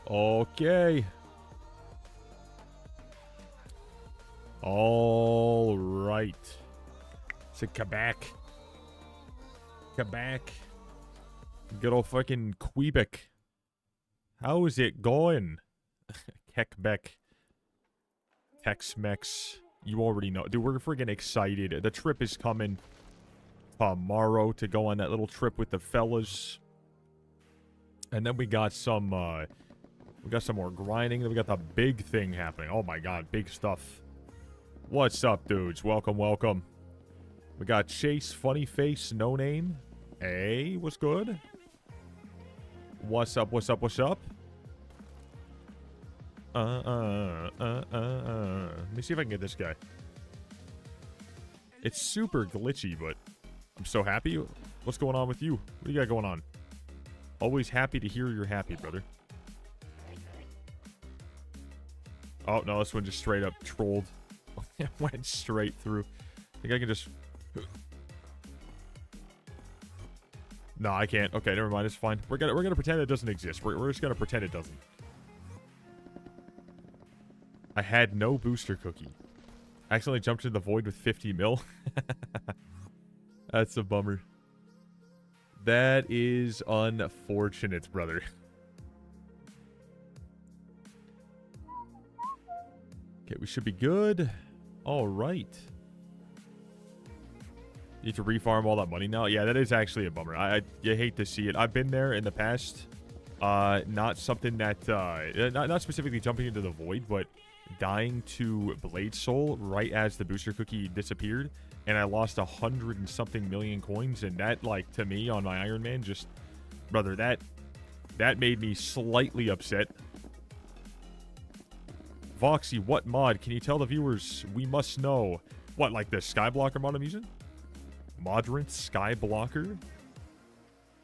Okay. All right. So Quebec. Quebec. Good old fucking Quebec. How is it going? Quebec. Tex-Mex. You already know. Dude, we're freaking excited. The trip is coming tomorrow to go on that little trip with the fellas. And then we got some more grinding. Then we got the big thing happening. Oh my god, big stuff. What's up, dudes? Welcome, welcome. We got Chase, Funny Face, No Name. Hey, what's good? What's up, what's up, what's up? Let me see if I can get this guy. It's super glitchy, but I'm so happy. What's going on with you? What do you got going on? Always happy to hear you're happy, brother. Oh, no, this one just straight up trolled. It went straight through. I think I can just... No, I can't. Okay, never mind. It's fine. We're gonna pretend it doesn't exist. We're just gonna pretend it doesn't. I had no booster cookie. Accidentally jumped into the void with 50 mil. That's a bummer. That is unfortunate, brother. Okay, we should be good. All right. You have to refarm all that money now? Yeah, that is actually a bummer. You hate to see it. I've been there in the past. Not something that... not specifically jumping into the void, but dying to Blade Soul right as the booster cookie disappeared. And I lost 100 and something million coins. And that, like, to me, on my Ironman, just... Brother, that made me slightly upset. Voxy, what mod? Can you tell the viewers? We must know. What, like the Skyblocker mod I'm using? Moderate Skyblocker?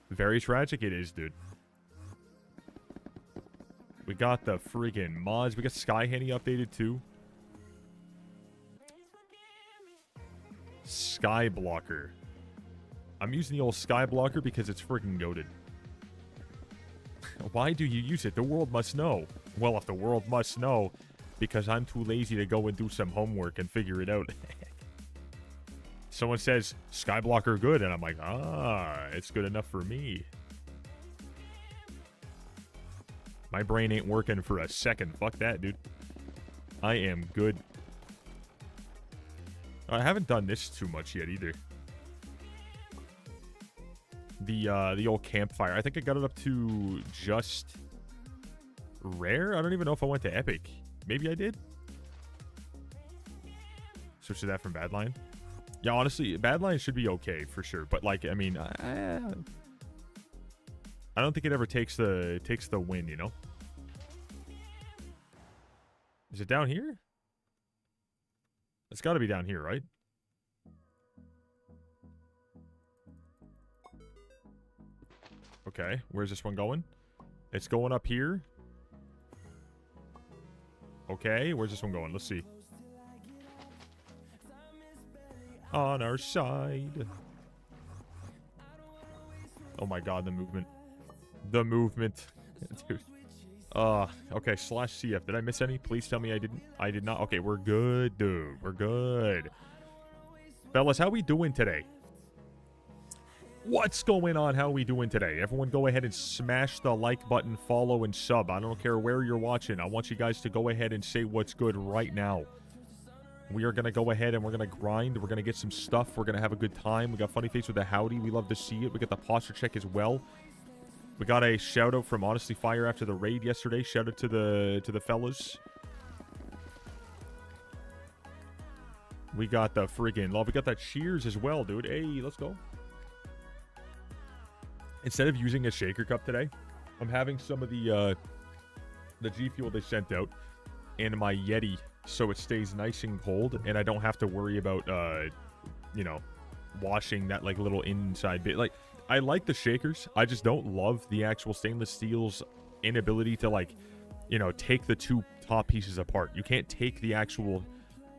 Very tragic it is, dude. We got the friggin' mods. We got Sky Henny updated too. Skyblocker. I'm using the old Skyblocker because it's friggin' goated. Why do you use it? The world must know. Well, if the world must know, because I'm too lazy to go and do some homework and figure it out. Someone says, Skyblocker good, and I'm like, it's good enough for me. My brain ain't working for a second. Fuck that, dude. I am good. I haven't done this too much yet, either. The old campfire. I think I got it up to just rare? I don't even know if I went to epic. Maybe I did. Switch to that from Badline. Yeah, honestly, Badline should be okay for sure. But like, I mean, I don't think it ever takes the win, you know? Is it down here? It's got to be down here, right? Okay, where's this one going? It's going up here. Okay, where's this one going? Let's see. On our side. Oh my god, the movement. The movement. Dude. Okay, /CF. Did I miss any? Please tell me I didn't. I did not. Okay, we're good, dude. We're good. Fellas, how we doing today? What's going on? How we doing today? Everyone go ahead and smash the like button, follow, and sub. I don't care where you're watching. I want you guys to go ahead and say what's good right now. We are going to go ahead and we're going to grind. We're going to get some stuff. We're going to have a good time. We got Funny Face with the howdy. We love to see it. We got the posture check as well. We got a shout out from Honestly Fire after the raid yesterday. Shout out to the fellas. We got the friggin' love. We got that cheers as well, dude. Hey, let's go. Instead of using a shaker cup today, I'm having some of the G Fuel they sent out in my Yeti, so it stays nice and cold, and I don't have to worry about, you know, washing that like little inside bit. Like, I like the shakers. I just don't love the actual stainless steel's inability to, like, you know, take the two top pieces apart. You can't take the actual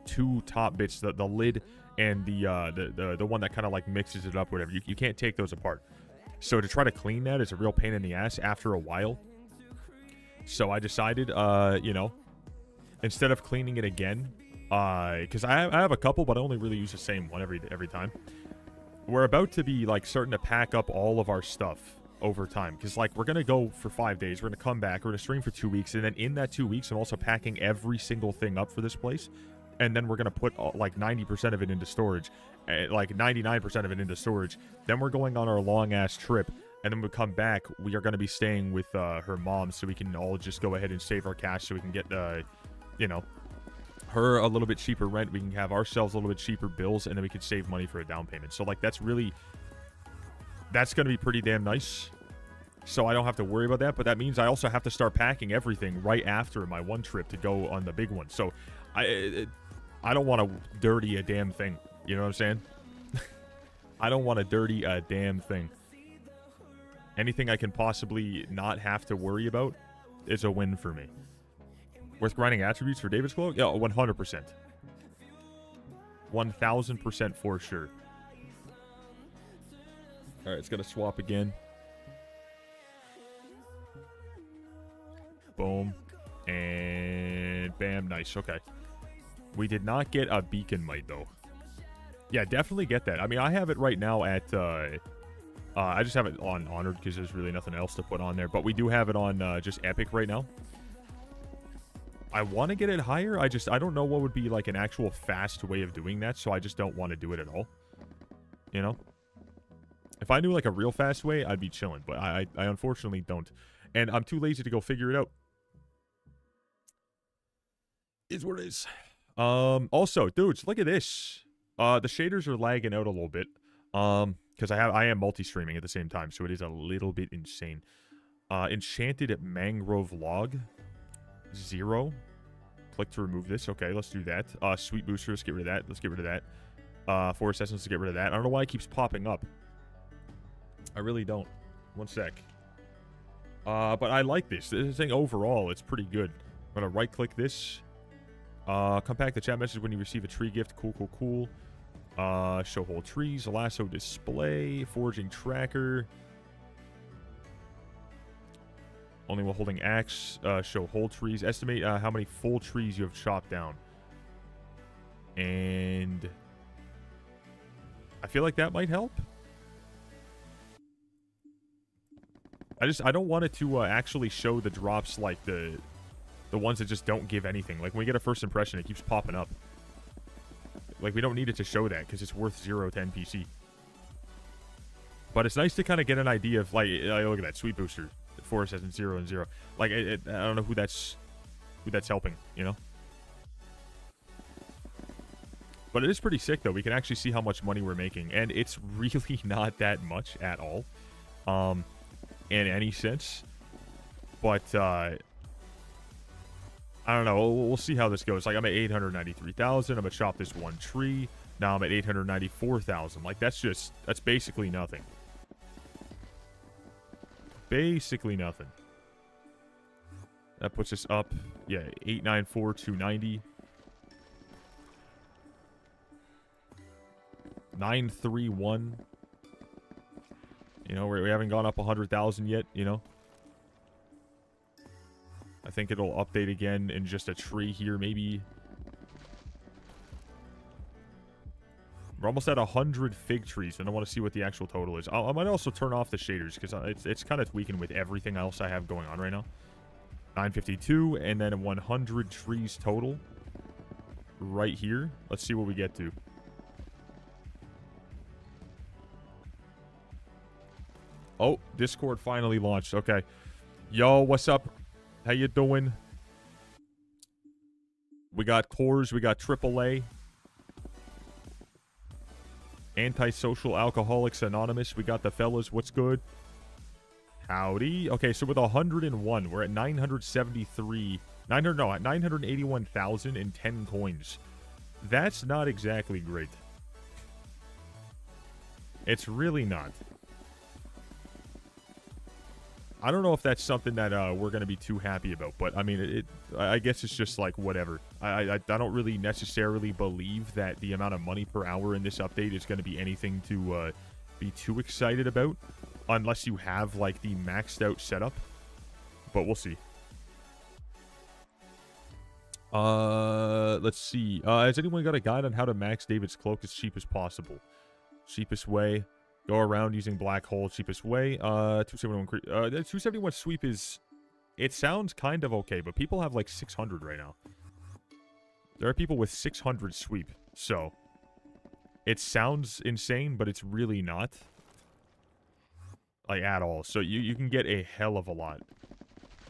two top bits, the lid and the one that kind of like mixes it up, whatever. You can't take those apart. So to try to clean that is a real pain in the ass after a while. So I decided, you know, instead of cleaning it again, because I have a couple, but I only really use the same one every time. We're about to be like starting to pack up all of our stuff over time, because like we're gonna go for 5 days, we're gonna come back, we're gonna stream for 2 weeks, and then in that 2 weeks I'm also packing every single thing up for this place, and then we're gonna put like 90% of it into storage, like 99% of it into storage. Then we're going on our long ass trip, and then when we come back, we are gonna be staying with her mom, so we can all just go ahead and save our cash, so we can get you know, her a little bit cheaper rent, we can have ourselves a little bit cheaper bills, and then we can save money for a down payment. So like that's gonna be pretty damn nice. So I don't have to worry about that, but that means I also have to start packing everything right after my one trip to go on the big one. So I don't want to dirty a damn thing. You know what I'm saying? I don't want to dirty a damn thing. Anything I can possibly not have to worry about is a win for me. Worth grinding attributes for David's Cloak? Yeah, 100%. 1000% for sure. Alright, it's gonna swap again. Boom. And bam, nice. Okay. We did not get a beacon mite, though. Yeah, definitely get that. I mean, I have it right now at, I just have it on Honored because there's really nothing else to put on there. But we do have it on just Epic right now. I want to get it higher. I don't know what would be like an actual fast way of doing that. So I just don't want to do it at all. You know? If I knew like a real fast way, I'd be chilling. But I unfortunately don't. And I'm too lazy to go figure it out. Is what it is. Also, dudes, look at this. The shaders are lagging out a little bit. Because I am multi-streaming at the same time, so it is a little bit insane. Enchanted mangrove log. 0. Click to remove this. Okay, let's do that. Sweet booster, let's get rid of that. Let's get rid of that. Forest essence, let's get rid of that. I don't know why it keeps popping up. I really don't. One sec. But I like this. This thing overall, it's pretty good. I'm gonna right-click this. Come back to chat message when you receive a tree gift. Cool, cool, cool. Show whole trees. Lasso display. Foraging tracker. Only while holding axe. Show whole trees. Estimate how many full trees you have chopped down. And I feel like that might help. I don't want it to actually show the drops like the ones that just don't give anything. Like when we get a first impression, it keeps popping up. Like we don't need it to show that because it's worth 0 to NPC. But it's nice to kind of get an idea of like look at that sweet booster. The forest has 0 and 0. Like I don't know who that's helping, you know. But it is pretty sick though. We can actually see how much money we're making, and it's really not that much at all, in any sense. But I don't know. We'll see how this goes. Like I'm at 893,000. I'm gonna chop this one tree. Now I'm at 894,000. Like that's basically nothing. Basically nothing. That puts us up. Yeah, 894,290. 931. You know, we haven't gone up 100,000 yet, you know. I think it'll update again in just a tree here, maybe. We're almost at 100 fig trees, and I want to see what the actual total is. I might also turn off the shaders, because it's kind of tweaking with everything else I have going on right now. 952, and then 100 trees total. Right here. Let's see what we get to. Oh, Discord finally launched. Okay. Yo, what's up? How you doing? We got Coors. We got AAA. Antisocial Alcoholics Anonymous. We got the fellas. What's good? Howdy. Okay, so with 101, we're at 973. At 981,010 coins. That's not exactly great. It's really not. I don't know if that's something that we're going to be too happy about, but I mean, I guess it's just like whatever. I don't really necessarily believe that the amount of money per hour in this update is going to be anything to be too excited about, unless you have like the maxed out setup, but we'll see. Let's see. Has anyone got a guide on how to max David's cloak as cheap as possible? Cheapest way. Go around using black hole, cheapest way. 271 the 271 sweep is... It sounds kind of okay, but people have like 600 right now. There are people with 600 sweep, so... It sounds insane, but it's really not. Like, at all. So you can get a hell of a lot.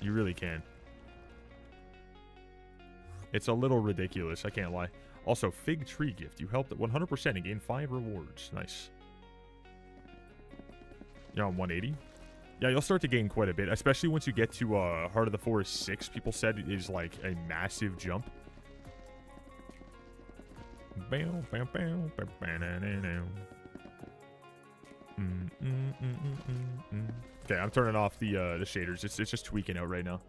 You really can. It's a little ridiculous, I can't lie. Also, fig tree gift. You helped at 100% and gained 5 rewards. Nice. You're on 180? Yeah, you'll start to gain quite a bit, especially once you get to Heart of the Forest 6. People said it is like a massive jump. Okay, I'm turning off the shaders. It's just tweaking out right now.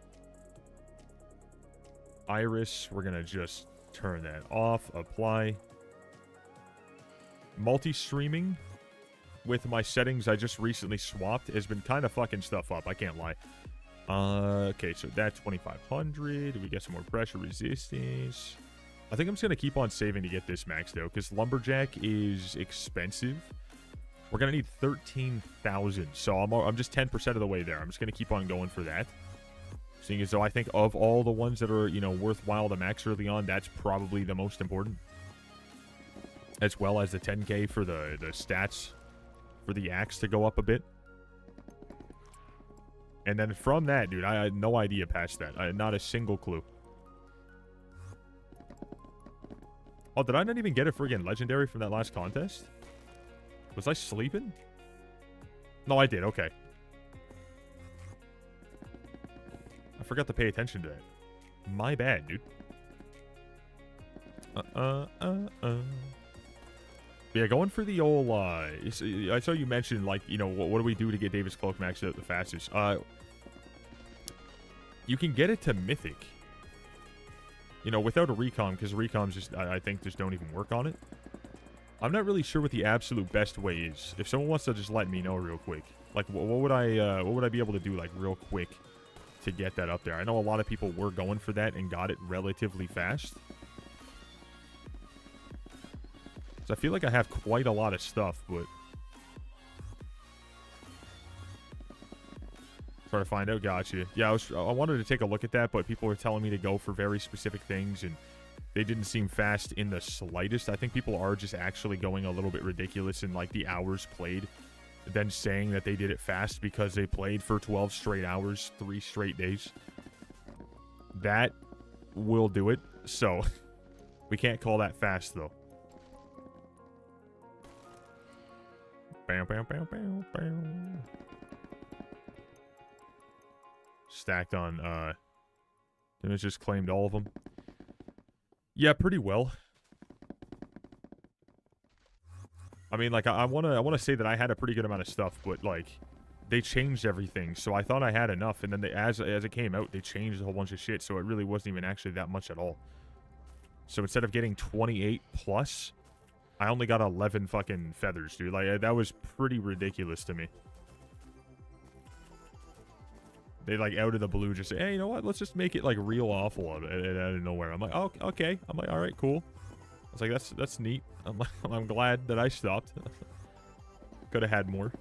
Iris, we're gonna just turn that off. Apply. Multi-streaming with my settings I just recently swapped has been kind of fucking stuff up. I can't lie. Okay, so that's 2500. We get some more pressure resistance. I think I'm just gonna keep on saving to get this maxed out because lumberjack is expensive. We're gonna need 13,000, so I'm just 10% of the way there. I'm just gonna keep on going for that. Seeing as though I think of all the ones that are, you know, worthwhile to max early on, that's probably the most important. As well as the 10k for the stats for the axe to go up a bit. And then from that, dude, I had no idea past that. I had not a single clue. Oh, did I not even get a friggin' legendary from that last contest? Was I sleeping? No, I did. Okay. I forgot to pay attention to that. My bad, dude. Yeah, going for the old, I saw you mentioned, like, you know, what do we do to get David's Cloak maxed out the fastest? You can get it to Mythic. You know, without a recom, because recoms just, I think, just don't even work on it. I'm not really sure what the absolute best way is. If someone wants to just let me know real quick. Like, what would I be able to do, like, real quick to get that up there? I know a lot of people were going for that and got it relatively fast. So I feel like I have quite a lot of stuff, but... Trying to find out. Gotcha. Yeah, I wanted to take a look at that, but people were telling me to go for very specific things, and they didn't seem fast in the slightest. I think people are just actually going a little bit ridiculous in, like, the hours played, then saying that they did it fast because they played for 12 straight hours, 3 straight days. That will do it, so we can't call that fast, though. Bam, bam, bam, bam, bam. Stacked on, Damage just claimed all of them. Yeah, pretty well. I mean, like, I wanna say that I had a pretty good amount of stuff, but, like, they changed everything, so I thought I had enough, and then they, as it came out, they changed a whole bunch of shit, so it really wasn't even actually that much at all. So instead of getting 28 plus, I only got 11 fucking feathers, dude. Like, that was pretty ridiculous to me. They, like, out of the blue just say, hey, you know what? Let's just make it, like, real awful out of nowhere. I'm like, oh, okay. I'm like, all right, cool. I was like, that's neat. I'm glad that I stopped. Could have had more.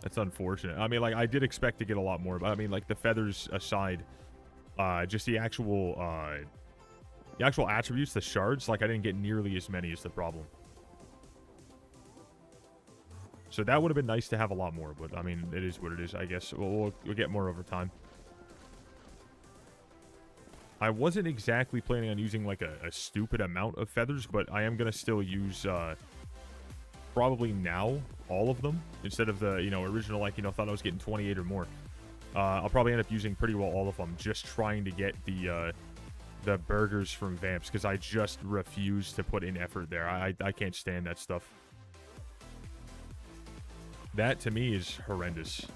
That's unfortunate. I mean, like, I did expect to get a lot more, but I mean, like, the feathers aside, just the actual attributes, the shards, like, I didn't get nearly as many as the problem. So that would have been nice to have a lot more, but I mean, it is what it is, I guess. We'll get more over time. I wasn't exactly planning on using, like, a stupid amount of feathers, but I am going to still use, probably now, all of them, instead of the, you know, original, like, you know, thought I was getting 28 or more. I'll probably end up using pretty well all of them, just trying to get the the burgers from Vamps because I just refuse to put in effort there. I can't stand that stuff. That, to me, is horrendous.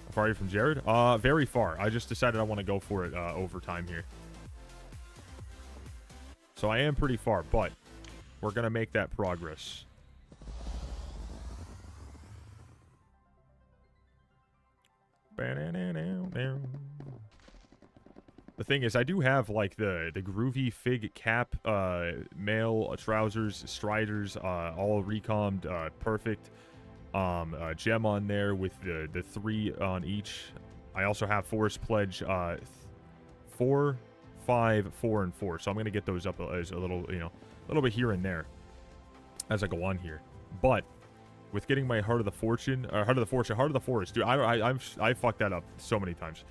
How far are you from Jared? Very far. I just decided I want to go for it overtime here. So I am pretty far, but we're going to make that progress. The thing is, I do have, like, the groovy fig cap, male trousers, striders, all recommed, perfect. Gem on there with the 3 on each. I also have Forest Pledge 4, 5, 4, and 4. So I'm going to get those up as a little, you know, a little bit here and there as I go on here. But with getting my Heart of the Forest, dude, I fucked that up so many times.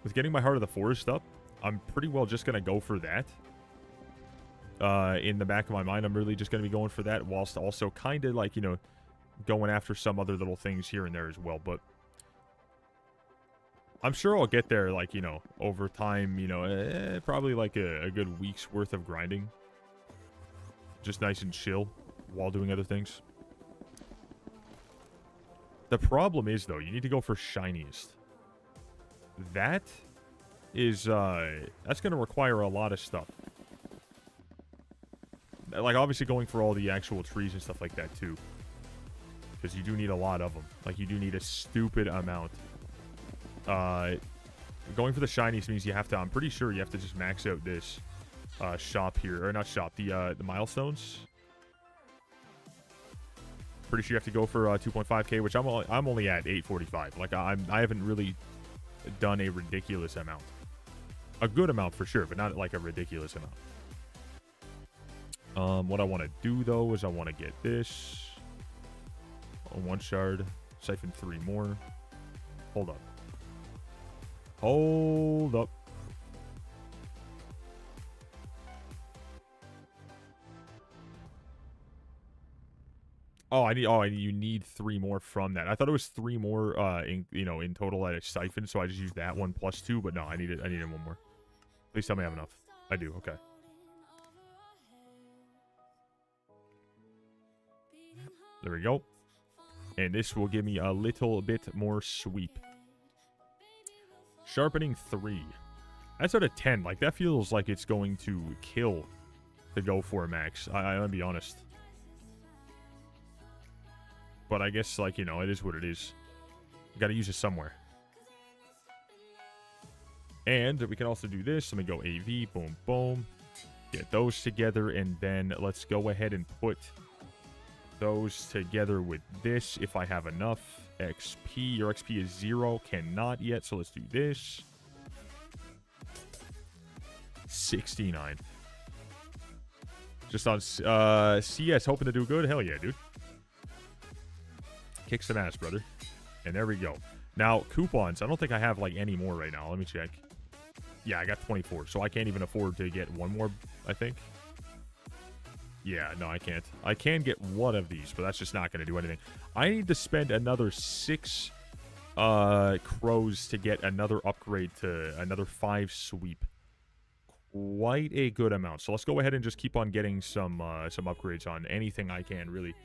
With getting my Heart of the Forest up, I'm pretty well just going to go for that. In the back of my mind, I'm really just going to be going for that, whilst also kind of, like, you know, going after some other little things here and there as well. But I'm sure I'll get there, like, you know, over time, you know, probably like a good week's worth of grinding. Just nice and chill while doing other things. The problem is, though, you need to go for shiniest. That is, that's going to require a lot of stuff. Like, obviously going for all the actual trees and stuff like that, too. Because you do need a lot of them. Like, you do need a stupid amount. Going for the shinies means you have to, I'm pretty sure you have to just max out this shop here. Or not shop, the milestones. Pretty sure you have to go for 2.5k, which I'm only at 845. Like, I haven't really done a ridiculous amount. A good amount for sure, but not like a ridiculous amount. What I want to do, though, is I want to get this. On 1 shard. Siphon 3 more. Hold up. Hold up. You need 3 more from that. I thought it was 3 more in total at a siphon, so I just used that one plus 2, but no, I needed 1 more. Please tell me I have enough. I do, okay. There we go. And this will give me a little bit more sweep. Sharpening 3. That's out of 10. Like, that feels like it's going to kill to go for max. I'm gonna be honest. But I guess, like, you know, it is what it is. You gotta use it somewhere. And we can also do this. Let me go AV. Boom, boom. Get those together. And then let's go ahead and put those together with this if I have enough. XP. Your XP is 0. Cannot yet. So let's do this. 69. Just on CS, hoping to do good. Hell yeah, dude. Kick some ass, brother. And there we go. Now, coupons. I don't think I have, like, any more right now. Let me check. Yeah, I got 24. So I can't even afford to get 1 more, I think. Yeah, no, I can't. I can get 1 of these, but that's just not going to do anything. I need to spend another 6 crows to get another upgrade to another 5 sweep. Quite a good amount. So let's go ahead and just keep on getting some upgrades on anything I can, really.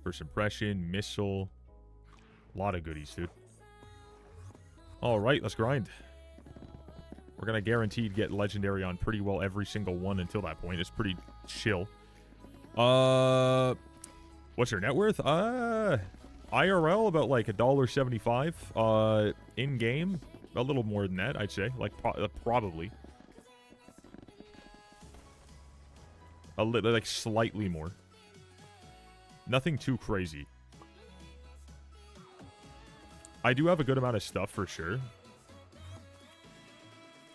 First impression, missile. A lot of goodies, dude. All right, let's grind. We're going to guaranteed get legendary on pretty well every single one until that point. It's pretty chill. What's your net worth? IRL about like $1.75. In game, a little more than that, I'd say. Like probably. Like slightly more. Nothing too crazy. I do have a good amount of stuff for sure.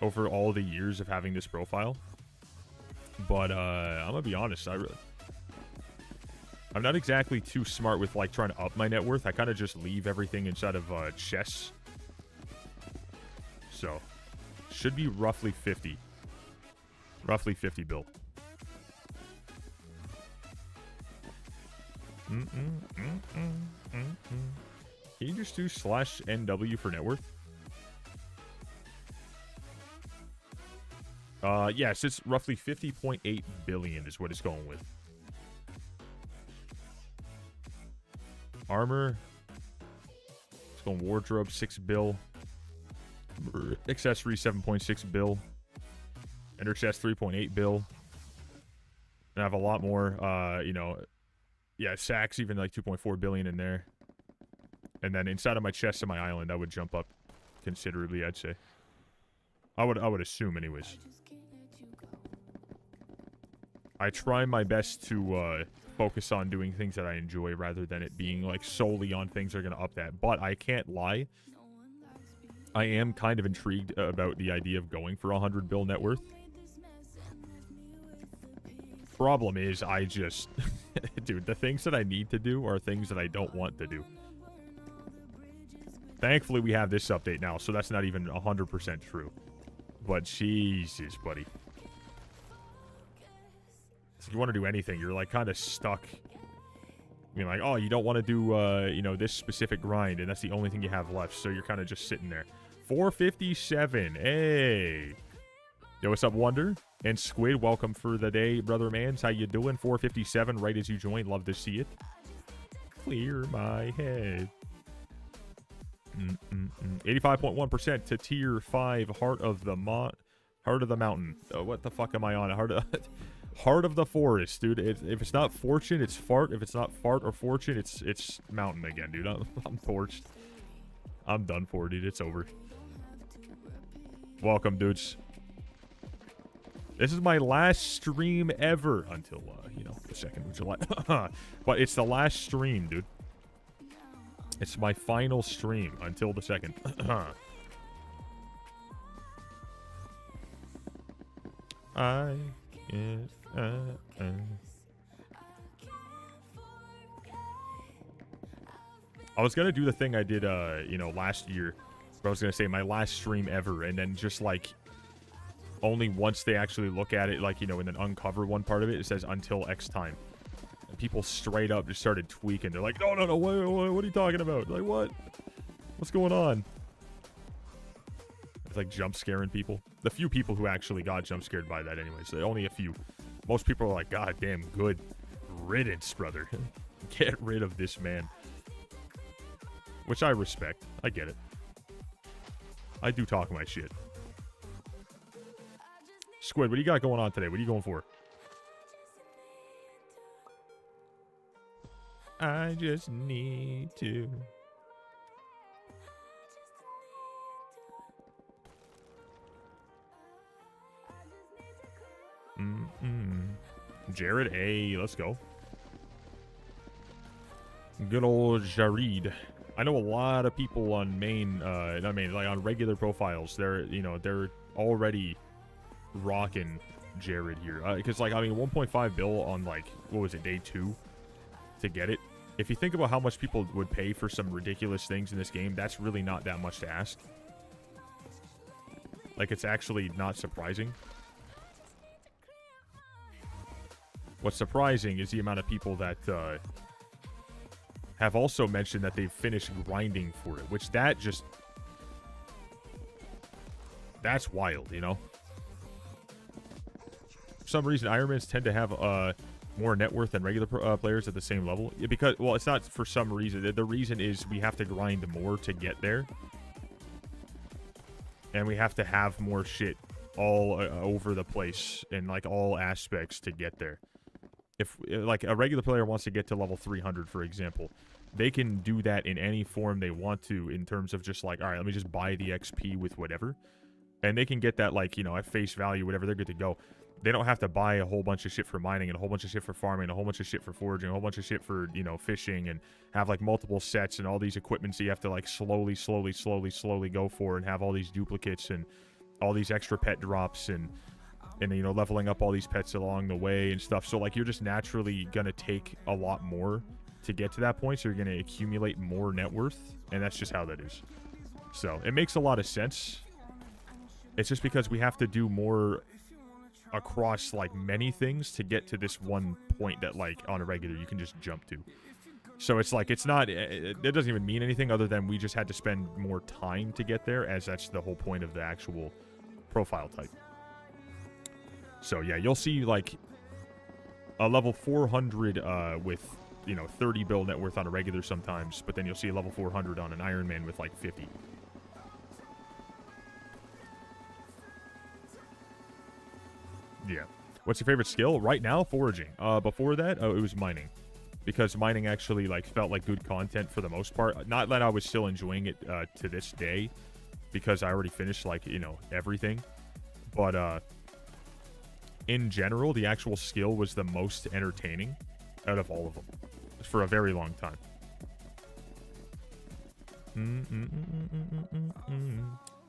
Over all the years of having this profile. But I'm gonna be honest, I'm not exactly too smart with like trying to up my net worth. I kind of just leave everything inside of chests. So should be roughly 50. Roughly 50 bill. Can you just do /NW for net worth? Yes, it's roughly 50.8 billion is what it's going with. Armor. It's going wardrobe, 6 bill. Accessory, 7.6 bill. Ender chest, 3.8 bill. And I have a lot more, you know, yeah, sacks, even like 2.4 billion in there. And then inside of my chest and my island, I would jump up considerably, I'd say. I would assume, anyways. I try my best to focus on doing things that I enjoy rather than it being like solely on things that are going to up that. But I can't lie. I am kind of intrigued about the idea of going for 100 bill net worth. Problem is, I just... dude, the things that I need to do are things that I don't want to do. Thankfully, we have this update now, so that's not even 100% true. But Jesus, buddy. So if you want to do anything, you're like kind of stuck. I mean, like, oh, you don't want to do, you know, this specific grind, and that's the only thing you have left, so you're kind of just sitting there. 457, hey. Yo, what's up, Wonder? And Squid, welcome for the day, brother mans. How you doing? 457, right as you joined. Love to see it. Clear my head. 85.1% to tier 5, Heart of the Mountain. Oh, what the fuck am I on? Heart of the Forest, dude. If it's not Fortune, it's Fart. If it's not Fart or Fortune, it's Mountain again, dude. I'm torched. I'm done for, dude. It's over. Welcome, dudes. This is my last stream ever until, you know, the 2nd of July. But it's the last stream, dude. It's my final stream until the 2nd. I was gonna do the thing I did, you know, last year. Where I was gonna say my last stream ever, and then just like only once they actually look at it, like, you know, and then uncover one part of it, it says until X time. And people straight up just started tweaking. They're like, no, wait, what are you talking about? Like, what? What's going on? It's like jump scaring people. The few people who actually got jump scared by that anyways. Only a few. Most people are like, God damn, good riddance, brother. Get rid of this man. Which I respect. I get it. I do talk my shit. Squid, what do you got going on today? What are you going for? I just need to. Jared, hey, let's go. Good old Jared. I know a lot of people on main, not main, like on regular profiles. They're, you know, they're already rocking Jared here. Because, like, I mean, 1.5 bill on, like, what was it, day 2 to get it? If you think about how much people would pay for some ridiculous things in this game, that's really not that much to ask. Like, it's actually not surprising. What's surprising is the amount of people that have also mentioned that they've finished grinding for it, which that just... that's wild, you know? For some reason, Ironmans tend to have more net worth than regular players at the same level. Because, well, it's not for some reason. The reason is we have to grind more to get there. And we have to have more shit all over the place in, like, all aspects to get there. If, like, a regular player wants to get to level 300, for example, they can do that in any form they want to in terms of just, like, all right, let me just buy the XP with whatever. And they can get that, like, you know, at face value, whatever, they're good to go. They don't have to buy a whole bunch of shit for mining and a whole bunch of shit for farming, a whole bunch of shit for foraging, a whole bunch of shit for, you know, fishing, and have, like, multiple sets and all these equipments that you have to, like, slowly go for, and have all these duplicates and all these extra pet drops and you know, leveling up all these pets along the way and stuff. So, like, you're just naturally gonna take a lot more to get to that point, so you're gonna accumulate more net worth, and that's just how that is. So it makes a lot of sense. It's just because we have to do more across, like, many things to get to this one point that, like, on a regular you can just jump to. So it's like, it's not, it doesn't even mean anything other than we just had to spend more time to get there, as that's the whole point of the actual profile type. So yeah, you'll see like a level 400 with, you know, 30 bill net worth on a regular sometimes, but then you'll see a level 400 on an Ironman with like 50. Yeah. What's your favorite skill? Right now, foraging. Before that, it was mining. Because mining actually like felt like good content for the most part. Not that I was still enjoying it to this day, because I already finished like, you know, everything. But in general, the actual skill was the most entertaining out of all of them for a very long time.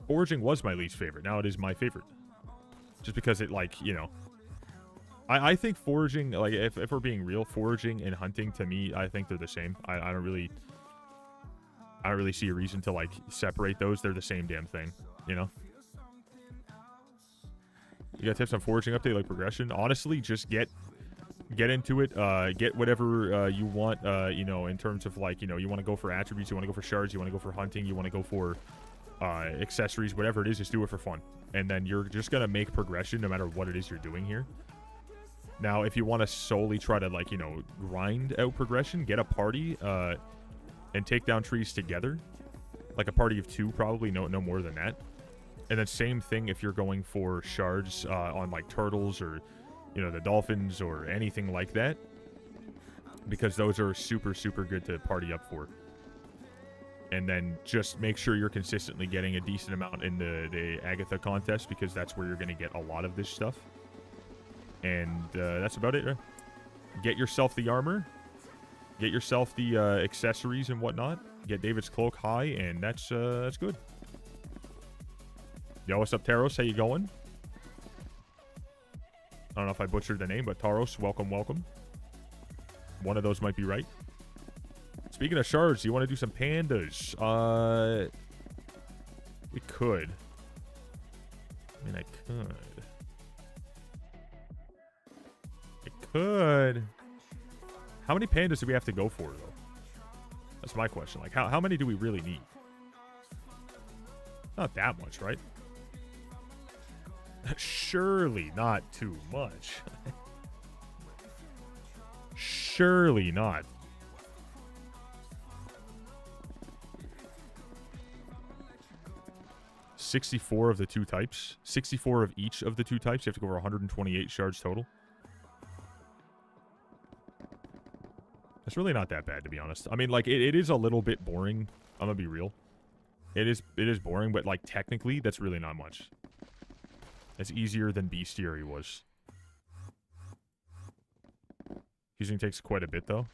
Foraging was my least favorite. Now it is my favorite. Just because it, like, you know, I think foraging, like, if we're being real, foraging and hunting, to me, I think they're the same. I don't really see a reason to, like, separate those. They're the same damn thing, you know? You got tips on foraging update, like progression? Honestly, just get into it. Get whatever you want, you know, in terms of, like, you know, you want to go for attributes, you want to go for shards, you want to go for hunting, you want to go for accessories, whatever it is, just do it for fun. And then you're just going to make progression no matter what it is you're doing here. Now, if you want to solely try to, like, you know, grind out progression, get a party and take down trees together. Like a party of 2, probably, no more than that. And then same thing if you're going for shards on, like, turtles or, you know, the dolphins or anything like that. Because those are super, super good to party up for. And then just make sure you're consistently getting a decent amount in the Agatha contest, because that's where you're going to get a lot of this stuff. And that's about it. Get yourself the armor. Get yourself the accessories and whatnot. Get David's cloak high, and that's good. Yo, what's up, Taros? How you going? I don't know if I butchered the name, but Taros, welcome, welcome. One of those might be right. Speaking of shards, you want to do some pandas? We could. I mean, I could. How many pandas do we have to go for, though? That's my question. Like, how many do we really need? Not that much, right? Surely not too much. Surely not. $64 of the 2 types. 64 of each of the 2 types. You have to go over 128 shards total. It's really not that bad, to be honest. I mean, like, it is a little bit boring. I'm gonna be real. It is boring, but, like, technically, that's really not much. It's easier than Bestiary was. Fusing takes quite a bit, though.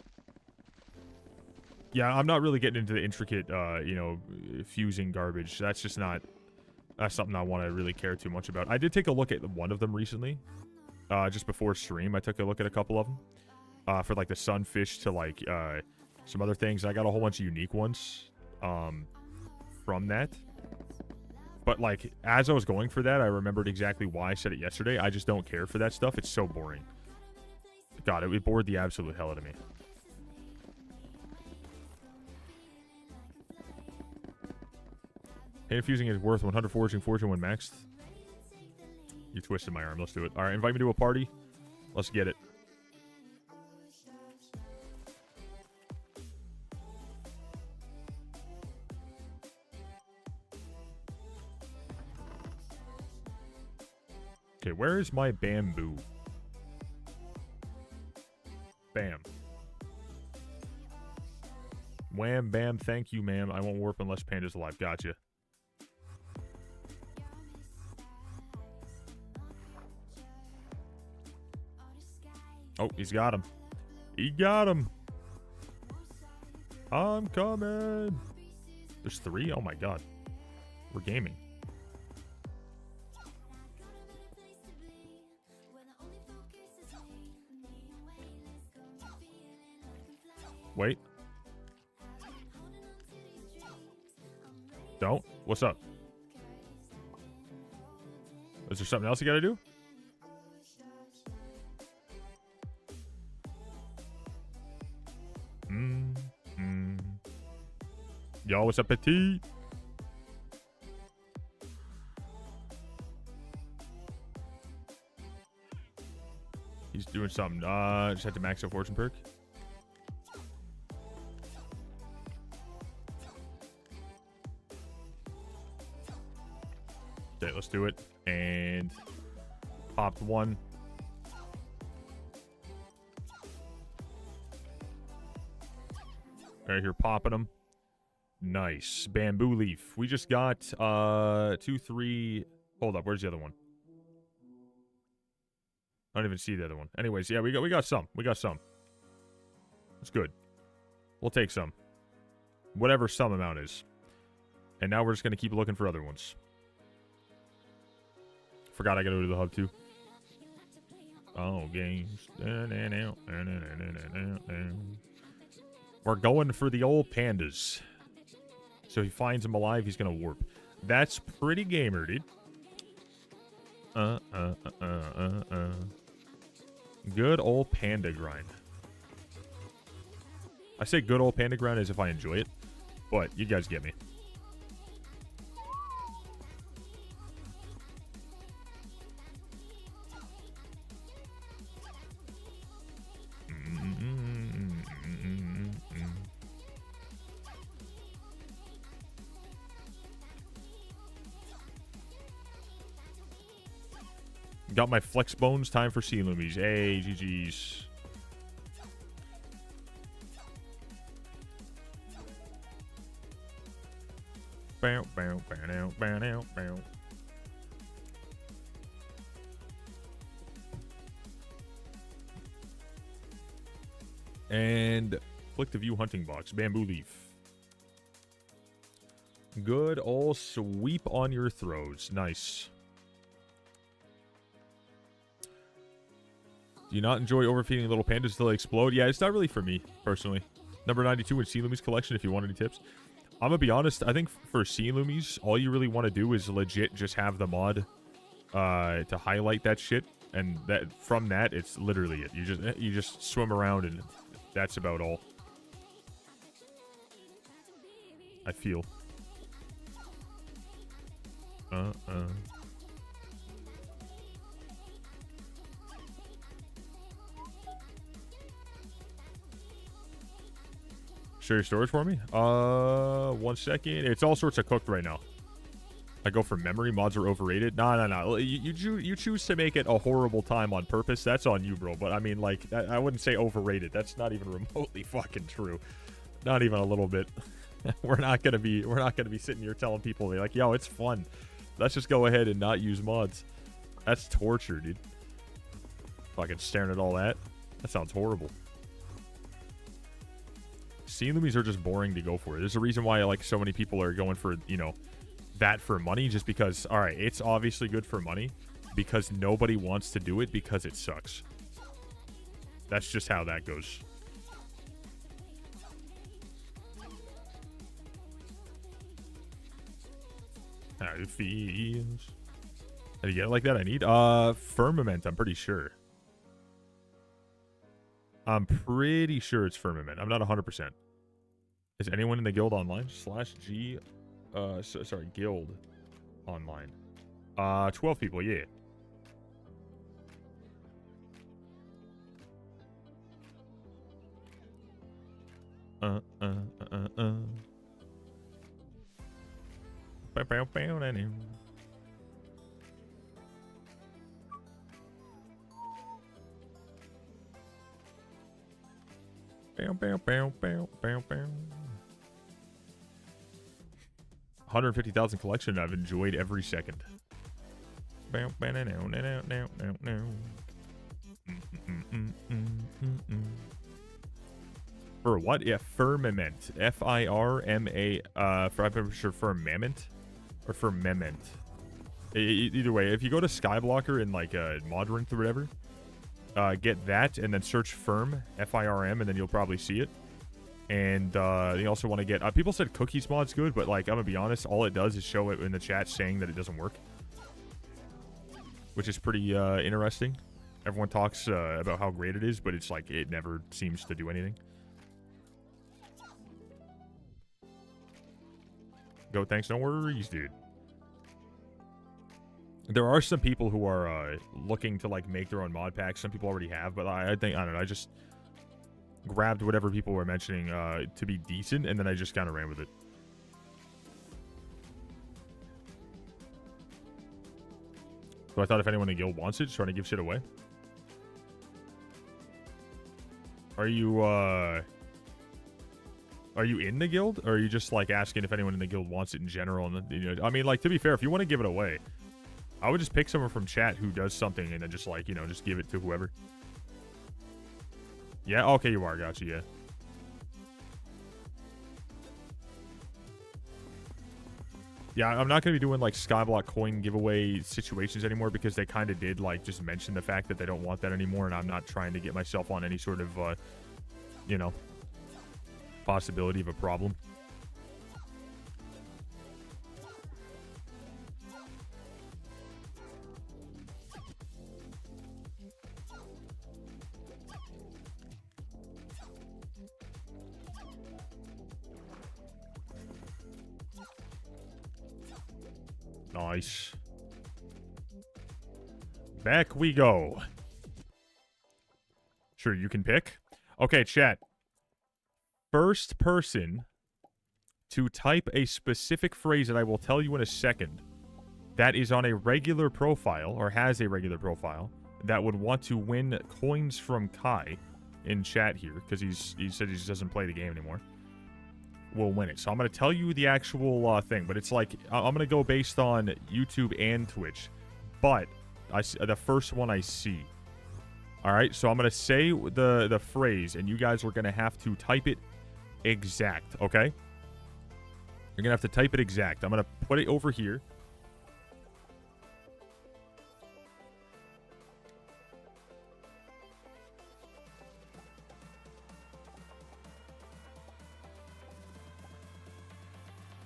Yeah, I'm not really getting into the intricate, you know, fusing garbage. That's just not... That's something I want to really care too much about. I did take a look at one of them recently. Just before stream, I took a look at a couple of them. For, like, the sunfish to, like, some other things. I got a whole bunch of unique ones from that. But, like, as I was going for that, I remembered exactly why I said it yesterday. I just don't care for that stuff. It's so boring. God, it bored the absolute hell out of me. Hand fusing is worth 100 foraging when maxed. You twisted my arm. Let's do it. All right, invite me to a party. Let's get it. Okay, where is my bamboo? Bam. Wham, bam, thank you, ma'am. I won't warp unless Panda's alive. Gotcha. Oh, he's got him. He got him. I'm coming. There's 3? Oh, my God. We're gaming. Wait. Don't. What's up? Is there something else you gotta do? Yo, what's up, petite? He's doing something. Just had to max out fortune perk. Okay, let's do it. And popped one. Right here, popping them. Nice. Bamboo leaf. We just got 2, 3. Hold up, where's the other one? I don't even see the other one. Anyways, yeah, we got some. We got some. It's good. We'll take some. Whatever some amount is. And now we're just gonna keep looking for other ones. Forgot I gotta go to the hub too. Oh, games. We're going for the old pandas. So if he finds him alive, he's gonna warp. That's pretty gamer, dude. Good old panda grind. I say good old panda grind as if I enjoy it, but you guys get me. Got my flex bones. Time for sea loomies. Hey, GG's. Bow, bow, bow, bow, bow, bow. And click the view hunting box. Bamboo leaf. Good old sweep on your throws. Nice. Do you not enjoy overfeeding little pandas until they explode? Yeah, it's not really for me, personally. Number 92 in Sea Loomies collection, if you want any tips. I'm gonna be honest, I think for Sea Loomies, all you really want to do is legit just have the mod to highlight that shit. And that from that, it's literally it. You just swim around and that's about all. I feel. Share your storage for me? 1 second. It's all sorts of cooked right now. I go for memory. Mods are overrated. No. You choose to make it a horrible time on purpose. That's on you, bro. But I mean, like, I wouldn't say overrated. That's not even remotely fucking true. Not even a little bit. We're not gonna be sitting here telling people like, yo, it's fun. Let's just go ahead and not use mods. That's torture, dude. Fucking staring at all that. That sounds horrible. Sea loomies are just boring to go for. There's a reason why like so many people are going for, you know, that for money, just because, all right, it's obviously good for money because nobody wants to do it because it sucks. That's just how that goes. How it feels. How do you get it like that? I need firmament, I'm pretty sure. I'm pretty sure it's firmament. I'm not 100%. Is anyone in the guild online? /G sorry, guild online. 12 people, yeah. Bow, bow, bow, bow, bow, bow. 150,000 collection I've enjoyed every second. Bow, bow, now, now, now, now, now. For what? Yeah, firmament. F-I-R-M-A. I'm sure firmament or firmament. Either way, if you go to Skyblocker in like Modrinth or whatever, get that and then search firm, F-I-R-M, and then you'll probably see it. And you also want to get people said cookies mod's good, but like I'm gonna be honest, all it does is show it in the chat saying that it doesn't work, which is pretty interesting. Everyone talks about how great it is, but it's like it never seems to do anything. Go, thanks, no worries, dude. There are some people who are looking to like make their own mod packs. Some people already have, but I think, I don't know, I just grabbed whatever people were mentioning to be decent, and then I just kind of ran with it. So I thought if anyone in the guild wants it, just trying to give shit away. Are you in the guild, or are you just like asking if anyone in the guild wants it in general? And you know, I mean, like, to be fair, if you want to give it away, I would just pick someone from chat who does something and then just like, you know, just give it to whoever. Yeah, okay, you are, gotcha, yeah. Yeah, I'm not going to be doing like Skyblock coin giveaway situations anymore because they kind of did like just mention the fact that they don't want that anymore, and I'm not trying to get myself on any sort of, you know, possibility of a problem. Nice. Back we go. Sure, you can pick. Okay, chat. First person to type a specific phrase that I will tell you in a second that is on a regular profile, or has a regular profile, that would want to win coins from Kai in chat here, because he said he just doesn't play the game anymore, will win it. So I'm going to tell you the actual thing, but it's like, I'm going to go based on YouTube and Twitch, but the first one I see. All right, so I'm going to say the phrase, and you guys are going to have to type it exact, okay? You're going to have to type it exact. I'm going to put it over here.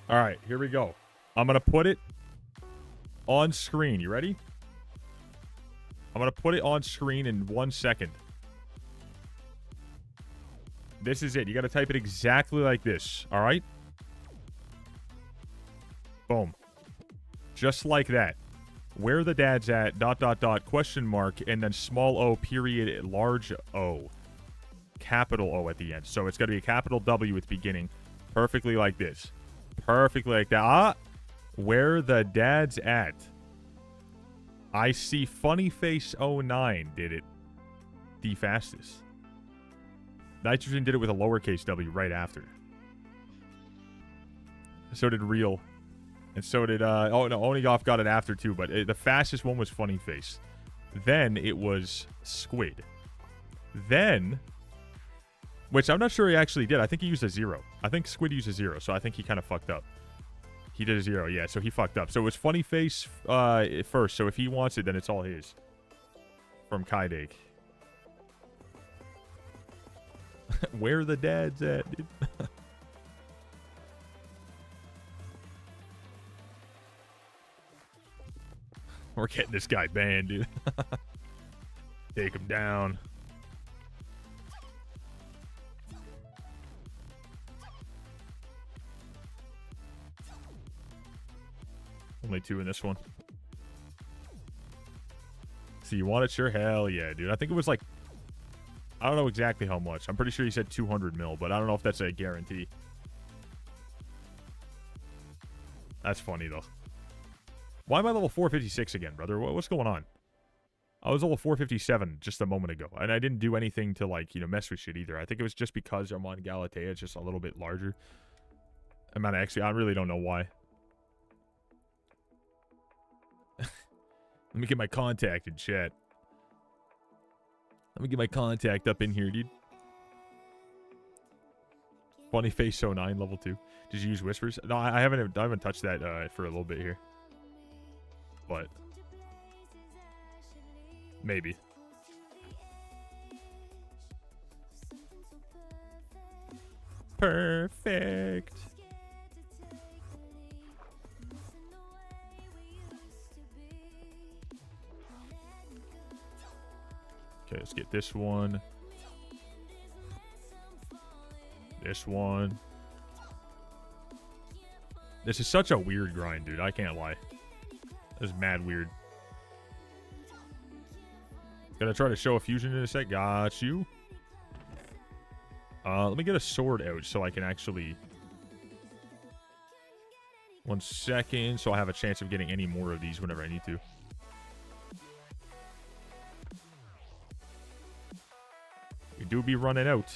All right, here we go. I'm going to put it on screen. You ready? I'm going to put it on screen in 1 second. This is it. You got to type it exactly like this. All right? Boom. Just like that. Where the dad's at, ... question mark, and then small o, period, large O. Capital O at the end. So it's got to be a capital W at the beginning. Perfectly like this. Perfectly like that. Ah! Where the dad's at. I see Funnyface09 did it the fastest. Nitrogen did it with a lowercase w right after. So did Real. And so did, oh no, Onigolf got it after too, but the fastest one was Funnyface. Then it was Squid. Then, which I'm not sure he actually did. I think he used a 0. I think Squid used a 0, so I think he kind of fucked up. He did a 0, yeah, so he fucked up. So it was Funnyface first, so if he wants it, then it's all his. From Kaidake. Where the dad's at, dude. We're getting this guy banned, dude. Take him down. Only 2 in this one. So you want it? Sure, hell yeah, dude. I think it was like, I don't know exactly how much. I'm pretty sure he said 200 mil, but I don't know if that's a guarantee. That's funny, though. Why am I level 456 again, brother? What's going on? I was level 457 just a moment ago, and I didn't do anything to, like, you know, mess with shit either. I think it was just because I'm on Galatea. It's just a little bit larger. I really don't know why. Let me get my contact in chat. Let me get my contact up in here, dude. Funnyface09 level 2. Did you use whispers? No, I haven't touched that for a little bit here. But maybe. Perfect. Okay, let's get this one. This one. This is such a weird grind, dude. I can't lie. This is mad weird. Gonna try to show a fusion in a sec. Got you. Let me get a sword out so I can actually... 1 second, so I have a chance of getting any more of these whenever I need to. We do be running out.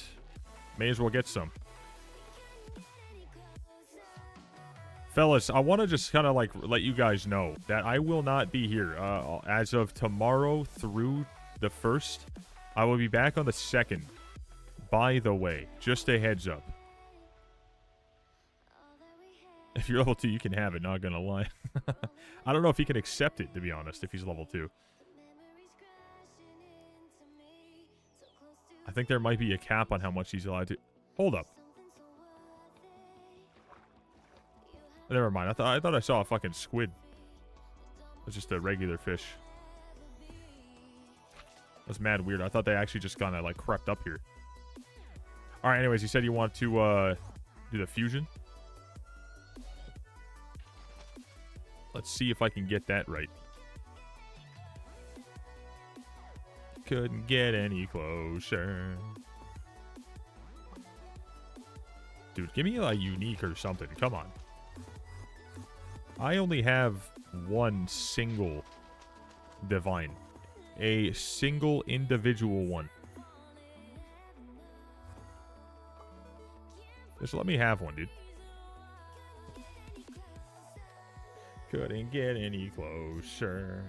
May as well get some. Fellas, I want to just kind of like let you guys know that I will not be here as of tomorrow through the 1st. I will be back on the 2nd. By the way, just a heads up. If you're level 2, you can have it, not gonna lie. I don't know if he can accept it, to be honest, if he's level 2. I think there might be a cap on how much he's allowed to... Hold up. Never mind. I thought I saw a fucking squid. It's just a regular fish. That's mad weird. I thought they actually just kind of like crept up here. All right. Anyways, you said you want to do the fusion. Let's see if I can get that right. Couldn't get any closer. Dude, give me a unique or something. Come on. I only have one single divine. A single individual one. Just let me have one, dude. Couldn't get any closer.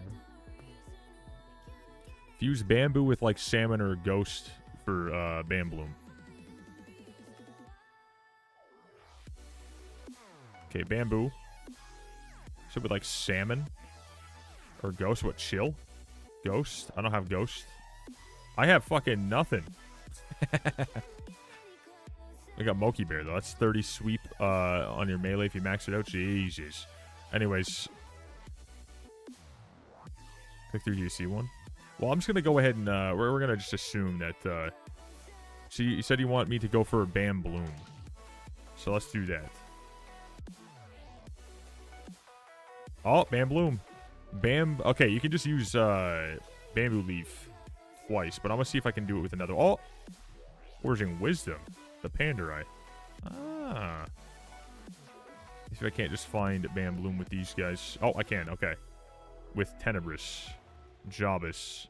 Fuse bamboo with like salmon or a ghost for Bambloom. Okay, bamboo. So with like salmon or ghost. What, chill? Ghost? I don't have ghost. I have fucking nothing. I got Moki Bear though. That's 30 sweep on your melee if you max it out. Jesus. Anyways. Click through. Do you see one? Well, I'm just gonna go ahead and we're gonna just assume that. So you said you want me to go for a Bambloom. So let's do that. Oh, Bambloom. Okay, you can just use bamboo leaf twice, but I'm gonna see if I can do it with another. Oh, foraging wisdom. The Pandarai. Ah. See if I can't just find Bambloom with these guys. Oh, I can. Okay. With Tenebris. Jabus.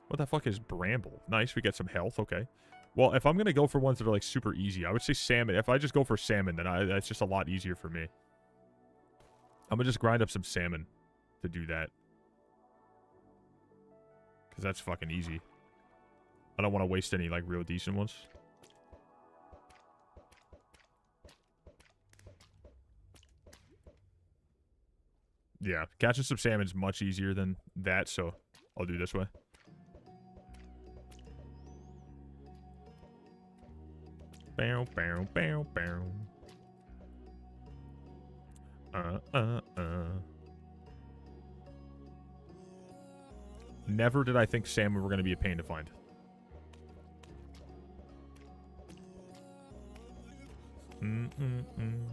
What the fuck is Bramble? Nice, we get some health. Okay. Well, if I'm going to go for ones that are like super easy, I would say salmon. If I just go for salmon, then that's just a lot easier for me. I'm going to just grind up some salmon to do that. Because that's fucking easy. I don't want to waste any like real decent ones. Yeah, catching some salmon is much easier than that, so I'll do this way. Bow, bow, bow, bow. Never did I think salmon were going to be a pain to find. Mm-mm-mm.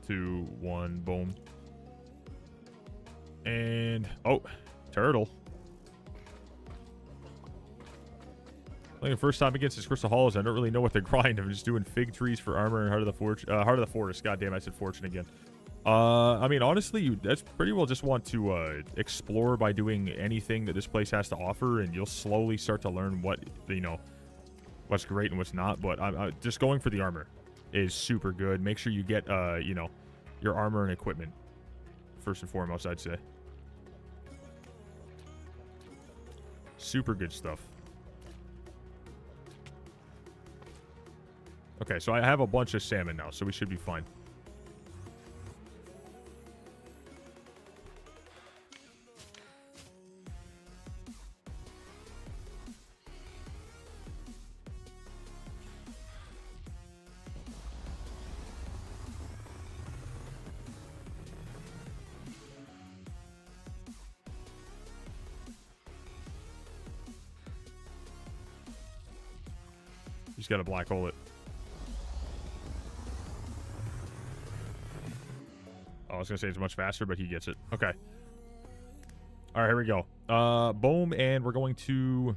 2, 1, boom. And, oh, turtle. I think the first time against this Crystal Hollows, I don't really know what they're grinding. I'm just doing fig trees for armor and Heart of the Forest. God damn, I said fortune again. I mean, honestly, that's pretty well just want to explore by doing anything that this place has to offer, and you'll slowly start to learn what, you know, what's great and what's not. But just going for the armor is super good. Make sure you get, you know, your armor and equipment first and foremost, I'd say. Super good stuff. Okay, so I have a bunch of salmon now, so we should be fine. Just gotta black hole it. I was gonna say it's much faster, but he gets it. Okay. All right, here we go. Boom, and we're going to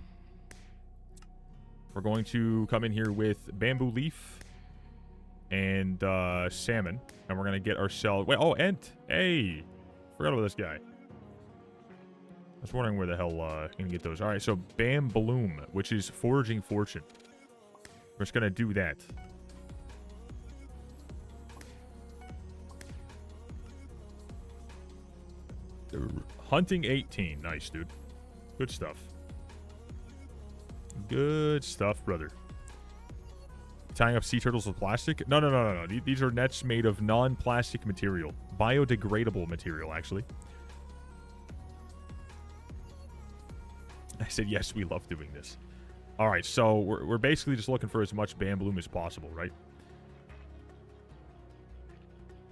come in here with bamboo leaf and salmon, and we're gonna get ourselves. Wait, oh, Ent. Hey, forgot about this guy. I was wondering where the hell gonna get those. All right, so Bam Bloom, which is foraging fortune. We're just gonna do that. Hunting 18. Nice, dude. Good stuff. Good stuff, brother. Tying up sea turtles with plastic? No. These are nets made of non-plastic material. Biodegradable material, actually. I said, yes, we love doing this. All right, so we're basically just looking for as much bamboo as possible, right?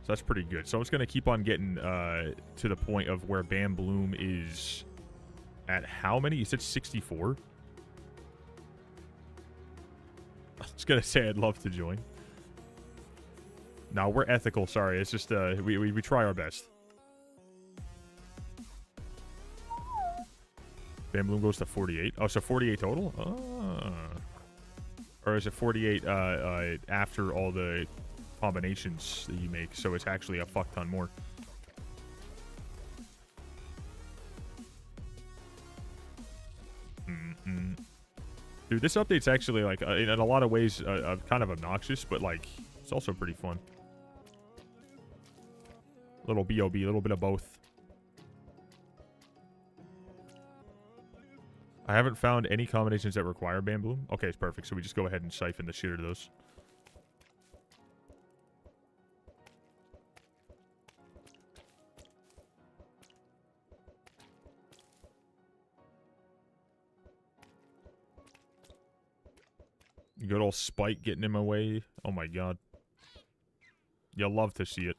So that's pretty good. So I'm just going to keep on getting to the point of where Bam Bloom is at how many? You said 64? I was going to say I'd love to join. No, we're ethical. Sorry. It's just we try our best. Bam Bloom goes to 48. Oh, so 48 total? Oh. Or is it 48 after all the combinations that you make, so it's actually a fuck ton more. Dude, this update's actually, like, in a lot of ways, kind of obnoxious, but, like, it's also pretty fun. Little B.O.B., a little bit of both. I haven't found any combinations that require bamboo. Okay, it's perfect, so we just go ahead and siphon the shit out of those. Good old Spike getting in my way. Oh my god. You'll love to see it.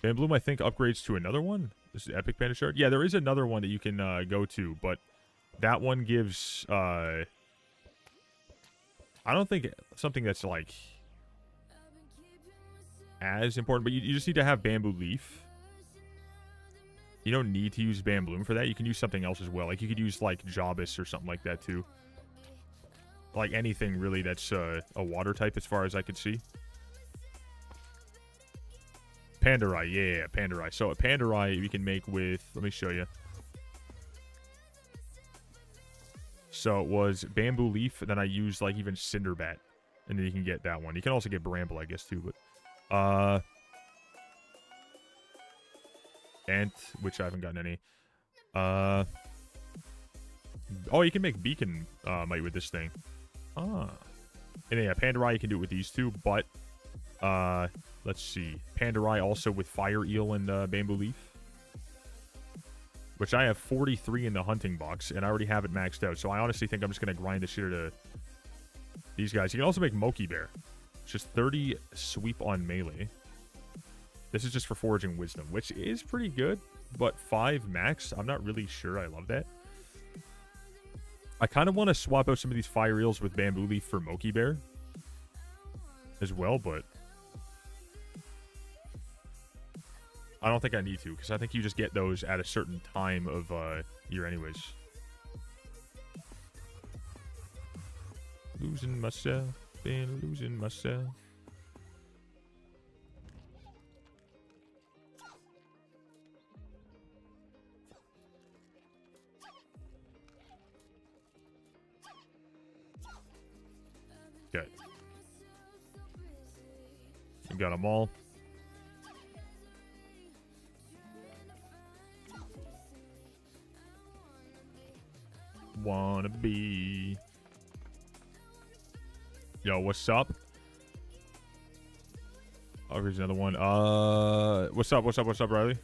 Bam Bloom, I think, upgrades to another one. This is Epic Panda Shard. Yeah, there is another one that you can go to, but that one gives... I don't think something that's, like, as important, but you just need to have Bamboo Leaf. You don't need to use Bam Bloom for that. You can use something else as well. Like, you could use, like, Jobus or something like that, too. Like, anything, really, that's a water type, as far as I could see. Pandarai, yeah, Pandarai. So, a Pandarai we can make with... Let me show you. So, it was Bamboo Leaf, and then I used, like, even Cinderbat. And then you can get that one. You can also get Bramble, I guess, too, but... Ant, which I haven't gotten any. Oh, you can make Beacon Mite with this thing. Ah. And yeah, Pandarai, you can do it with these two, but let's see. Pandarai also with Fire Eel and Bamboo Leaf. Which I have 43 in the hunting box, and I already have it maxed out. So I honestly think I'm just going to grind the shit out of these guys. You can also make Moki Bear. It's just 30 sweep on melee. This is just for foraging wisdom, which is pretty good, but 5 max, I'm not really sure I love that. I kind of want to swap out some of these fire eels with bamboo leaf for Moki Bear as well, but I don't think I need to, because I think you just get those at a certain time of year anyways. Losing myself, been losing myself. Okay. We got them all. Wanna be. Yo, what's up? Oh, here's another one. What's up, Riley?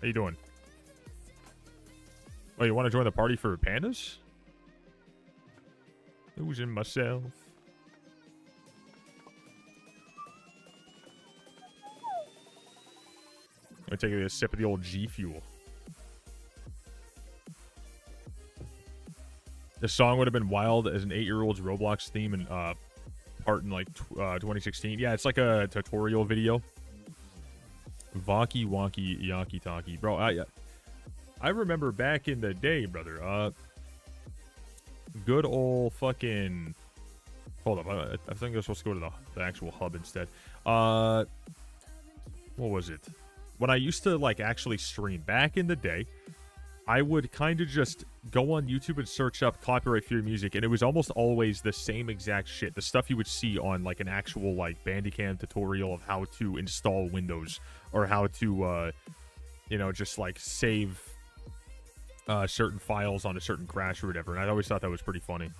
How you doing? Oh, you want to join the party for pandas? Losing myself. I'm taking a sip of the old G Fuel. The song would have been wild as an 8-year-old's Roblox theme and part in like 2016. Yeah, it's like a tutorial video Vocky wonky yaki talkie. Bro, I remember back in the day, brother. Good old fucking... Hold up. I think I was supposed to go to the actual hub instead. What was it? When I used to, like, actually stream back in the day, I would kind of just go on YouTube and search up copyright-free music, and it was almost always the same exact shit. The stuff you would see on, like, an actual, like, Bandicam tutorial of how to install Windows, or how to, you know, just, like, save certain files on a certain crash or whatever, and I always thought that was pretty funny.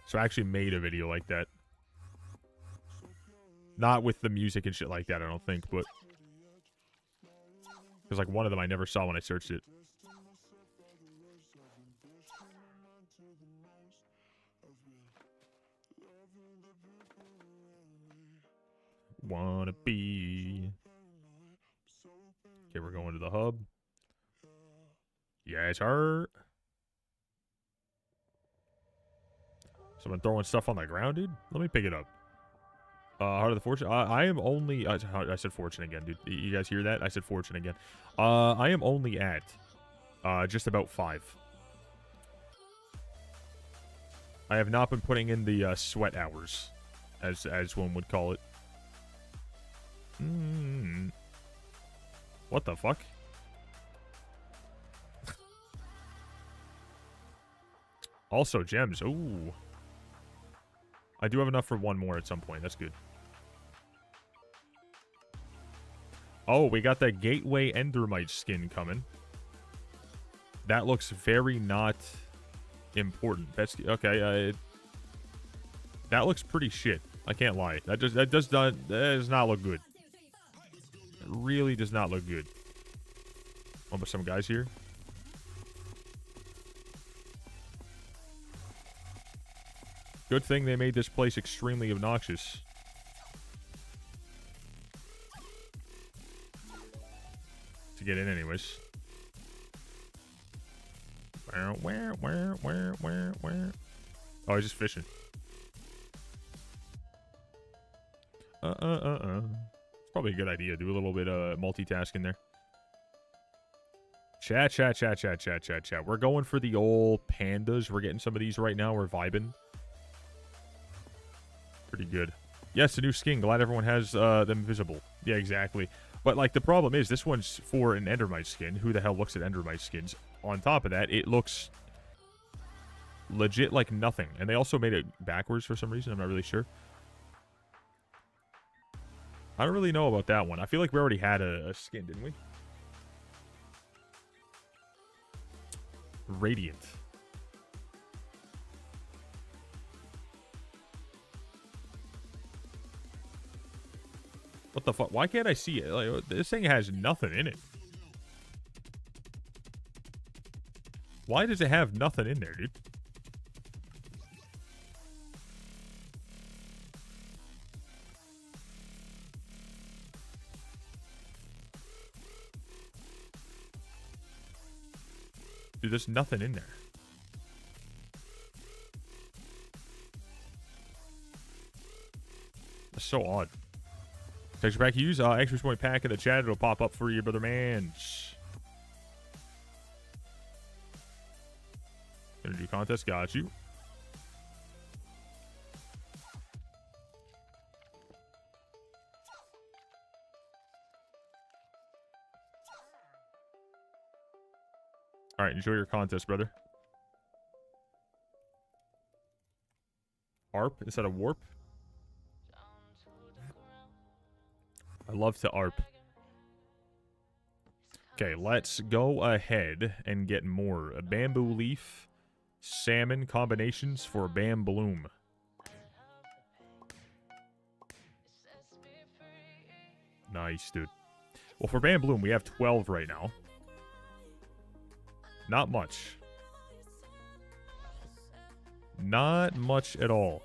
So I actually made a video like that. Not with the music and shit like that, I don't think, but... Because, like, one of them I never saw when I searched it. Wanna be... Okay, we're going to the hub. Yes, sir. Someone throwing stuff on the ground, dude? Let me pick it up. Heart of the Fortune. I am only... I said fortune again, dude. You guys hear that? I said fortune again. I am only at just about 5. I have not been putting in the sweat hours, as one would call it. What the fuck? Also gems. Ooh. I do have enough for one more at some point. That's good. Oh, we got that Gateway Endermite skin coming. That looks very not important. That's okay. That looks pretty shit. I can't lie. That does not look good. It really does not look good. Oh, but some guys here. Good thing they made this place extremely obnoxious. To get in anyways. Where? Oh, he's just fishing. It's probably a good idea. Do a little bit of multitasking there. Chat. We're going for the old pandas. We're getting some of these right now. We're vibing. Pretty good. Yes, a new skin. Glad everyone has them visible. Yeah, exactly. But, like, the problem is, this one's for an Endermite skin. Who the hell looks at Endermite skins? On top of that, it looks legit like nothing. And they also made it backwards for some reason. I'm not really sure. I don't really know about that one. I feel like we already had a skin, didn't we? Radiant. What the fuck? Why can't I see it? Like, this thing has nothing in it. Why does it have nothing in there, dude? Dude, there's nothing in there. That's so odd. Texture pack use, extra point pack in the chat. It'll pop up for you, brother man. Gonna do contest. Got you. All right, enjoy your contest, brother. ARP instead of warp. I love to ARP. Okay, let's go ahead and get more. A bamboo leaf, salmon combinations for Bam Bloom. Nice, dude. Well, for Bam Bloom, we have 12 right now. Not much. Not much at all.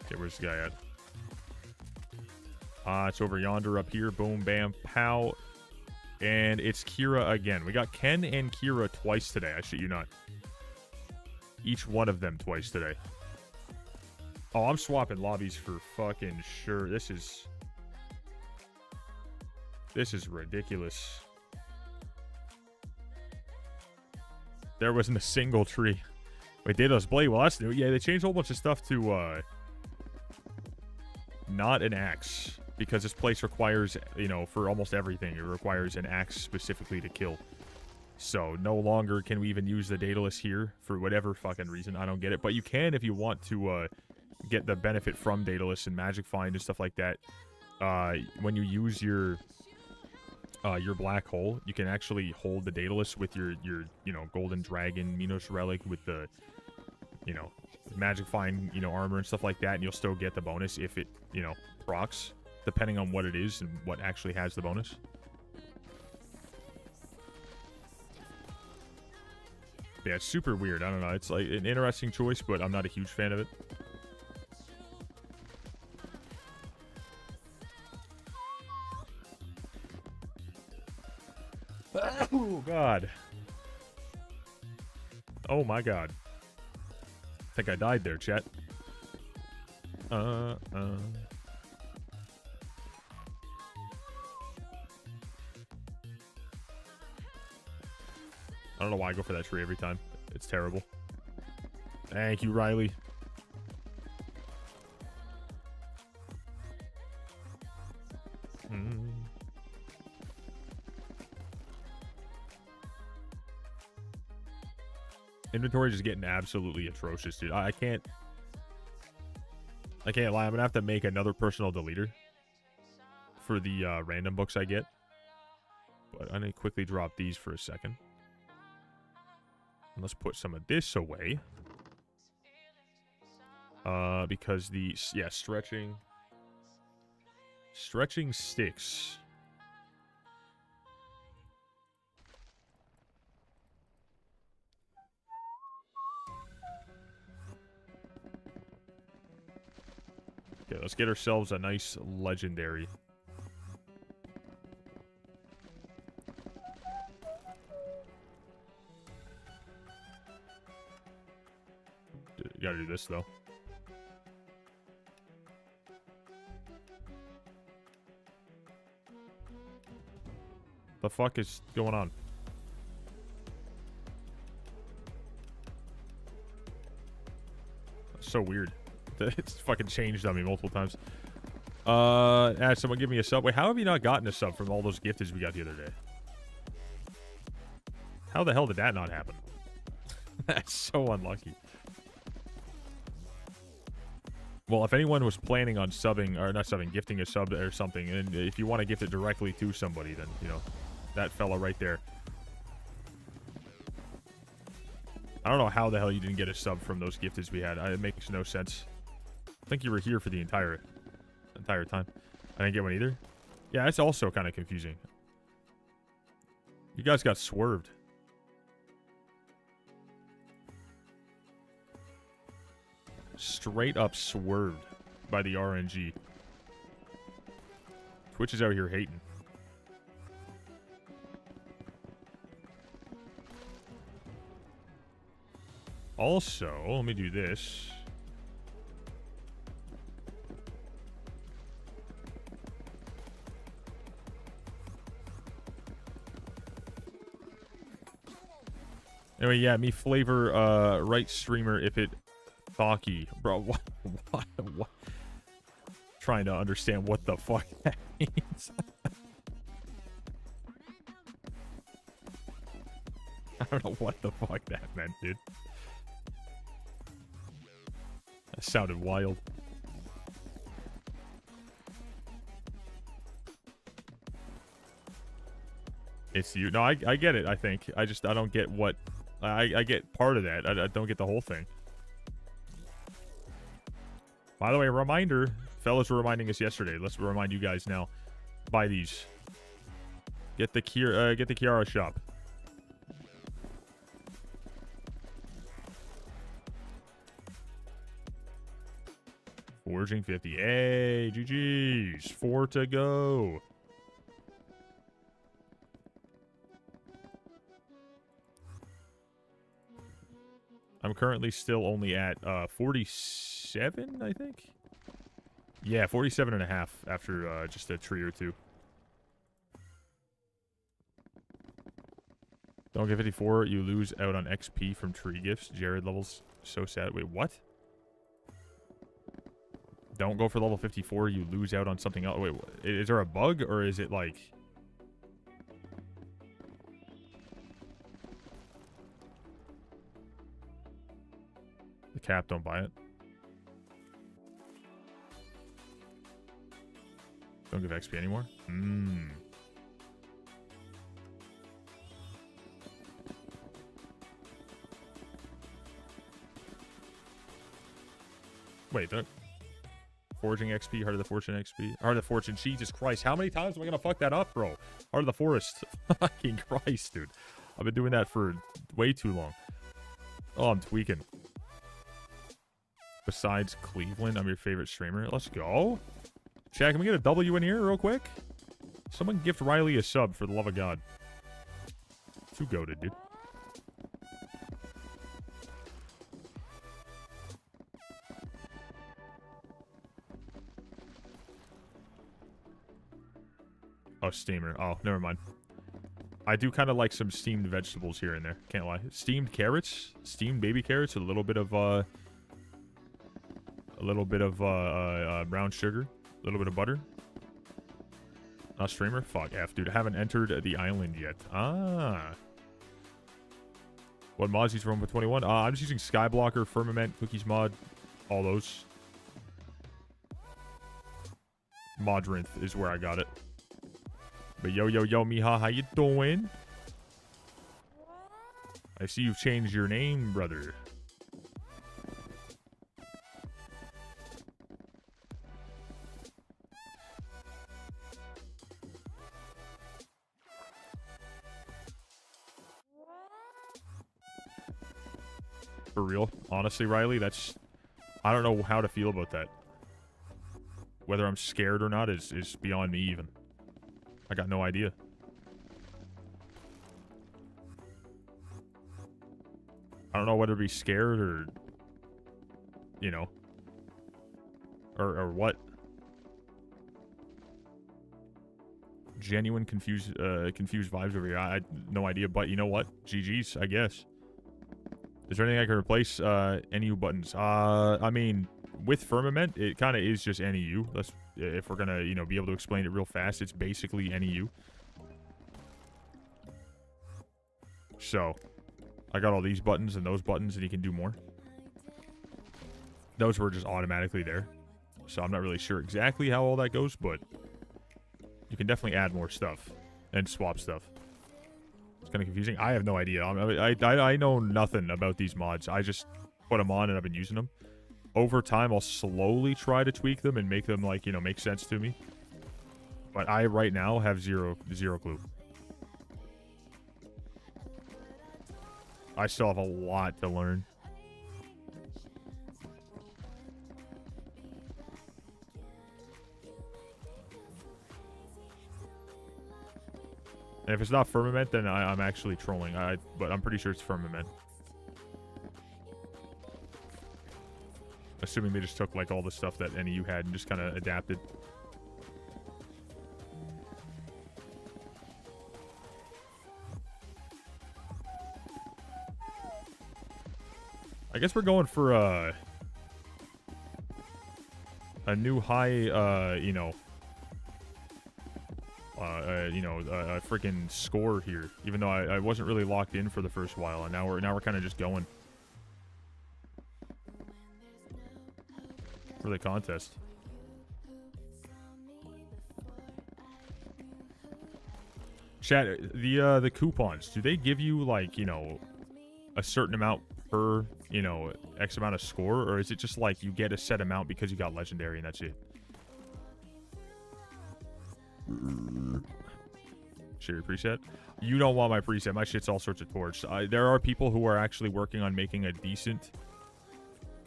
Okay, where's the guy at? It's over yonder up here. Boom, bam, pow. And it's Kira again. We got Ken and Kira twice today. I shit you not. Each one of them twice today. Oh, I'm swapping lobbies for fucking sure. This is ridiculous. There wasn't a single tree. Wait, Daedalus Blade. Well, that's new. Yeah, they changed a whole bunch of stuff to not an axe. Because this place requires, you know, for almost everything, it requires an axe specifically to kill. So no longer can we even use the Daedalus here for whatever fucking reason. I don't get it. But you can if you want to get the benefit from Daedalus and Magic Find and stuff like that. When you use your black hole, you can actually hold the Daedalus with your you know, Golden Dragon, Minos Relic with the, you know, Magic Find, you know, armor and stuff like that. And you'll still get the bonus if it, you know, procs. Depending on what it is and what actually has the bonus. Yeah, it's super weird. I don't know. It's like an interesting choice, but I'm not a huge fan of it. Oh, God. Oh, my God. I think I died there, chat. I don't know why I go for that tree every time. It's terrible. Thank you, Riley. Inventory is getting absolutely atrocious, dude. I can't lie. I'm gonna have to make another personal deleter for the random books I get. But I'm gonna quickly drop these for a second. Let's put some of this away. Because the, yeah, stretching sticks. Okay, let's get ourselves a nice legendary. You gotta do this, though. The fuck is going on? That's so weird. It's fucking changed on me multiple times. Someone give me a sub. Wait, how have you not gotten a sub from all those gifteds we got the other day? How the hell did that not happen? That's so unlucky. Well, if anyone was planning on subbing, or not subbing, gifting a sub or something, and if you want to gift it directly to somebody, then, you know, that fella right there. I don't know how the hell you didn't get a sub from those gifteds we had. It makes no sense. I think you were here for the entire time. I didn't get one either. Yeah, it's also kind of confusing. You guys got swerved. Straight up swerved by the RNG. Twitch is out here hating. Also, let me do this. Anyway, yeah, me flavor right streamer if it Voxy. Bro, what? Trying to understand what the fuck that means. I don't know what the fuck that meant, dude. That sounded wild. It's you. No, I get it, I think. I don't get what... I get part of that. I don't get the whole thing. By the way, reminder. Fellas were reminding us yesterday. Let's remind you guys now. Buy these. Get the Kiara shop. Foraging 50. Hey, GG's. 4 to go. I'm currently still only at 47, I think. Yeah, 47 and a half after just a tree or two. Don't get 54, you lose out on XP from tree gifts. Jared levels so sad. Wait, what? Don't go for level 54, you lose out on something else. Wait, is there a bug or is it like... The cap, don't buy it. Don't give XP anymore? Wait, the foraging XP, Heart of the Fortune XP, Heart of the Fortune. Jesus Christ, how many times am I gonna fuck that up, bro? Heart of the Forest. Fucking Christ, dude. I've been doing that for way too long. Oh, I'm tweaking. Besides Cleveland, I'm your favorite streamer. Let's go. Chat, can we get a W in here real quick? Someone gift Riley a sub, for the love of God. Too goated, dude. Oh, steamer. Oh, never mind. I do kind of like some steamed vegetables here and there. Can't lie. Steamed carrots, steamed baby carrots, a little bit of brown sugar, a little bit of butter. Not streamer? Fuck F, dude. I haven't entered the island yet. Ah. What mods he's from with 21? I'm just using Skyblocker, Firmament, Cookies mod, all those. Modrinth is where I got it. But yo, Miha, how you doing? I see you've changed your name, brother. For real? Honestly, Riley, that's... I don't know how to feel about that. Whether I'm scared or not is beyond me even. I got no idea. I don't know whether to be scared or... You know. Or what. Genuine confused vibes over here. I had no idea, but you know what? GG's, I guess. Is there anything I can replace NEU buttons? I mean, with Firmament, it kind of is just NEU. Let's, if we're gonna, you know, be able to explain it real fast, it's basically NEU. So, I got all these buttons and those buttons, and you can do more. Those were just automatically there. So I'm not really sure exactly how all that goes, but you can definitely add more stuff and swap stuff. It's kind of confusing. I have no idea. I know nothing about these mods. I just put them on and I've been using them. Over time, I'll slowly try to tweak them and make them, like, you know, make sense to me. But I, right now, have zero clue. I still have a lot to learn. And if it's not Firmament, then I'm actually trolling. But I'm pretty sure it's Firmament. Assuming they just took, like, all the stuff that NEU had and just kind of adapted. I guess we're going for a new high, you know, a freaking score here. Even though I wasn't really locked in for the first while, and now we're kind of just going for the contest. Chat, the coupons, do they give you, like, you know, a certain amount per, you know, X amount of score, or is it just like you get a set amount because you got legendary and that's it? Share your preset. You don't want my preset. My shit's all sorts of torch. There are people who are actually working on making a decent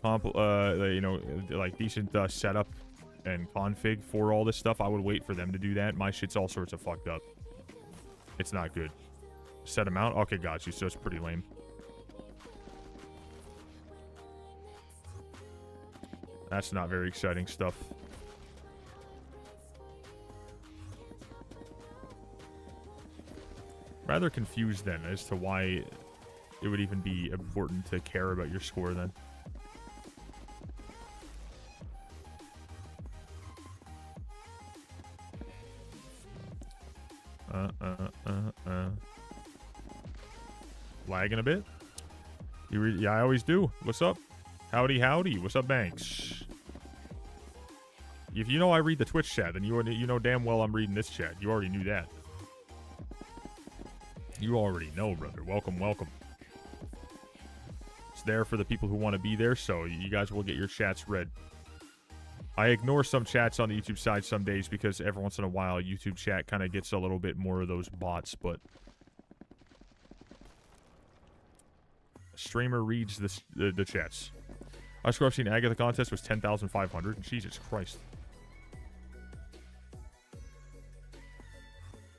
you know, like decent setup and config for all this stuff, I would wait for them to do that. My shit's all sorts of fucked up. It's not good. Set amount? Okay, got you. So it's pretty lame. That's not very exciting stuff. Rather confused then as to why it would even be important to care about your score then. Lagging a bit? Yeah, I always do. What's up? Howdy, howdy. What's up, Banks? If you know I read the Twitch chat, then you know damn well I'm reading this chat. You already knew that. You already know, brother. Welcome, welcome. It's there for the people who want to be there, so you guys will get your chats read. I ignore some chats on the YouTube side some days because every once in a while YouTube chat kind of gets a little bit more of those bots, but streamer reads the chats. Our score I've seen Agatha contest was 10,500. Jesus Christ.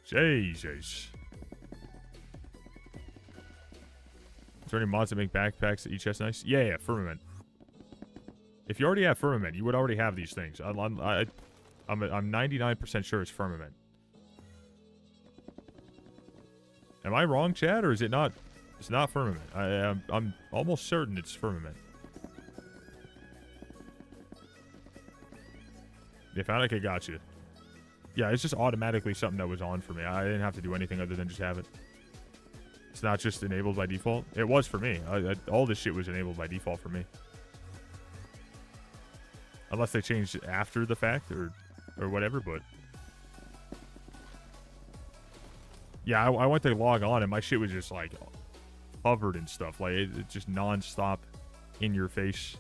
Jesus. Is there any mods that make backpacks that each has nice? Yeah, Firmament. If you already have Firmament, you would already have these things. I'm 99% sure it's Firmament. Am I wrong, Chad, or is it not? It's not Firmament. I'm almost certain it's Firmament. You found it? Okay, gotcha. Yeah, it's just automatically something that was on for me. I didn't have to do anything other than just have it. It's not just enabled by default. It was for me. All this shit was enabled by default for me. Unless they changed it after the fact or whatever, but... Yeah, I went to log on and my shit was just, like, covered and stuff. Like, it just non-stop in your face.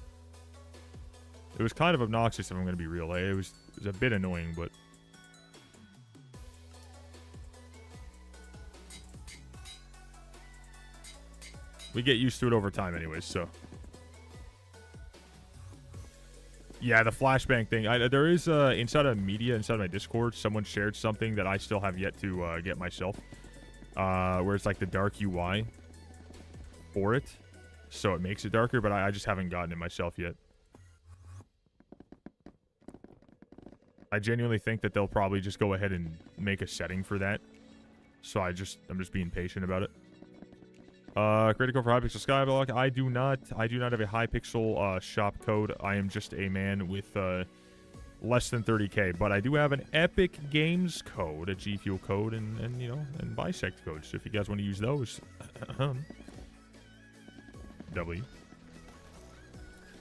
It was kind of obnoxious, if I'm going to be real. Like, it was a bit annoying, but... we get used to it over time anyways, so... Yeah, the flashbang thing. There is, inside of media, inside of my Discord, someone shared something that I still have yet to get myself. Where it's like the dark UI for it. So it makes it darker, but I just haven't gotten it myself yet. I genuinely think that they'll probably just go ahead and make a setting for that. So I'm just being patient about it. Critical for Hypixel Skyblock. I do not have a Hypixel shop code. I am just a man with less than 30k, but I do have an Epic Games code, a G Fuel code, and you know, and Bisect code. So if you guys want to use those, W.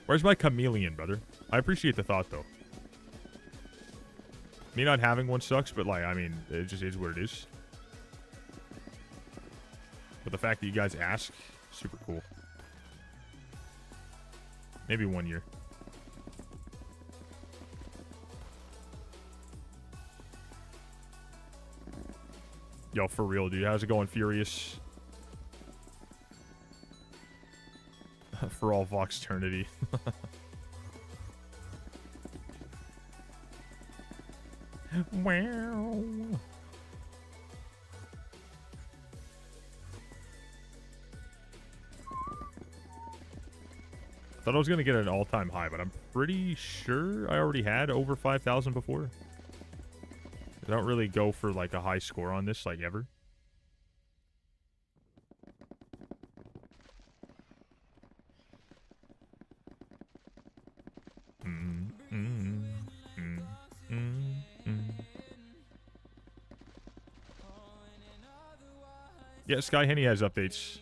Where's my chameleon, brother? I appreciate the thought though. Me not having one sucks, but like, I mean, it just is what it is. But the fact that you guys ask, super cool. Maybe 1 year. Yo, for real, dude. How's it going, Furious? For all Voxternity. Wow. Thought I was gonna get an all-time high, but I'm pretty sure I already had over 5,000 before. I don't really go for like a high score on this, like ever. Yeah, Sky Henny has updates.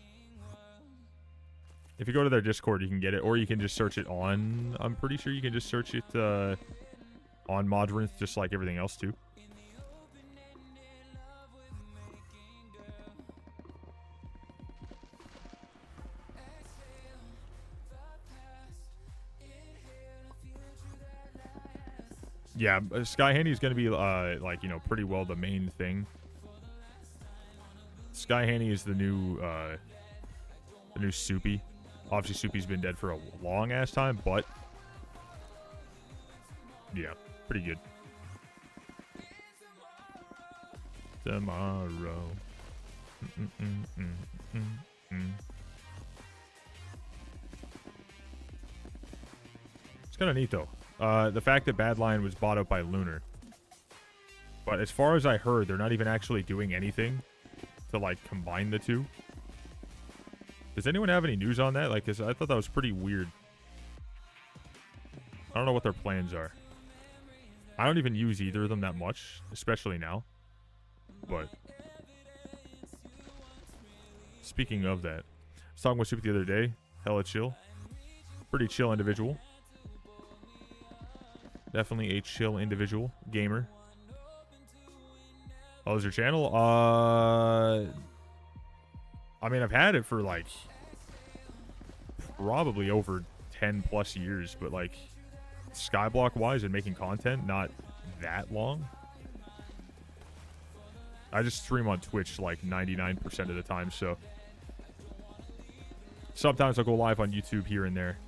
If you go to their Discord, you can get it, or you can just search it on... I'm pretty sure you can just search it on Modrinth, just like everything else, too. Yeah, Sky Handy is going to be, like, you know, pretty well the main thing. Sky Handy is the new Soupy. Obviously, Soupy's been dead for a long-ass time, but... yeah, pretty good. Tomorrow. It's kind of neat, though. The fact that Badlion was bought out by Lunar. But as far as I heard, they're not even actually doing anything to, like, combine the two. Does anyone have any news on that? Like, 'cause I thought that was pretty weird. I don't know what their plans are. I don't even use either of them that much, especially now. But speaking of that, I was talking with Super the other day. Hella chill. Pretty chill individual. Definitely a chill individual. Gamer. Oh, is your channel? I mean, I've had it for, like, probably over 10 plus years, but, like, Skyblock wise and making content, not that long. I just stream on Twitch like 99% of the time, so sometimes I'll go live on YouTube here and there.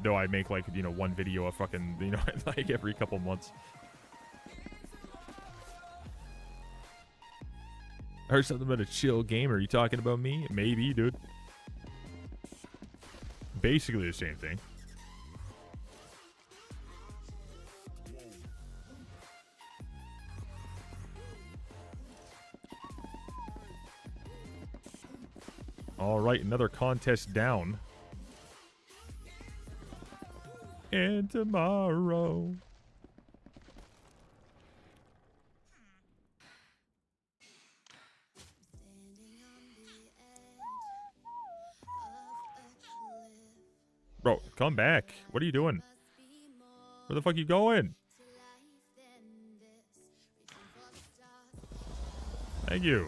Though I make, like, you know, one video a fucking, you know, like every couple months. I heard something about a chill gamer. You talking about me? Maybe, dude. Basically the same thing. All right, another contest down. And tomorrow. Bro, come back. What are you doing? Where the fuck you going? Thank you.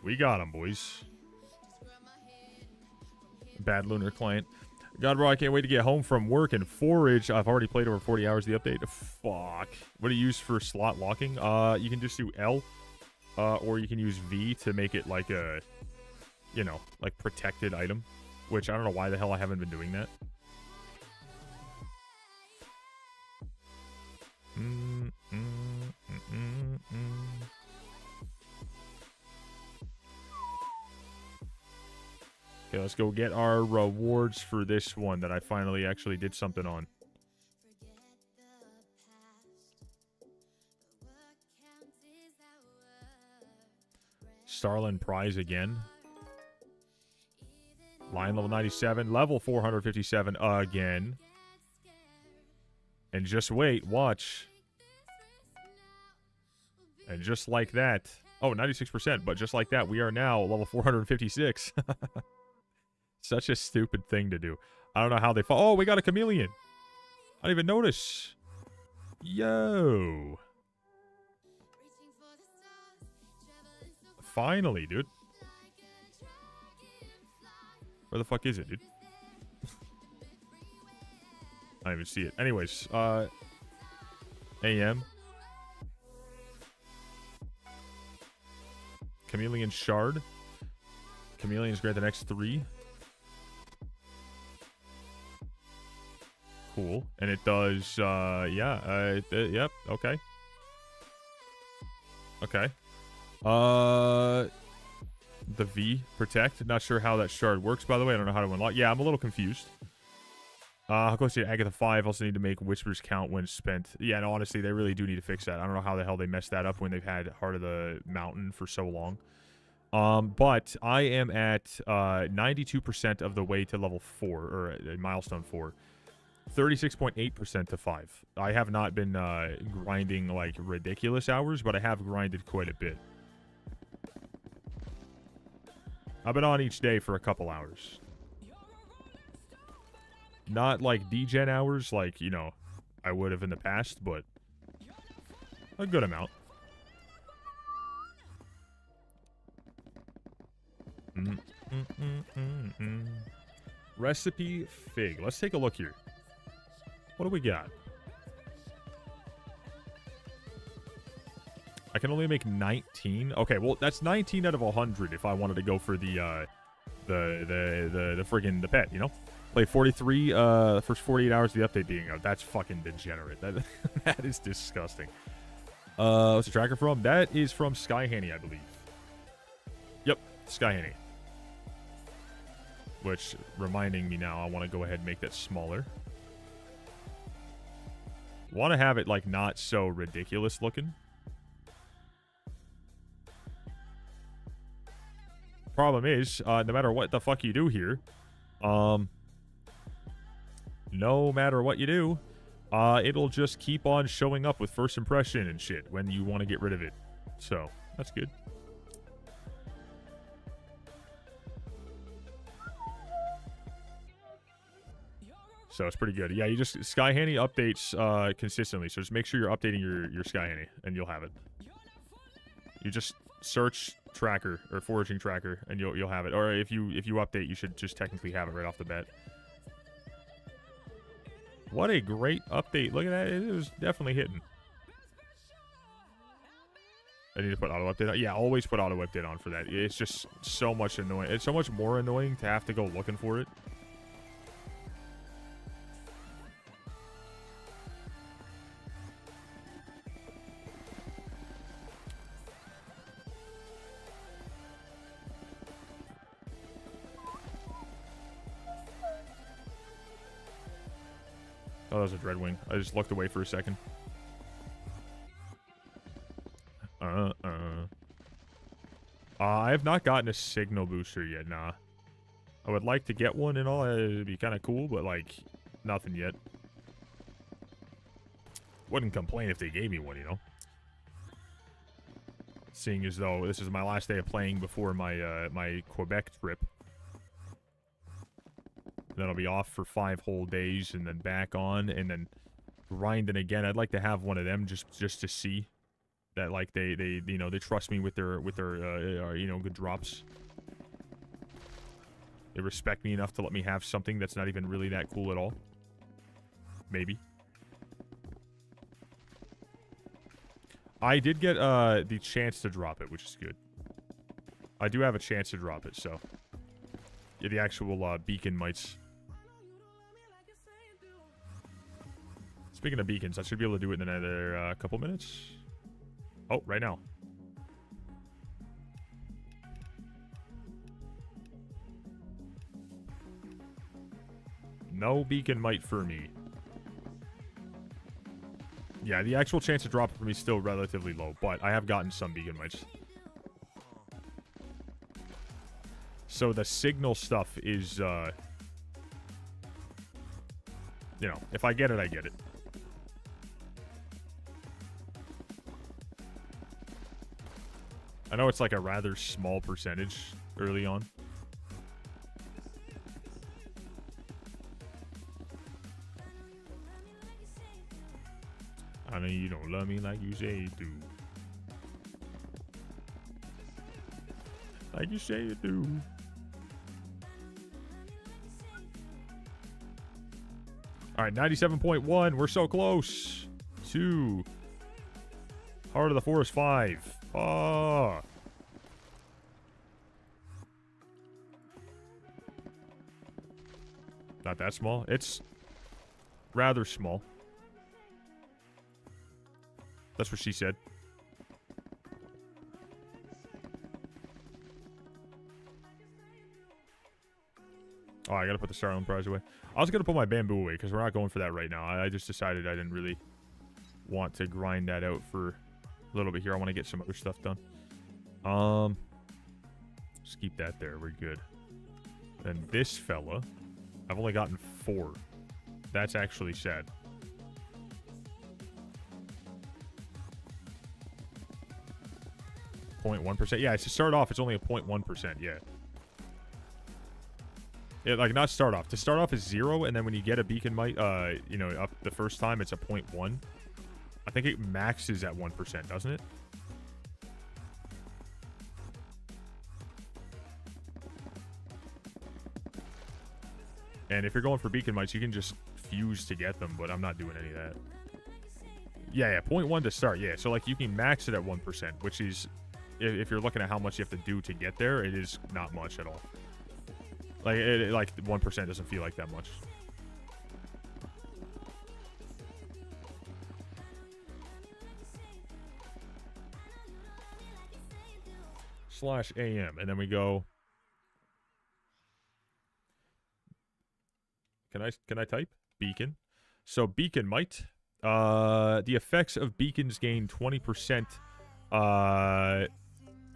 We got him, boys. Bad Lunar client. God, bro, I can't wait to get home from work and forage. I've already played over 40 hours of the update. Fuck. What do you use for slot locking? You can just do L. Or you can use V to make it like a, you know, like protected item. Which I don't know why the hell I haven't been doing that. Okay, let's go get our rewards for this one that I finally actually did something on. Starland prize again. Lion level 97, level 457 again. And just wait, watch. And just like that. Oh, 96%, but just like that, we are now level 456. Such a stupid thing to do. I don't know how they fall. Oh, we got a chameleon. I didn't even notice. Yo. Finally, dude. Where the fuck is it, dude? I don't even see it. Anyways, AM. Chameleon Shard. Chameleons grant the next 3. Cool. And it does, yeah, yep, okay. Okay. The V, protect. Not sure how that shard works, by the way. I don't know how to unlock. Yeah, I'm a little confused. How close to Agatha 5? Also need to make Whispers count when spent. Yeah, no, honestly, they really do need to fix that. I don't know how the hell they messed that up when they've had Heart of the Mountain for so long. But I am at 92% of the way to level 4, or milestone 4. 36.8% to 5. I have not been grinding, like, ridiculous hours, but I have grinded quite a bit. I've been on each day for a couple hours. Not like degen hours, like, you know, I would have in the past, but a good amount. Recipe fig. Let's take a look here. What do we got? I can only make 19. Okay, well, that's 19 out of 100 if I wanted to go for the the friggin' the pet, you know? Played 43 first 48 hours of the update being out. That's fucking degenerate. That is disgusting. What's the tracker from? That is from Skyhanny, I believe. Yep, Skyhanny. Which, reminding me now, I want to go ahead and make that smaller. Want to have it, like, not so ridiculous looking. Problem is, no matter what the fuck you do here, no matter what you do, it'll just keep on showing up with first impression and shit when you want to get rid of it. So, that's good. So it's pretty good. Yeah, you just Skyhanny updates consistently. So just make sure you're updating your Skyhanny and you'll have it. You just search tracker or foraging tracker and you'll have it. Or if you update, you should just technically have it right off the bat. What a great update. Look at that. It was definitely hitting. I need to put auto update on. Yeah, always put auto update on for that. It's just so much annoying. It's so much more annoying to have to go looking for it. Oh, that was a Dreadwing. I just looked away for a second. I have not gotten a signal booster yet, nah. I would like to get one and all. It'd be kind of cool, but, like, nothing yet. Wouldn't complain if they gave me one, you know? Seeing as though this is my last day of playing before my, my Quebec trip. Then I'll be off for 5 whole days and then back on and then grinding again. I'd like to have one of them just to see that, like, they you know, they trust me with their you know, good drops. They respect me enough to let me have something that's not even really that cool at all. Maybe. I did get the chance to drop it, which is good. I do have a chance to drop it, so yeah, the actual beacon mites. Speaking of beacons, I should be able to do it in another couple minutes. Oh, right now. No beacon mite for me. Yeah, the actual chance to drop it for me is still relatively low, but I have gotten some beacon mites. So the signal stuff is, you know, if I get it, I get it. I know it's like a rather small percentage early on. I know you don't love me like you say you do. Like you say you do. Alright, 97.1. We're so close. 2. Heart of the Forest 5. Oh. Not that small. It's rather small. That's what she said. Oh, I gotta put the Starling Prize away. I was gonna put my bamboo away because we're not going for that right now. I just decided I didn't really want to grind that out for a little bit here. I want to get some other stuff done. Just keep that there. We're good. Then this fella, I've only gotten 4. That's actually sad. 0.1%. Yeah, to start off, it's only a 0.1%. Yeah. Yeah, like, not start off. To start off is 0, and then when you get a beacon mite, you know, up the first time, it's a 0.1. I think it maxes at 1%, doesn't it? And if you're going for beacon mites, you can just fuse to get them, but I'm not doing any of that. Yeah, 0.1 to start, yeah. So, like, you can max it at 1%, which is, if you're looking at how much you have to do to get there, it is not much at all. Like 1% doesn't feel like that much. /AM, and then we go. Can I type beacon? So beacon might. The effects of beacons gain 20%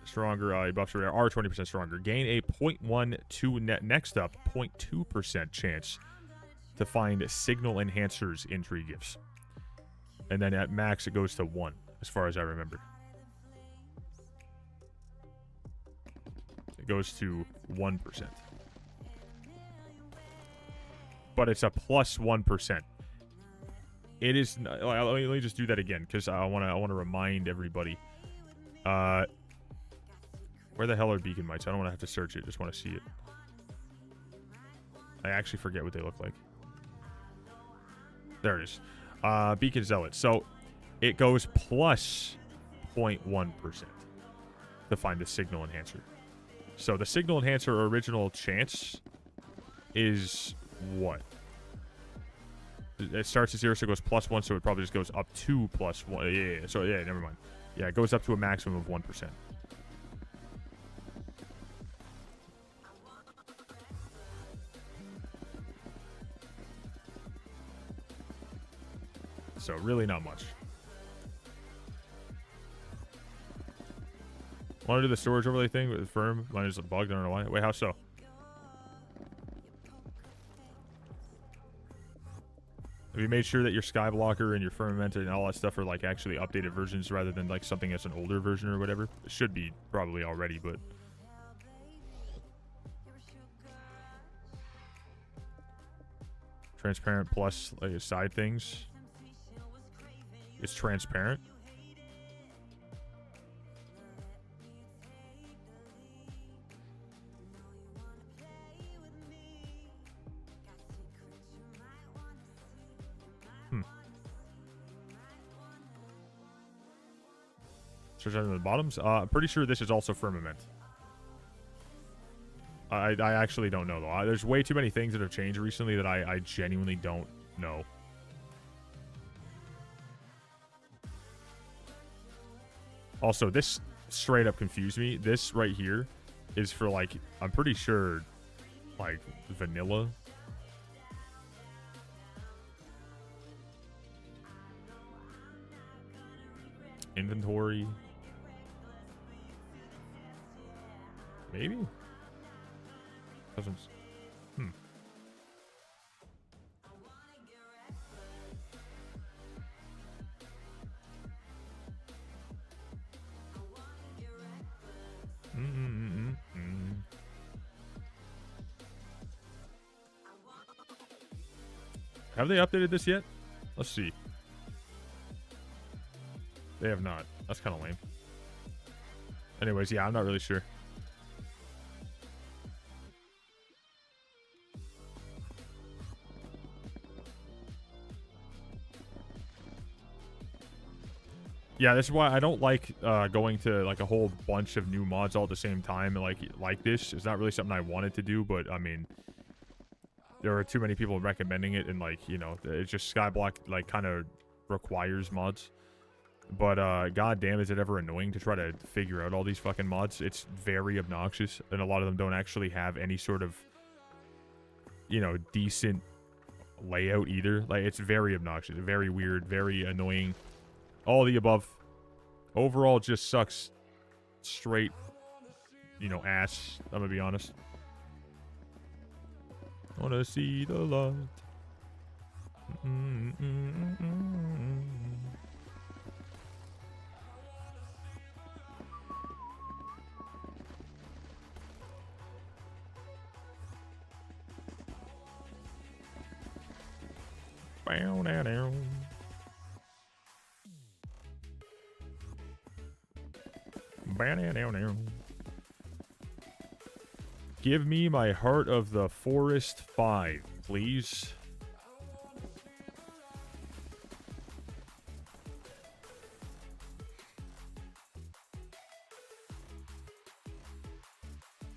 stronger. Buffs are 20% stronger. Gain a 0.12 net. Next up, 0.2% chance to find signal enhancers in tree gifts, and then at max it goes to 1, as far as I remember. It goes to 1%. But it's a plus 1%. It is. Let me just do that again, because I want to remind everybody. Where the hell are beacon mites? I don't want to have to search it. Just want to see it. I actually forget what they look like. There it is. Beacon zealot. So it goes plus 0.1% to find the signal enhancer. So the signal enhancer original chance is what? It starts at 0, so it goes plus 1, so it probably just goes up to plus 1. Yeah. So, yeah, never mind. Yeah, it goes up to a maximum of 1%. So, really not much. Want to do the storage overlay thing with firm? Mine is bugged, I don't know why. Wait, how so? Have you made sure that your Skyblocker and your firmament and all that stuff are like actually updated versions rather than like something that's an older version or whatever? It should be probably already, but... Transparent plus like side things. It's transparent. Search under the bottoms. I'm pretty sure this is also firmament. I actually don't know, though. There's way too many things that have changed recently that I genuinely don't know. Also, this straight up confused me. This right here is for, like, I'm pretty sure, like, vanilla. Inventory. Maybe? Doesn't... Have they updated this yet? Let's see. They have not. That's kind of lame. Anyways, yeah, I'm not really sure. Yeah, this is why I don't like going to like a whole bunch of new mods all at the same time. Like this, it's not really something I wanted to do, but I mean, there are too many people recommending it, and like, you know, it's just Skyblock like kind of requires mods. But god damn, is it ever annoying to try to figure out all these fucking mods. It's very obnoxious, and a lot of them don't actually have any sort of, you know, decent layout either. Like, it's very obnoxious, very weird, very annoying. All the above. Overall, just sucks straight, you know, ass. I'm gonna be honest. Wanna see the light. Bow down down. Give me my Heart of the Forest 5, please.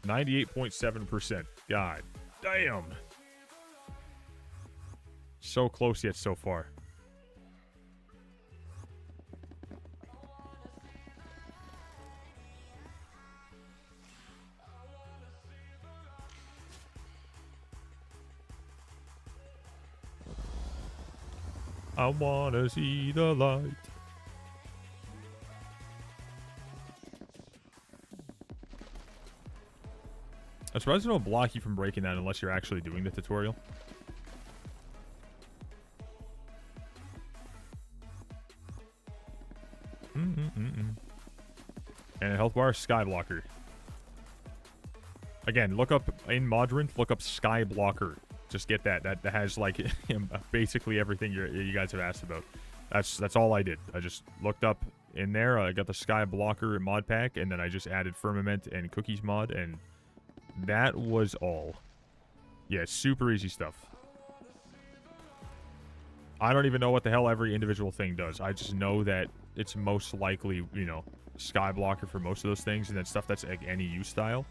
%98.7%. God. Bam! So close yet so far. I wanna see the light. I'm surprised they don't block you from breaking that unless you're actually doing the tutorial. And a health bar, Skyblocker. Again, look up in Modern, look up Skyblocker. Just get that. That has like basically everything you guys have asked about. That's all I did. I just looked up in there. I got the Skyblocker mod pack, and then I just added Firmament and Cookies mod, and that was all. Yeah, super easy stuff. I don't even know what the hell every individual thing does. I just know that it's most likely, you know, Skyblocker for most of those things, and then stuff that's like any use style.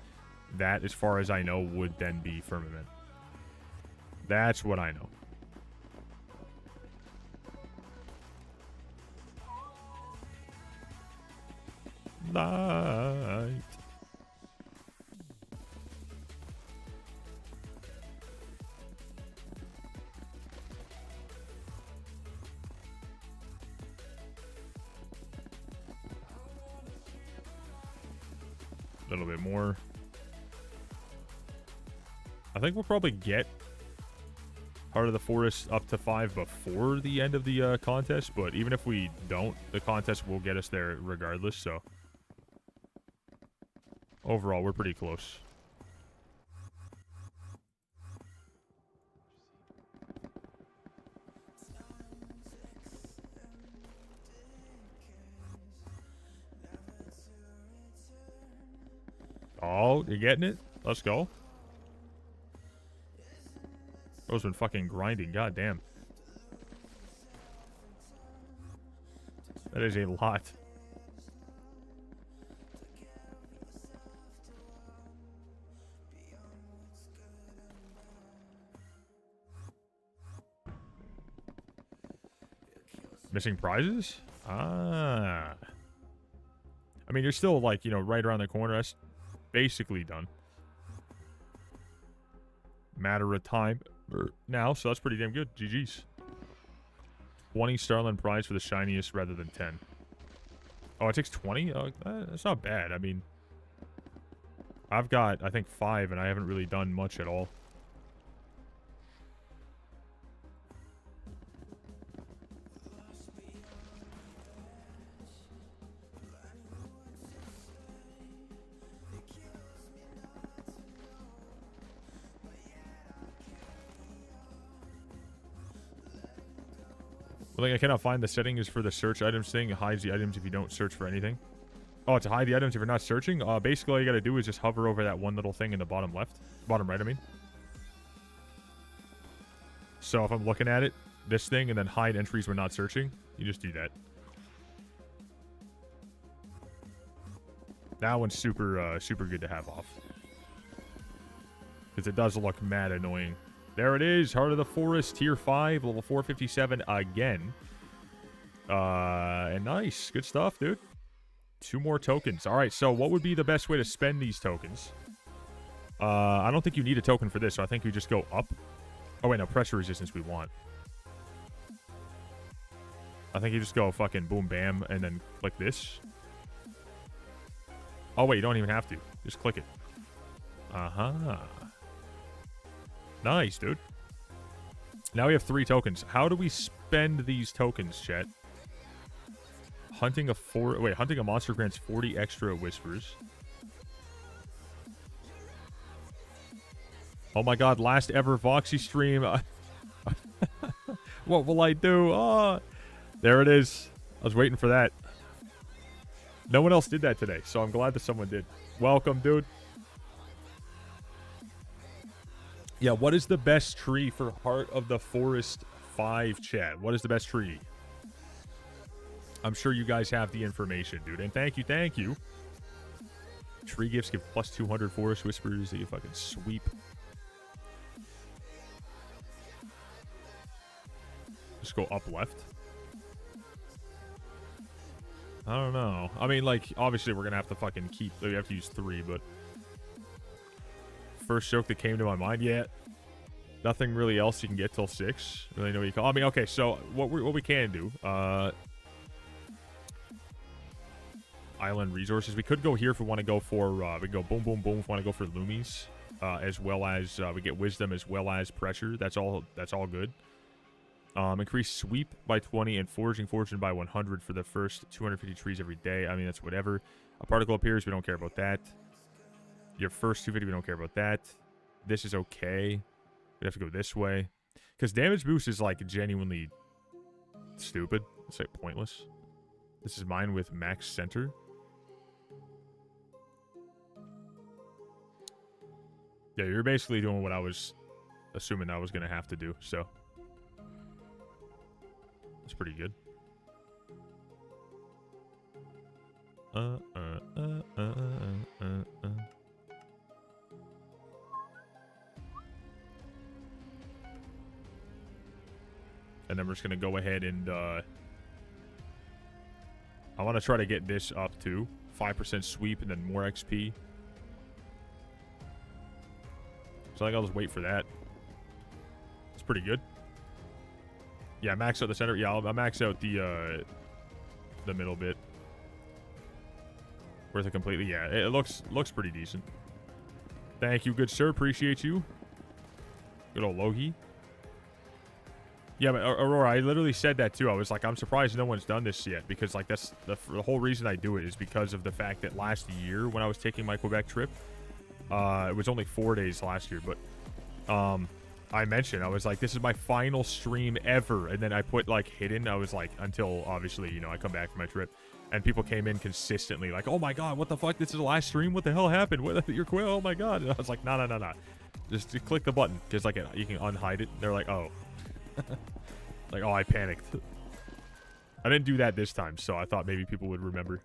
That, as far as I know, would then be Firmament. That's what I know. Light. A little bit more. I think we'll probably get Heart of the Forest up to 5 before the end of the contest, but even if we don't, the contest will get us there regardless, so overall, we're pretty close. Oh, you're getting it? Let's go. Bro's been fucking grinding, goddamn. That is a lot. Missing prizes? Ah. I mean, you're still, like, you know, right around the corner. That's basically done. Matter of time now, so that's pretty damn good. GG's. 20 Starland prize for the shiniest rather than 10. Oh, it takes 20? Oh, that's not bad. I mean, I've got, I think, 5, and I haven't really done much at all. Like, I cannot find the settings for the search items thing. It hides the items if you don't search for anything. Oh, to hide the items if you're not searching? Basically, all you gotta do is just hover over that one little thing in the bottom left. Bottom right, I mean. So if I'm looking at it, this thing, and then hide entries when not searching, you just do that. That one's super, super good to have off. Because it does look mad annoying. There it is, Heart of the Forest, Tier 5, level 457 again. And nice. Good stuff, dude. 2 more tokens. All right, so what would be the best way to spend these tokens? I don't think you need a token for this, so I think you just go up. Oh, wait, no, pressure resistance we want. I think you just go fucking boom, bam, and then click this. Oh, wait, you don't even have to. Just click it. Uh-huh. Nice, dude. Now we have 3 tokens. How do we spend these tokens, chat? Hunting a monster grants 40 extra whispers. Oh my god, last ever Voxy stream. What will I do? Oh, there it is. I was waiting for that. No one else did that today, so I'm glad that someone did. Welcome, dude. Yeah, what is the best tree for Heart of the Forest 5, chat? What is the best tree? I'm sure you guys have the information, dude. And thank you, thank you. Tree gifts give plus 200 Forest Whispers. They fucking sweep. Just go up left. I don't know. I mean, like, obviously we're gonna have to fucking keep... We have to use 3, but... First joke that came to my mind, yeah. Nothing really else you can get till 6. Really know what you call... I mean, okay, so what we can do... Island resources. We could go here if we want to go for... we go boom, boom, boom if we want to go for Loomies. As well as... we get Wisdom as well as Pressure. That's all good. Increase sweep by 20 and foraging fortune by 100 for the first 250 trees every day. I mean, that's whatever. A particle appears. We don't care about that. Your first 250, we don't care about that. This is okay. We have to go this way. Because damage boost is, like, genuinely stupid. It's, like, pointless. This is mine with max center. Yeah, you're basically doing what I was assuming I was going to have to do, so... That's pretty good. And then we're just gonna go ahead and I want to try to get this up to 5% sweep and then more XP. So I think I'll just wait for that. It's pretty good. Yeah, max out the center. Yeah, I'll max out the middle bit. Worth it completely. Yeah, it looks pretty decent. Thank you, good sir. Appreciate you. Good old Logie. Yeah, but Aurora, I literally said that too. I was like, I'm surprised no one's done this yet, because like that's the whole reason I do it is because of the fact that last year when I was taking my Quebec trip, it was only 4 days last year, but I mentioned, I was like, this is my final stream ever. And then I put, like, hidden. I was like, until, obviously, you know, I come back from my trip. And people came in consistently, like, oh, my God, what the fuck? This is the last stream? What the hell happened? What, you're quit? Oh, my God. And I was like, no. Just click the button. Because, like, you can unhide it. They're like, oh. Like, oh, I panicked. I didn't do that this time, so I thought maybe people would remember.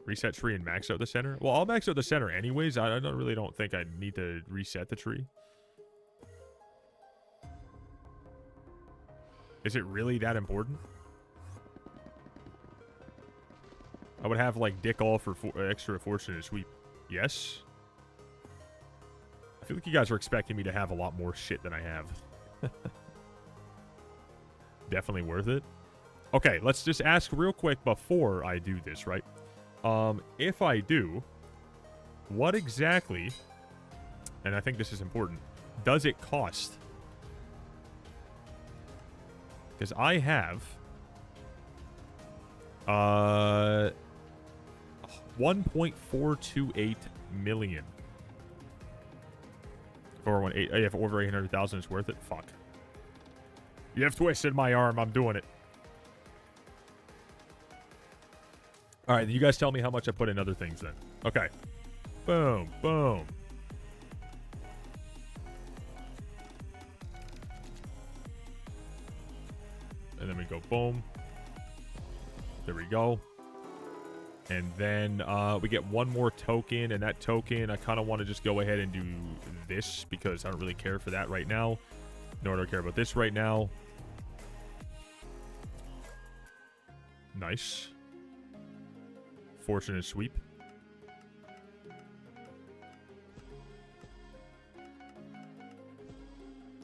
Reset tree and max out the center? Well, I'll max out the center anyways. I really don't think I need to reset the tree. Is it really that important? I would have, like, dick all for extra fortune and sweep. Yes? I feel like you guys are expecting me to have a lot more shit than I have. Definitely worth it. Okay, let's just ask real quick before I do this, right? If I do, what exactly, and I think this is important, does it cost? Because I have 1.428 million. 418. Oh, yeah, for over 800,000 is worth it. Fuck. You have twisted my arm. I'm doing it. All right, you guys tell me how much I put in other things then. Okay. Boom, boom. And then we go boom. There we go. And then we get one more token, and that token, I kind of want to just go ahead and do this because I don't really care for that right now. Nor do I care about this right now. Nice. Fortunate sweep.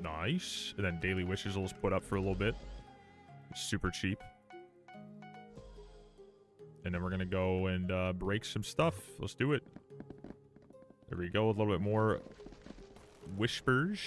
Nice. And then daily wishes will just put up for a little bit. Super cheap. And then we're going to go and break some stuff. Let's do it. There we go. A little bit more whispers.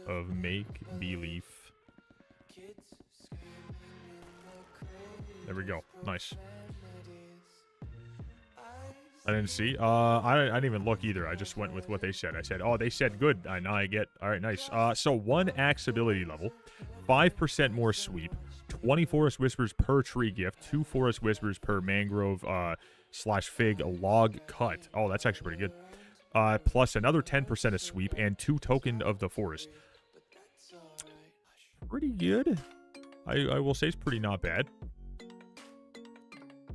Of make-believe. There we go. Nice. I didn't see. I didn't even look either. I just went with what they said. I said, oh, they said good. I know I get. All right, nice. So 1 axe ability level, 5% more sweep, 20 forest whispers per tree gift, 2 forest whispers per mangrove /fig log cut. Oh, that's actually pretty good. Plus another 10% of sweep and 2 token of the forest. Pretty good. I will say it's pretty not bad.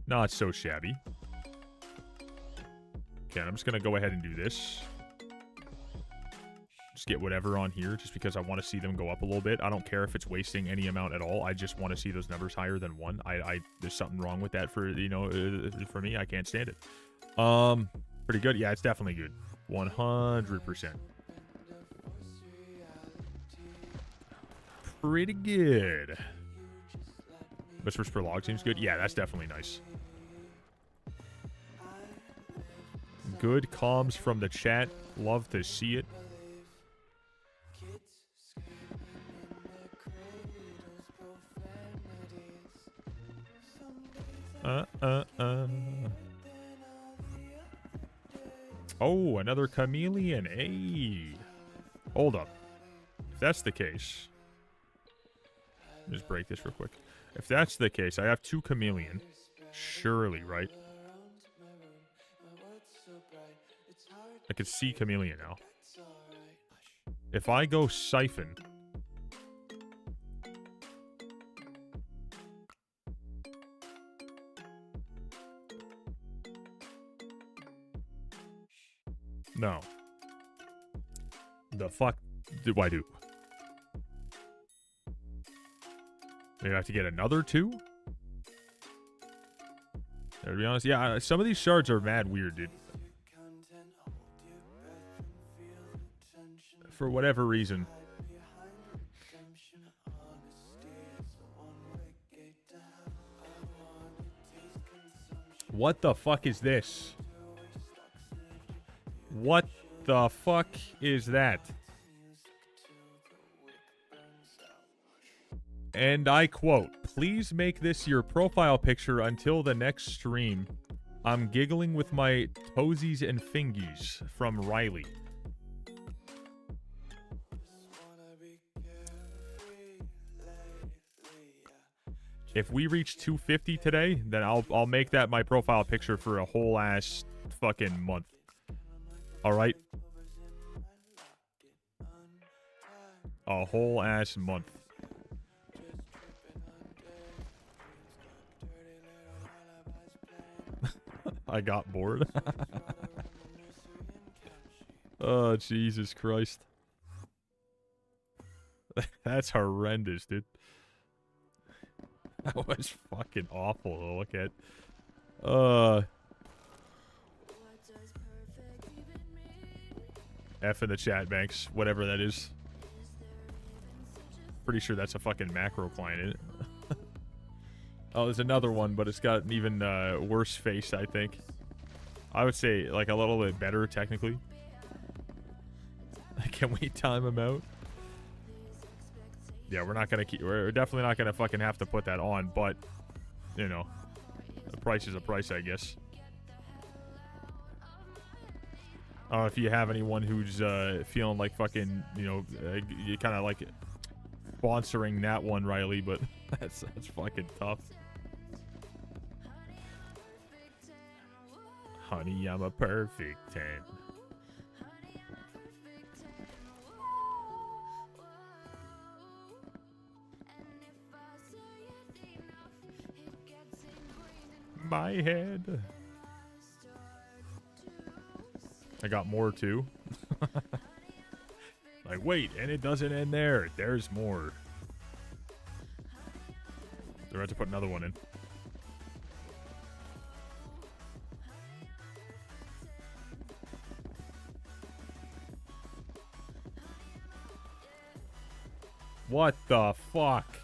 Not so shabby. Okay, I'm just going to go ahead and do this. Just get whatever on here just because I want to see them go up a little bit. I don't care if it's wasting any amount at all. I just want to see those numbers higher than 1. There's something wrong with that for, you know, for me. I can't stand it. Pretty good. Yeah, it's definitely good. 100%. Pretty good. Whispers per log seems good. Yeah, that's definitely nice. Good comms from the chat. Love to see it. Oh, another chameleon. Hey. Hold up. If that's the case... Just break this real quick. If that's the case, I have 2 chameleon. Surely, right? I could see chameleon now. If I go siphon... No. The fuck do I do? Maybe I have to get another 2? To be honest, yeah, some of these shards are mad weird, dude. For whatever reason. What the fuck is this? What the fuck is that? And I quote, "Please make this your profile picture until the next stream. I'm giggling with my toesies and fingies," from Riley. If we reach 250 today, then I'll make that my profile picture for a whole ass fucking month. All right? A whole ass month. I got bored. Oh, Jesus Christ. That's horrendous, dude. That was fucking awful to look at. F in the chat, Banks. Whatever that is. Pretty sure that's a fucking macro client, isn't it? Oh, there's another one, but it's got an even worse face, I think. I would say, like, a little bit better, technically. Can we time him out? Yeah, we're not gonna keep... We're definitely not gonna fucking have to put that on, but... You know. The price is a price, I guess. If you have anyone who's feeling like fucking, you know, you kind of like sponsoring that one, Riley, but that's fucking tough. Honey, I'm a perfect 10. My head. I got more too. Like, wait, and it doesn't end there. There's more. They're about to put another one in. What the fuck?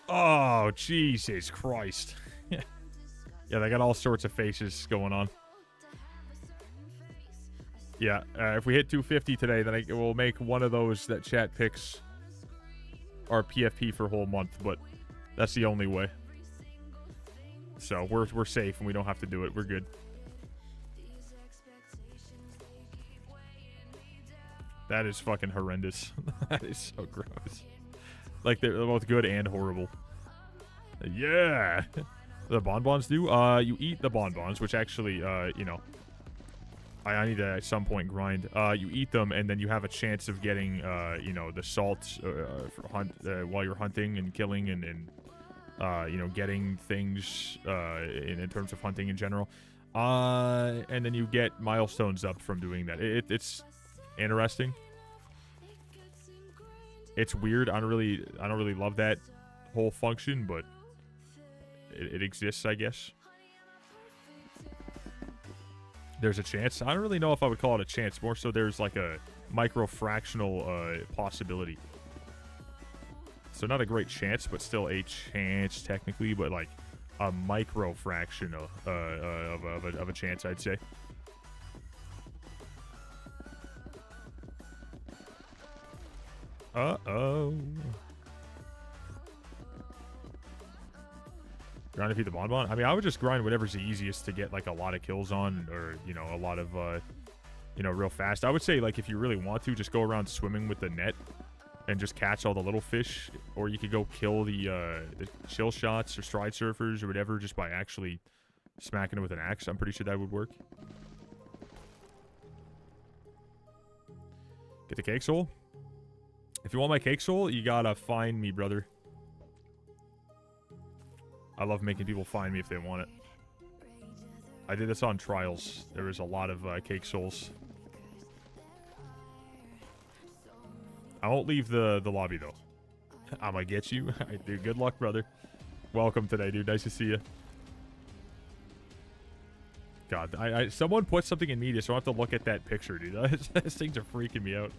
Oh, Jesus Christ. Yeah, they got all sorts of faces going on. Yeah, if we hit 250 today, then we'll make one of those that chat picks our PFP for a whole month, but that's the only way. So we're safe and we don't have to do it. We're good. That is fucking horrendous. That is so gross. Like, they're both good and horrible. Yeah! The bonbons do? You eat the bonbons, which actually, you know, I need to at some point grind. You eat them, and then you have a chance of getting, you know, the salts while you're hunting and killing and you know, getting things in terms of hunting in general. And then you get milestones up from doing that. It's interesting. It's weird. I don't really love that whole function, but it exists, I guess. There's a chance. I don't really know if I would call it a chance. More so there's like a micro-fractional possibility. So not a great chance, but still a chance technically, but like a micro-fraction of a chance, I'd say. Uh-oh. Grind to feed the bonbon? I mean, I would just grind whatever's the easiest to get, like, a lot of kills on, or, you know, a lot of, you know, real fast. I would say, like, if you really want to, just go around swimming with the net and just catch all the little fish, or you could go kill the chill shots or stride surfers or whatever just by actually smacking it with an axe. I'm pretty sure that would work. Get the cake soul? If you want my cake soul, you gotta find me, brother. I love making people find me if they want it. I did this on trials. There was a lot of cake souls. I won't leave the lobby, though. I'm gonna get you. Dude, good luck, brother. Welcome today, dude. Nice to see you. God, someone put something in media, so I don't have to look at that picture, dude. These things are freaking me out.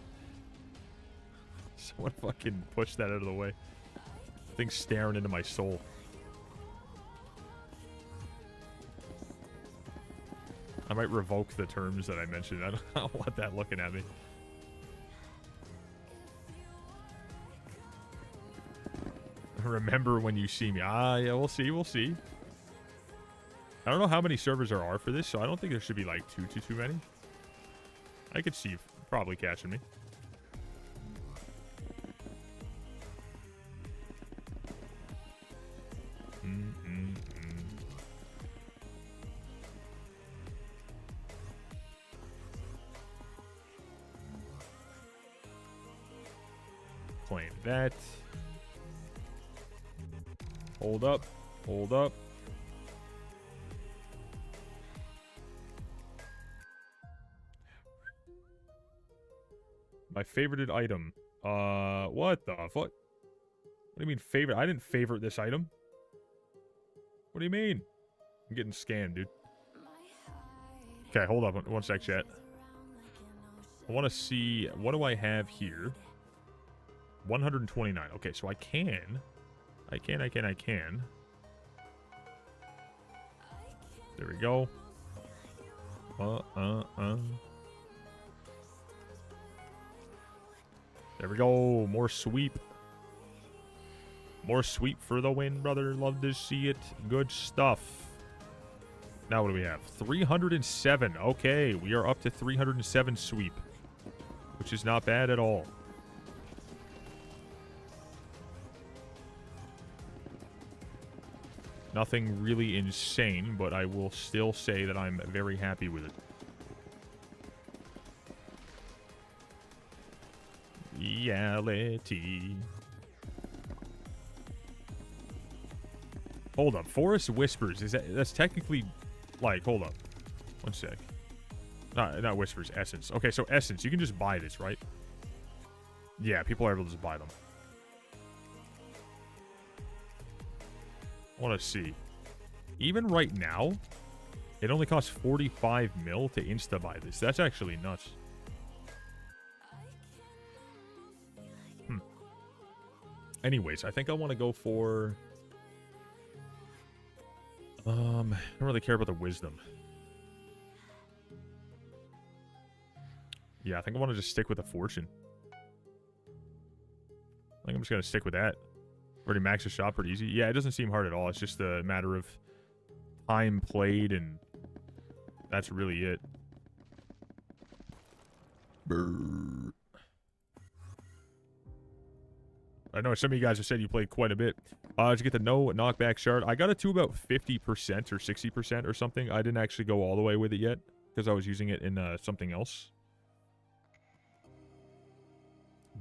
Someone fucking pushed that out of the way. Thing's staring into my soul. I might revoke the terms that I mentioned. I don't want that looking at me. Remember when you see me. Ah, yeah, we'll see. We'll see. I don't know how many servers there are for this, so I don't think there should be like too many. I could see you probably catching me. Claim that. Hold up. Hold up. My favorited item. What the fuck? What do you mean favorite? I didn't favorite this item. What do you mean? I'm getting scammed, dude. Okay, hold up one sec, chat. I want to see, what do I have here? 129. Okay, so I can. There we go. There we go. More sweep. More sweep for the win, brother. Love to see it. Good stuff. Now what do we have? 307. Okay, we are up to 307 sweep, which is not bad at all. Nothing really insane, but I will still say that I'm very happy with it. Reality. Hold up. Forest Whispers. That's technically, like, hold up. One sec. Not Whispers. Essence. Okay, so Essence. You can just buy this, right? Yeah, people are able to just buy them. I want to see. Even right now, it only costs 45 mil to insta-buy this. That's actually nuts. Anyways, I think I want to go for... I don't really care about the wisdom. Yeah, I think I want to just stick with the fortune. I think I'm just going to stick with that. Already maxed the shot pretty easy. Yeah, it doesn't seem hard at all. It's just a matter of time played, and that's really it. Brrr. I know some of you guys have said you played quite a bit. To get the no knockback shard, I got it to about 50% or 60% or something. I didn't actually go all the way with it yet because I was using it in something else.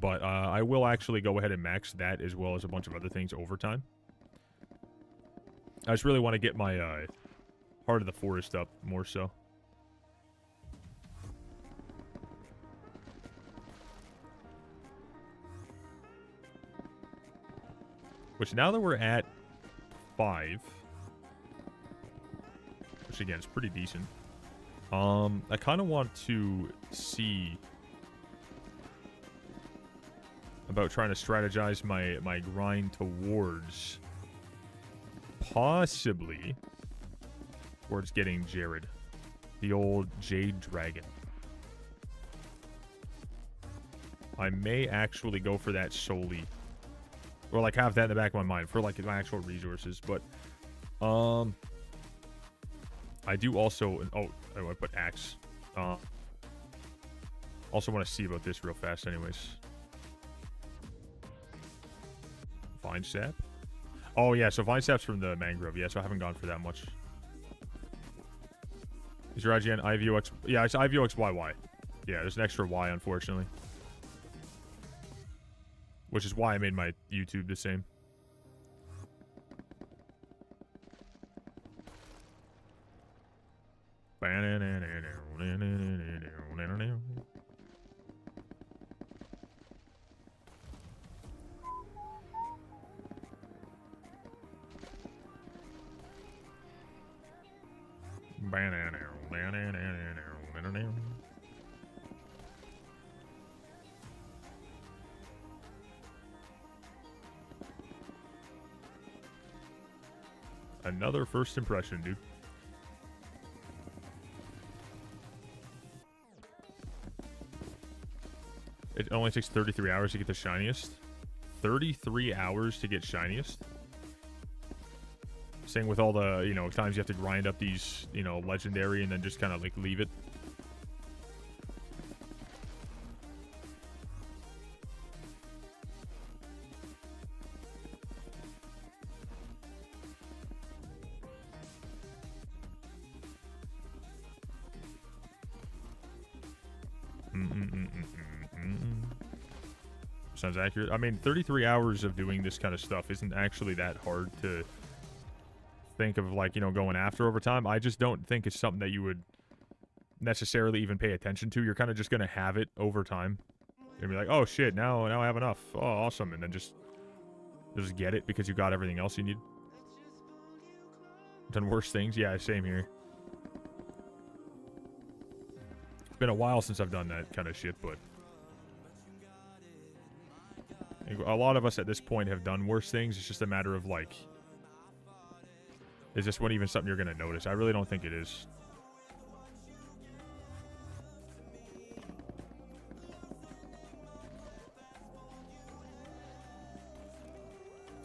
But I will actually go ahead and max that as well as a bunch of other things over time. I just really want to get my Heart of the Forest up more so. Which now that we're at 5, which again is pretty decent. I kind of want to see about trying to strategize my grind towards possibly towards getting Jared, the old Jade Dragon. I may actually go for that solely, or like have that in the back of my mind for like my actual resources. But I do also, oh, I want to put axe. Also want to see about this real fast anyways. Vine sap. Oh yeah, so vine sap's from the mangrove. Yeah, so I haven't gone for that much. Is your IGN IVox? Yeah, it's IVoxyy. Yeah, there's an extra Y, unfortunately. Which is why I made my YouTube the same. Another first impression, dude. It only takes 33 hours to get the shiniest. 33 hours to get shiniest. Same with all the, you know, times you have to grind up these, you know, legendary and then just kind of like leave it. Sounds accurate. I mean, 33 hours of doing this kind of stuff isn't actually that hard to think of, like, you know, going after over time. I just don't think it's something that you would necessarily even pay attention to. You're kind of just going to have it over time. You're gonna be like, oh shit, now I have enough. Oh, awesome. And then just get it because you got everything else you need. Done worse things. Yeah, same here. It's been a while since I've done that kind of shit, but a lot of us at this point have done worse things. It's just a matter of, like, is this one even something you're going to notice? I really don't think it is.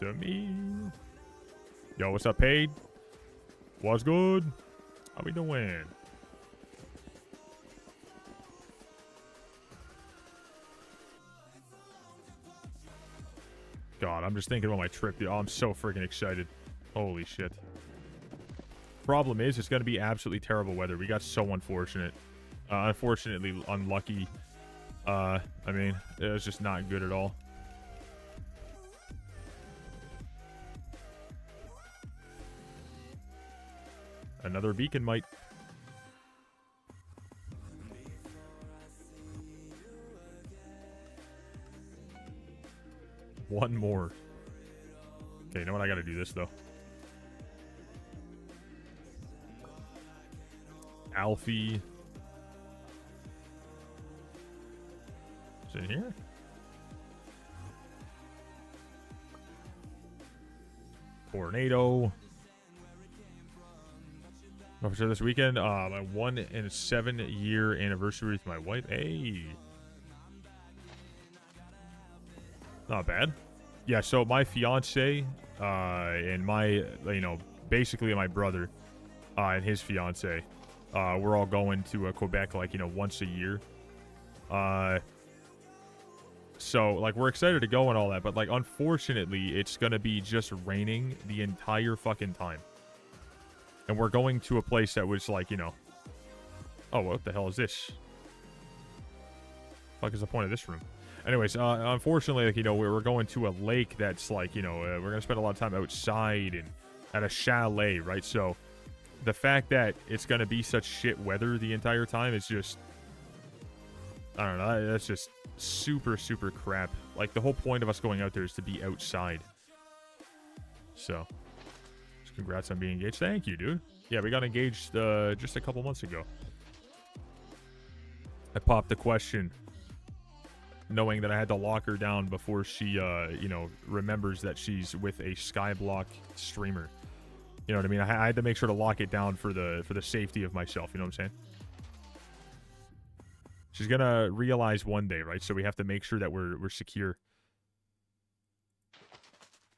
To me. Yo, what's up, Paid? What's good? How we doing? God, I'm just thinking about my trip, dude. Oh, I'm so freaking excited. Holy shit. Problem is, it's going to be absolutely terrible weather. We got so unfortunate. Unfortunately, unlucky. I mean, it was just not good at all. Another beacon might. One more. Okay, you know what? I gotta do this, though. Alfie. Is it here? Tornado. Oh, for sure this weekend. My 1 and 7 year anniversary with my wife. Hey. Not bad. Yeah, so my fiance and my, you know, basically my brother and his fiance, we're all going to Quebec, like, you know, once a year. So, like, we're excited to go and all that, but, like, unfortunately, it's gonna be just raining the entire fucking time. And we're going to a place that was, like, you know... Oh, what the hell is this? Fuck is the point of this room? Anyways, unfortunately, like, you know, we're going to a lake that's, like, you know, we're gonna spend a lot of time outside and at a chalet, right? So, the fact that it's gonna be such shit weather the entire time is just... I don't know, that's just super, super crap. Like, the whole point of us going out there is to be outside. So, just congrats on being engaged. Thank you, dude. Yeah, we got engaged just a couple months ago. I popped the question, knowing that I had to lock her down before she, you know, remembers that she's with a Skyblock streamer. You know what I mean? I had to make sure to lock it down for the safety of myself. You know what I'm saying? She's gonna realize one day, right? So we have to make sure that we're secure.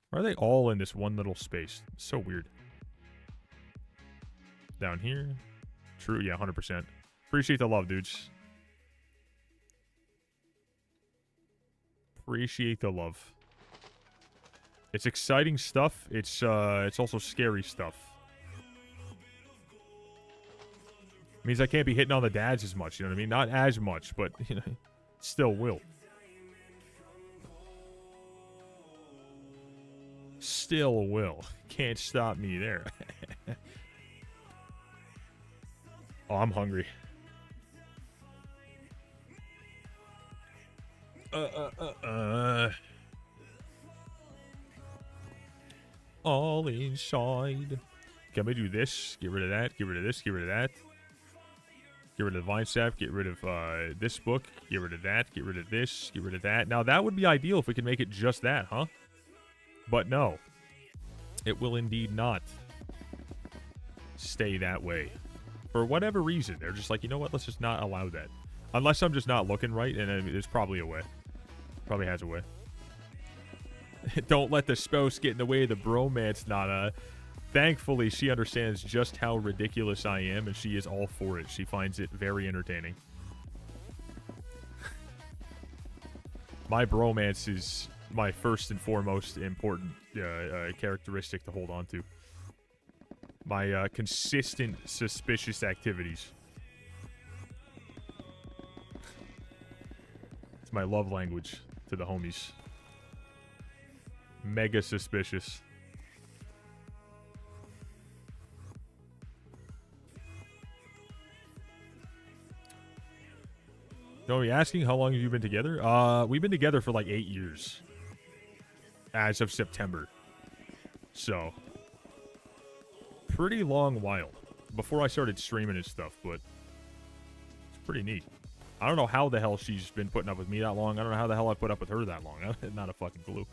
Why are they all in this one little space? It's so weird. Down here. True, yeah, 100%. Appreciate the love, dudes. Appreciate the love. It's exciting stuff. It's also scary stuff. Means I can't be hitting on the dads as much, you know what I mean? Not as much, but, you know, still will. Still will. Can't stop me there. Oh, I'm hungry. All inside. Can we do this? Get rid of that. Get rid of this. Get rid of that. Get rid of the vine sap. Get rid of this book. Get rid of that. Get rid of this. Get rid of that. Now, that would be ideal if we could make it just that, huh? But no. It will indeed not stay that way. For whatever reason, they're just like, you know what? Let's just not allow that. Unless I'm just not looking right, and there's probably a way. Probably has a way. Don't let the spouse get in the way of the bromance, Nana. Thankfully, she understands just how ridiculous I am, and she is all for it. She finds it very entertaining. My bromance is my first and foremost important characteristic to hold on to. My consistent suspicious activities. It's my love language to the homies. Mega suspicious. Don't be asking how long have you been together? We've been together for like 8 years. As of September. So, pretty long while. Before I started streaming and stuff, but it's pretty neat. I don't know how the hell she's been putting up with me that long. I don't know how the hell I put up with her that long. Not a fucking clue.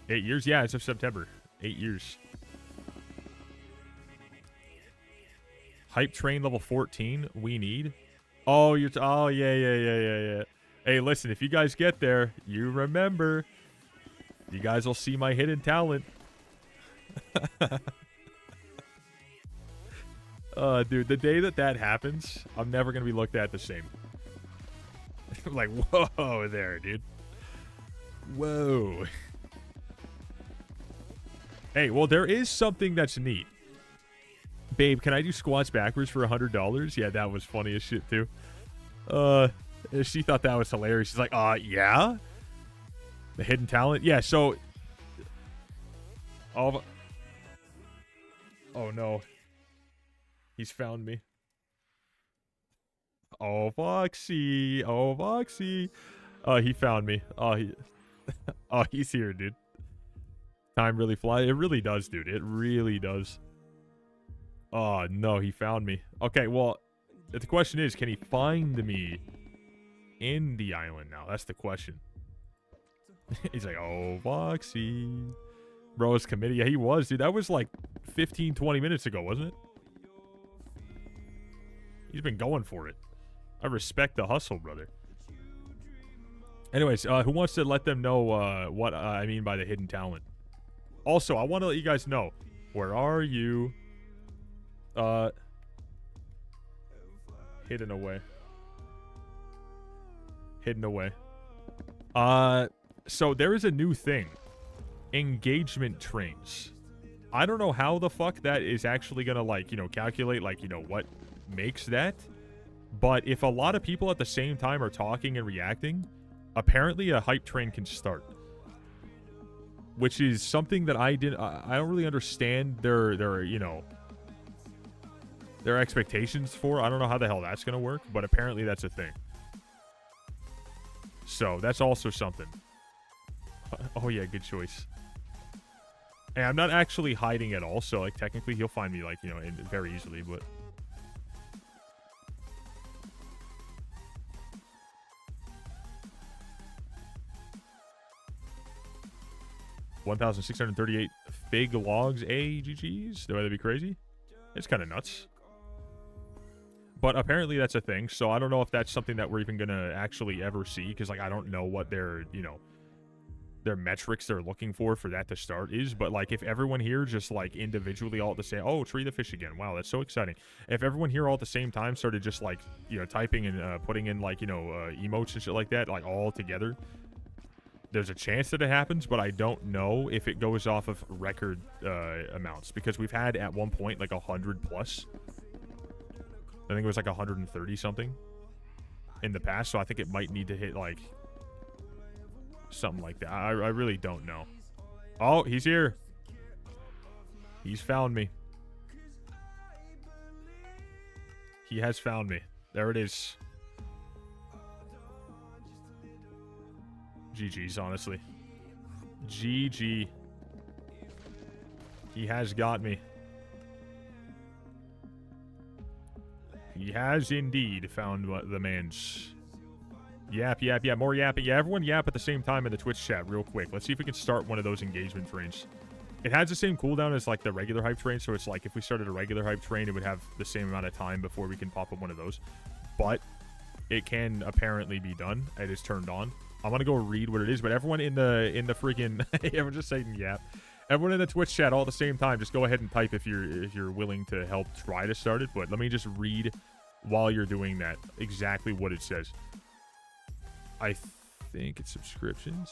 8 years? Yeah, as of September. 8 years. Hype train level 14, we need. Oh, you're... oh, yeah. Hey, listen, if you guys get there, you remember. You guys will see my hidden talent. Dude, the day that happens, I'm never going to be looked at the same. Like, whoa there, dude. Whoa. Hey, well, there is something that's neat. Babe, can I do squats backwards for $100? Yeah, that was funny as shit, too. She thought that was hilarious. She's like, yeah? The hidden talent? Yeah, so... oh, no. He's found me. Oh, Voxy. Oh, Voxy. He found me. Oh, he's here, dude. Time really flies. It really does, dude. It really does. Oh, no, he found me. Okay, well, the question is, can he find me in the island now? That's the question. He's like, oh, Voxy. Bro's committee. Yeah, he was, dude. That was like 15, 20 minutes ago, wasn't it? He's been going for it. I respect the hustle, brother. Anyways, who wants to let them know what I mean by the hidden talent? Also, I want to let you guys know. Where are you? Hidden away. Hidden away. So there is a new thing. Engagement trains. I don't know how the fuck that is actually gonna, like, you know, calculate, like, you know, what makes that. But if a lot of people at the same time are talking and reacting, apparently a hype train can start. Which is something that I don't really understand their, you know, their expectations for. I don't know how the hell that's gonna work, but apparently that's a thing. So, that's also something. Oh yeah, good choice. And I'm not actually hiding at all, so, like, technically he'll find me, like, you know, very easily, but... $1,638 fig logs GGs. Would that be crazy? It's kind of nuts. But apparently that's a thing, so I don't know if that's something that we're even going to actually ever see, because, like, I don't know what their, you know, their metrics they're looking for that to start is. But, like, if everyone here just, like, individually all at the same... Oh, tree the fish again. Wow, that's so exciting. If everyone here all at the same time started just, like, you know, typing and putting in, like, you know, emotes and shit like that, like, all together... There's a chance that it happens, but I don't know if it goes off of record amounts, because we've had at one point like 100 plus. I think it was like 130 something in the past, so I think it might need to hit like something like that. I really don't know. Oh, he's here. He's found me. He has found me. There it is. GG's, honestly. GG. He has got me. He has indeed found the man's. Yap, yap, yap. More yapping. Yeah, everyone yap at the same time in the Twitch chat real quick. Let's see if we can start one of those engagement trains. It has the same cooldown as, like, the regular hype train, so it's like if we started a regular hype train, it would have the same amount of time before we can pop up one of those. But it can apparently be done. It is turned on. I'm gonna go read what it is, but everyone in the freaking everyone just saying yap. Everyone in the Twitch chat all at the same time, just go ahead and type if you're willing to help try to start it. But let me just read while you're doing that exactly what it says. I think it's subscriptions.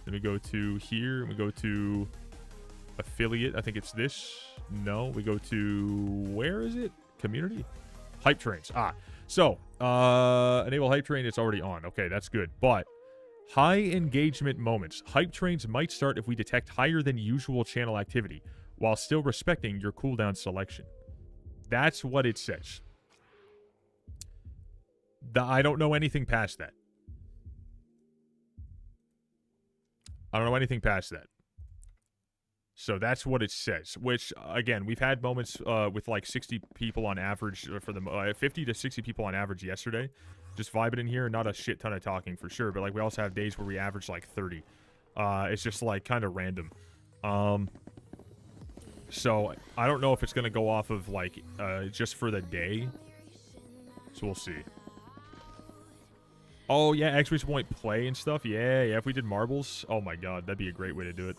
Let me go to here, and we go to affiliate. I think it's this. No, we go to, where is it? Community? Hype trains. So, enable hype train, it's already on. Okay, that's good. But, high engagement moments. Hype trains might start if we detect higher than usual channel activity, while still respecting your cooldown selection. That's what it says. I don't know anything past that. I don't know anything past that. So that's what it says, which, again, we've had moments with like 60 people on average for the 50 to 60 people on average yesterday. Just vibing in here, not a shit ton of talking for sure, but like we also have days where we average like 30. It's just like kind of random. So I don't know if it's going to go off of like just for the day. So we'll see. Oh yeah, exclamation point play and stuff. Yeah, if we did marbles, oh my god, that'd be a great way to do it.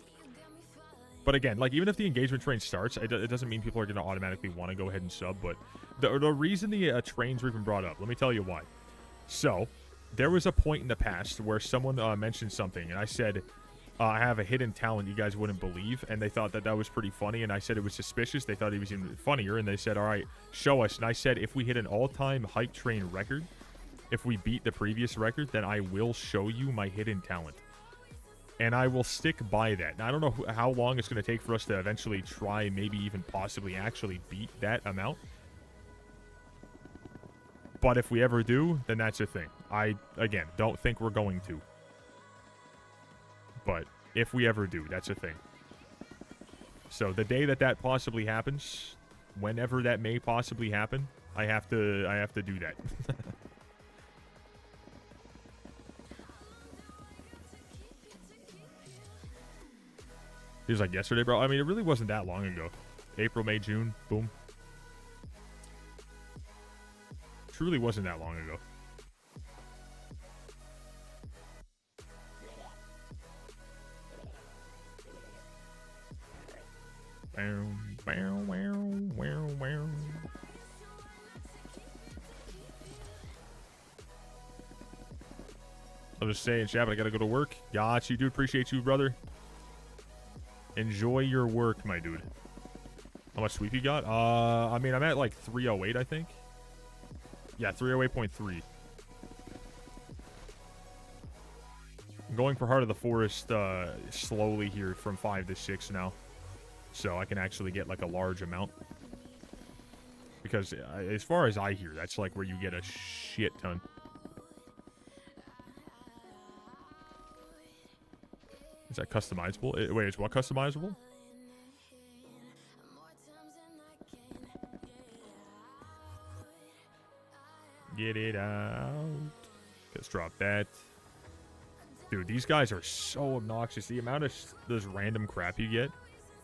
But again, like, even if the engagement train starts, it doesn't mean people are going to automatically want to go ahead and sub. But the reason the trains were even brought up, let me tell you why. So, there was a point in the past where someone mentioned something, and I said, I have a hidden talent you guys wouldn't believe, and they thought that that was pretty funny, and I said it was suspicious. They thought it was even funnier, and they said, all right, show us. And I said, if we hit an all-time hype train record, if we beat the previous record, then I will show you my hidden talent. And I will stick by that. Now, I don't know how long it's going to take for us to eventually try, maybe even possibly actually beat that amount. But if we ever do, then that's a thing. I, again, don't think we're going to. But if we ever do, that's a thing. So the day that that possibly happens, whenever that may possibly happen, I have to do that. He was like, yesterday, bro. I mean, it really wasn't that long ago. April, May, June. Boom. Truly wasn't that long ago. I'm just saying, chat, but I gotta go to work. Got you, dude. Appreciate you, brother. Enjoy your work, my dude. How much sweep you got? I mean, I'm at like 308, I think. Yeah, 308.3. I'm going for Heart of the Forest slowly here from 5 to 6 now. So I can actually get like a large amount. Because as far as I hear, that's like where you get a shit ton. Is that customizable? Wait, it's what customizable? Get it out. Let's drop that. Dude, these guys are so obnoxious. The amount of this random crap you get.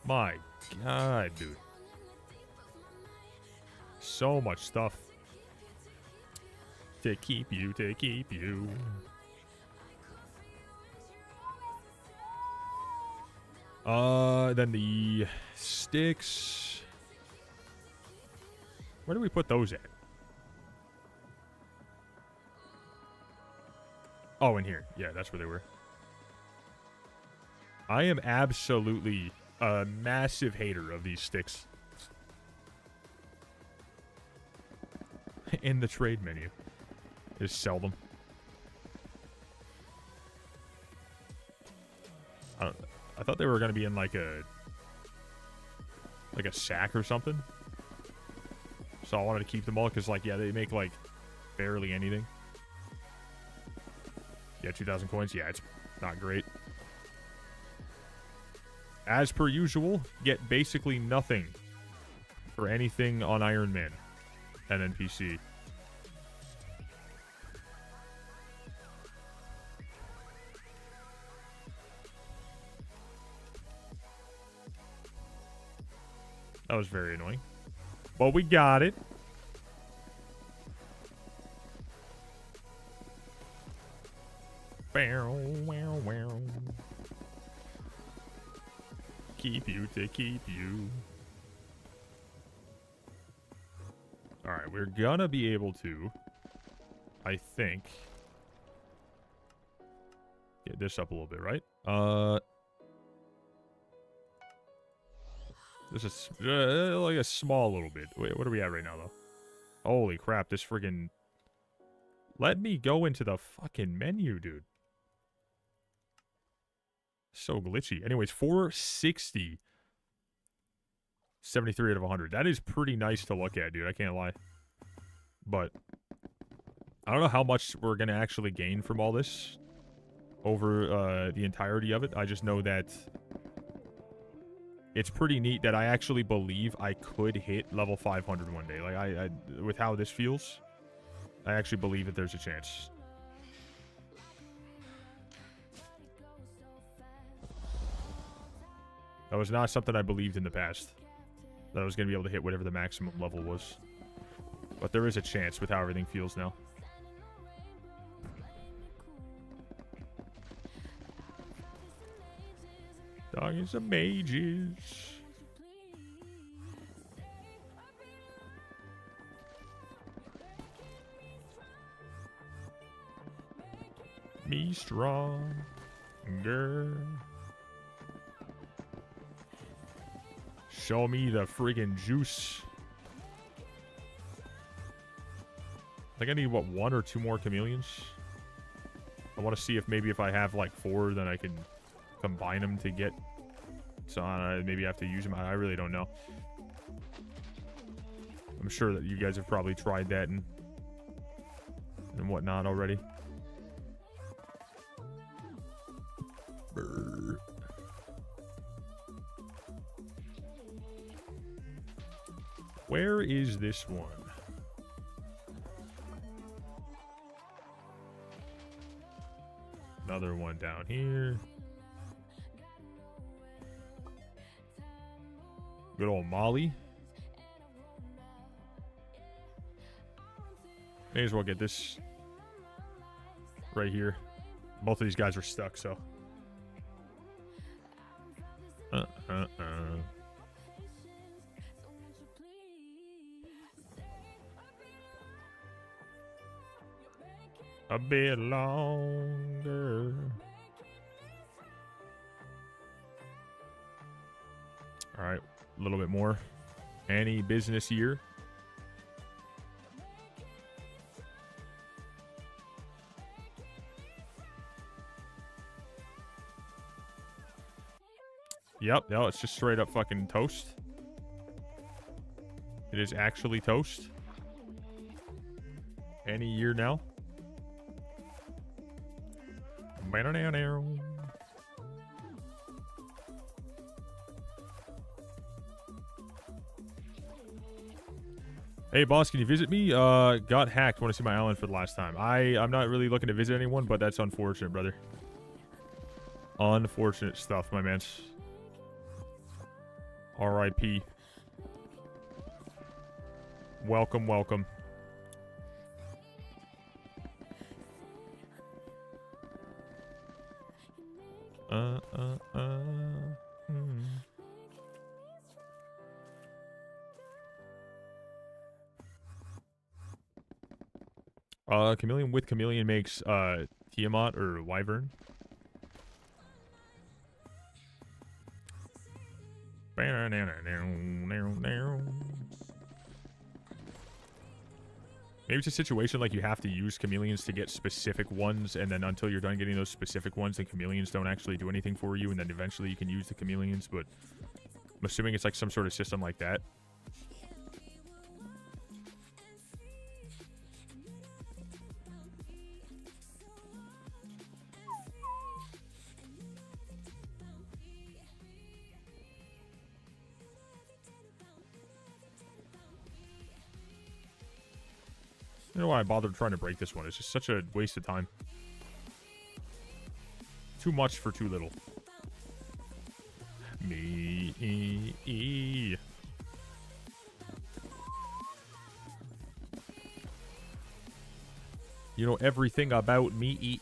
My God, dude. So much stuff. To keep you, to keep you. Then the sticks. Where do we put those at? Oh, in here. Yeah, that's where they were. I am absolutely a massive hater of these sticks. In the trade menu. Just sell them. I thought they were going to be in like a sack or something. So I wanted to keep them all because, like, yeah, they make like barely anything. Yeah, 2,000 coins. Yeah, it's not great. As per usual, get basically nothing for anything on Ironman and NPC. That was very annoying. But we got it. Keep you to keep you. Alright, we're gonna be able to, I think, get this up a little bit, right? This is like a small little bit. Wait, what are we at right now, though? Holy crap, this friggin... Let me go into the fucking menu, dude. So glitchy. Anyways, 460. 73 out of 100. That is pretty nice to look at, dude. I can't lie. But I don't know how much we're going to actually gain from all this over the entirety of it. I just know that it's pretty neat that I actually believe I could hit level 500 one day. Like, I with how this feels, I actually believe that there's a chance. That was not something I believed in the past. That I was going to be able to hit whatever the maximum level was. But there is a chance with how everything feels now. Doggies of mages. Me stronger. Show me the friggin' juice. I think I need, what, 1 or 2 more chameleons? I want to see if maybe if I have, like, 4, then I can combine them to get... So maybe I have to use them. I really don't know. I'm sure that you guys have probably tried that and whatnot already. Brr. Where is this one? Another one down here. Good old Molly. May as well get this right here. Both of these guys are stuck, so. a bit longer. All right, a little bit more. Any business here? Yep, no, it's just straight up fucking toast. It is actually toast. Any year now. Hey, boss, can you visit me? Got hacked. Want to see my island for the last time. I'm not really looking to visit anyone, but that's unfortunate, brother. Unfortunate stuff, my man. R.I.P. Welcome, welcome. Chameleon with Chameleon makes, Tiamat or Wyvern. Maybe it's a situation like you have to use chameleons to get specific ones, and then until you're done getting those specific ones, the chameleons don't actually do anything for you, and then eventually you can use the chameleons, but I'm assuming it's like some sort of system like that. I don't know why I bothered trying to break this one. It's just such a waste of time. Too much for too little. Me. You know everything about me.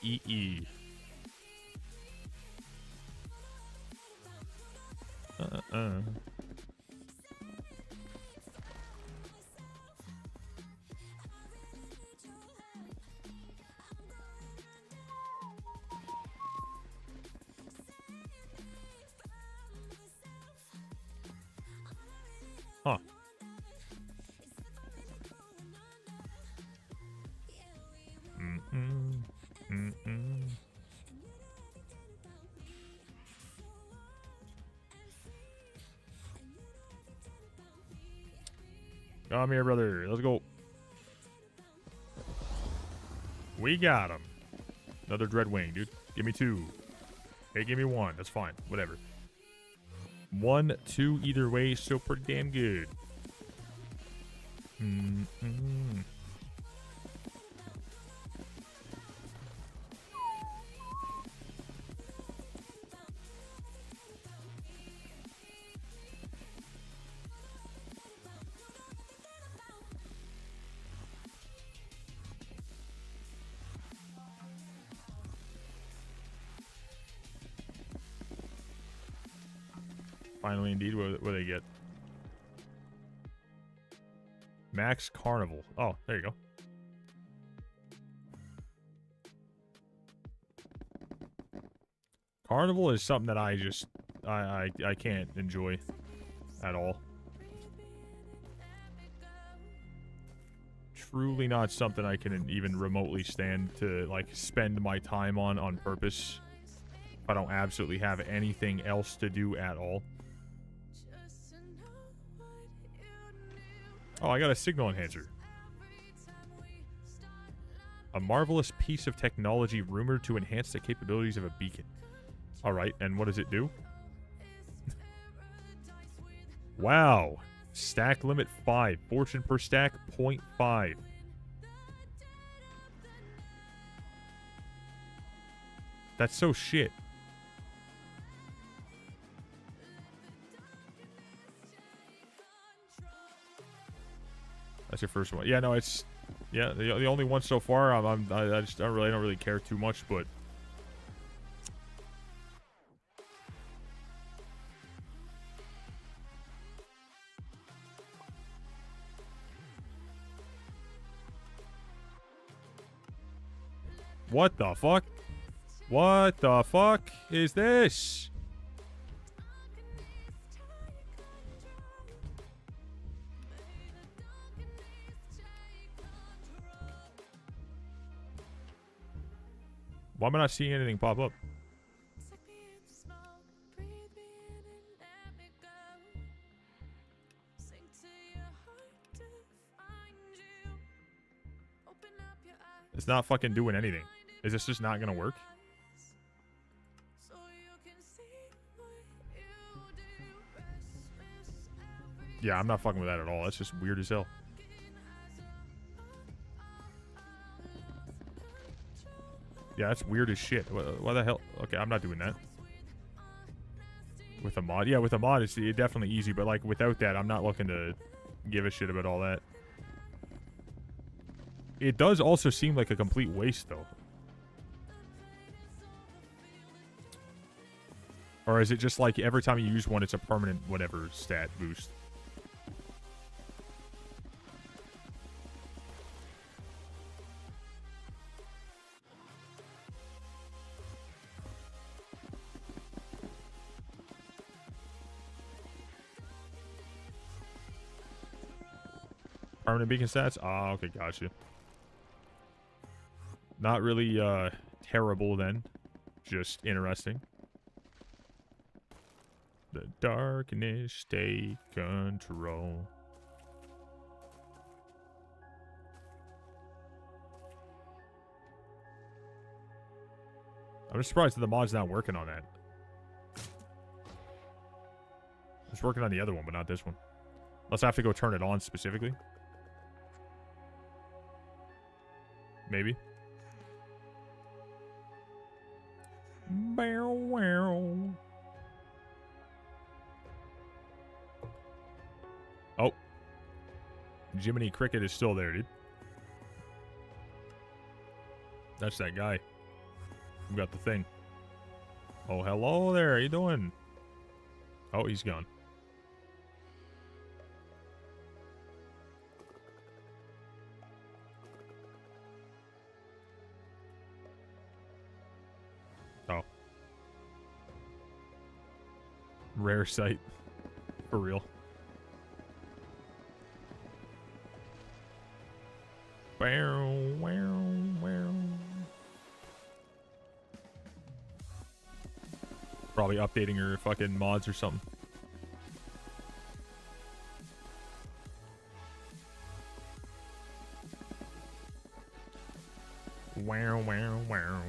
Huh. Come here, brother. Let's go. We got him. Another Dreadwing, dude. Give me 2. Hey, give me 1. That's fine. Whatever. 1, 2, either way, still pretty damn good. Finally, indeed, what do they get? Max Carnival. Oh, there you go. Carnival is something that I just I can't enjoy at all. Truly not something I can even remotely stand to like spend my time on purpose. If I don't absolutely have anything else to do at all. Oh, I got a signal enhancer. A marvelous piece of technology rumored to enhance the capabilities of a beacon. Alright, and what does it do? Wow. Stack limit 5. Fortune per stack, 0.5. That's so shit. That's your first one. Yeah, no, it's... Yeah, the only one so far. I don't really care too much, but... What the fuck? What the fuck is this? Why am I not seeing anything pop up? It's not fucking doing anything. Is this just not gonna work? Yeah, I'm not fucking with that at all. That's just weird as hell. Yeah, that's weird as shit. Why the hell? Okay, I'm not doing that. With a mod? Yeah, with a mod, it's definitely easy. But, like, without that, I'm not looking to give a shit about all that. It does also seem like a complete waste, though. Or is it just like every time you use one, it's a permanent whatever stat boost? Permanent beacon stats? Ah, okay, gotcha. Not really terrible then. Just interesting. The darkness take control. I'm just surprised that the mod's not working on that. It's working on the other one, but not this one. Unless I have to go turn it on specifically. Maybe. Bow wow. Oh. Jiminy Cricket is still there, dude. That's that guy who got the thing. Oh, hello there. How you doing? Oh, he's gone. Oh. Rare sight. For real. Wow, wow, wow. Probably updating her fucking mods or something. Wow, wow, wow.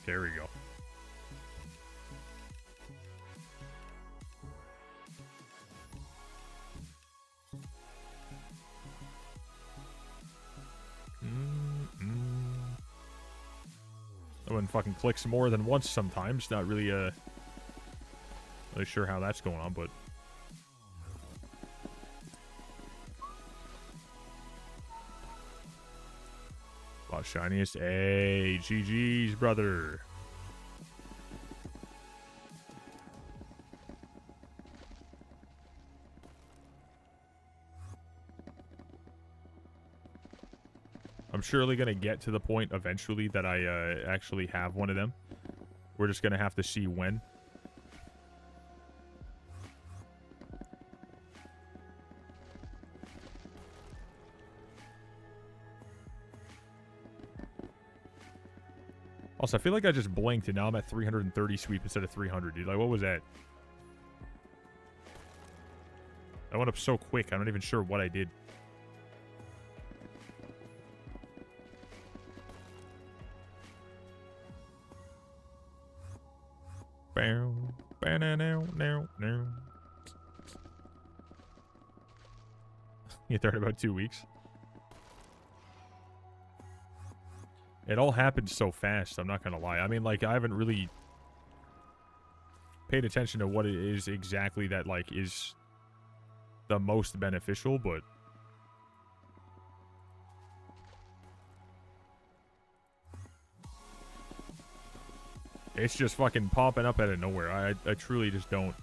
There we go. That one fucking clicks more than once sometimes. Not really really sure how that's going on, but shiniest. Hey, GG's, brother. I'm surely going to get to the point eventually that I actually have one of them. We're just going to have to see when. Also, I feel like I just blinked and now I'm at 330 sweep instead of 300, dude. Like, what was that? I went up so quick, I'm not even sure what I did. Get there in about 2 weeks. It all happened so fast, I'm not gonna lie. I mean, like, I haven't really paid attention to what it is exactly that, like, is the most beneficial, but it's just fucking popping up out of nowhere. I truly just don't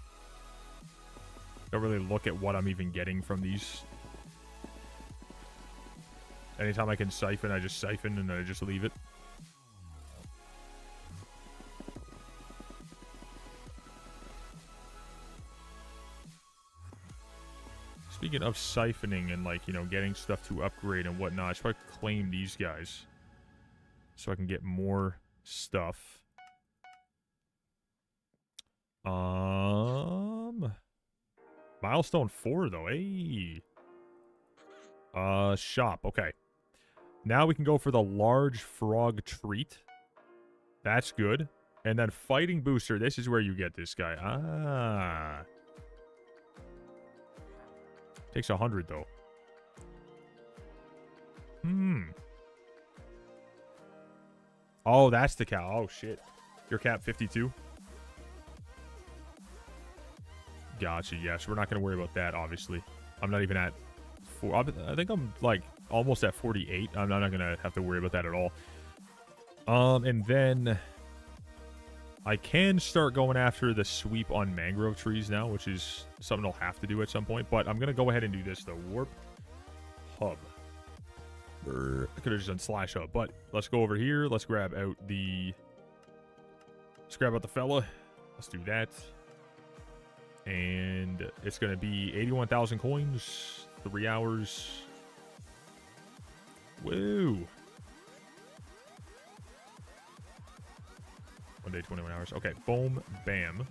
Don't really look at what I'm even getting from these. Anytime I can siphon, I just siphon and then I just leave it. Speaking of siphoning and, like, you know, getting stuff to upgrade and whatnot, I should probably claim these guys so I can get more stuff. Milestone 4, though. Hey. Shop. Okay. Now we can go for the large frog treat. That's good. And then fighting booster. This is where you get this guy. Ah. Takes 100, though. Oh, that's the cow. Oh, shit. Your cap 52? Gotcha, yes. We're not going to worry about that, obviously. I'm not even at... I think I'm, like, almost at 48. I'm not going to have to worry about that at all. And then... I can start going after the sweep on mangrove trees now, which is something I'll have to do at some point. But I'm going to go ahead and do this, the warp hub. I could have just done slash hub, but let's go over here. Let's grab out the... Let's grab out the fella. Let's do that. And it's going to be 81,000 coins, 3 hours. Woo. 1 day, 21 hours. Okay, boom, bam.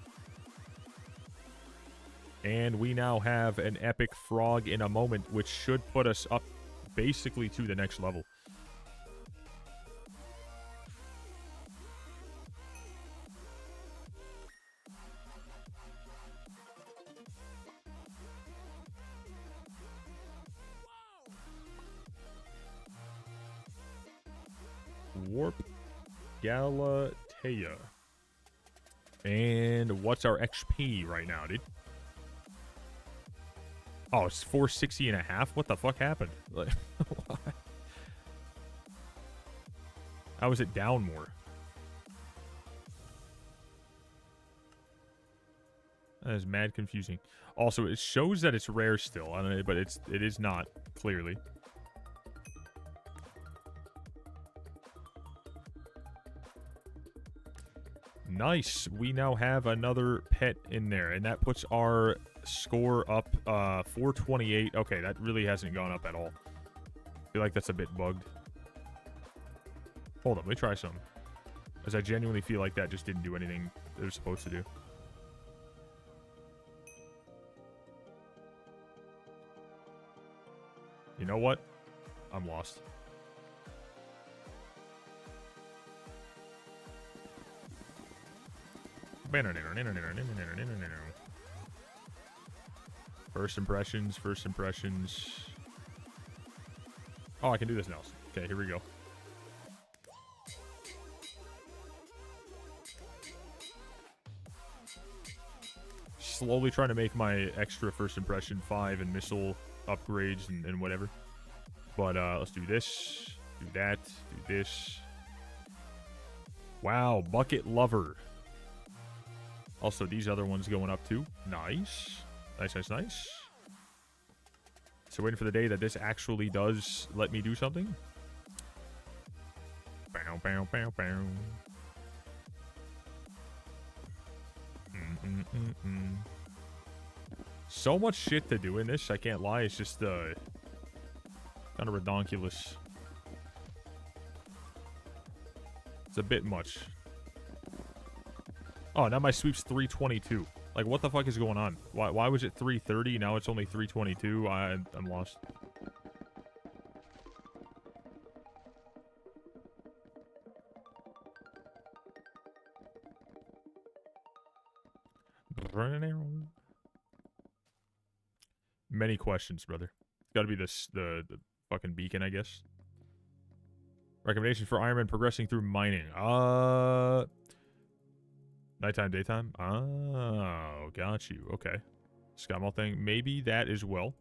And we now have an epic frog in a moment, which should put us up basically to the next level. Warp Galatea. And what's our XP right now, dude? Oh, it's 460 and a half? What the fuck happened? Like, how is it down more? That is mad confusing. Also, it shows that it's rare still, but it is not, clearly. Nice. We now have another pet in there, and that puts our score up 428. Okay, that really hasn't gone up at all. I feel like that's a bit bugged. Hold on, let me try some. As I genuinely feel like that just didn't do anything it was supposed to do. You know what? I'm lost. First impressions, first impressions. Oh, I can do this now. Okay, here we go. Slowly trying to make my extra first impression 5 and missile upgrades and whatever. But let's do this, do that, do this. Wow, bucket lover. Also, these other ones going up too. Nice. Nice, nice, nice. So waiting for the day that this actually does let me do something. Bow, bow, bow, bow. So much shit to do in this, I can't lie. It's just kind of redonkulous. It's a bit much. Oh, now my sweep's 322. Like, what the fuck is going on? Why was it 330? Now it's only 322. I'm lost. Many questions, brother. Gotta be this the fucking beacon, I guess. Recommendation for Ironman progressing through mining. Nighttime, daytime? Oh, got you. Okay. Skymall thing. Maybe that as well.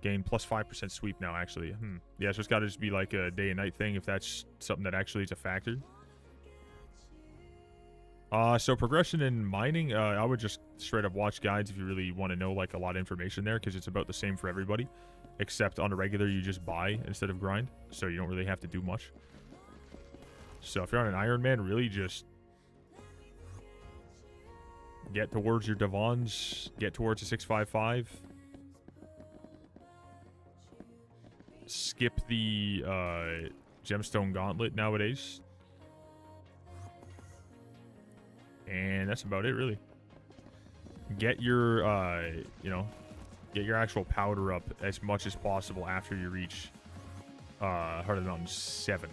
Gain plus 5% sweep now, actually. Yeah, so it's got to just be like a day and night thing if that's something that actually is a factor. So progression in mining, I would just straight up watch guides if you really want to know like a lot of information there, because it's about the same for everybody, except on a regular you just buy instead of grind, so you don't really have to do much. So if you're on an Ironman, really just get towards your Devons, get towards a 655. Skip the gemstone gauntlet nowadays. And that's about it, really. Get your, you know, get your actual powder up as much as possible after you reach Heart of the Mountain 7.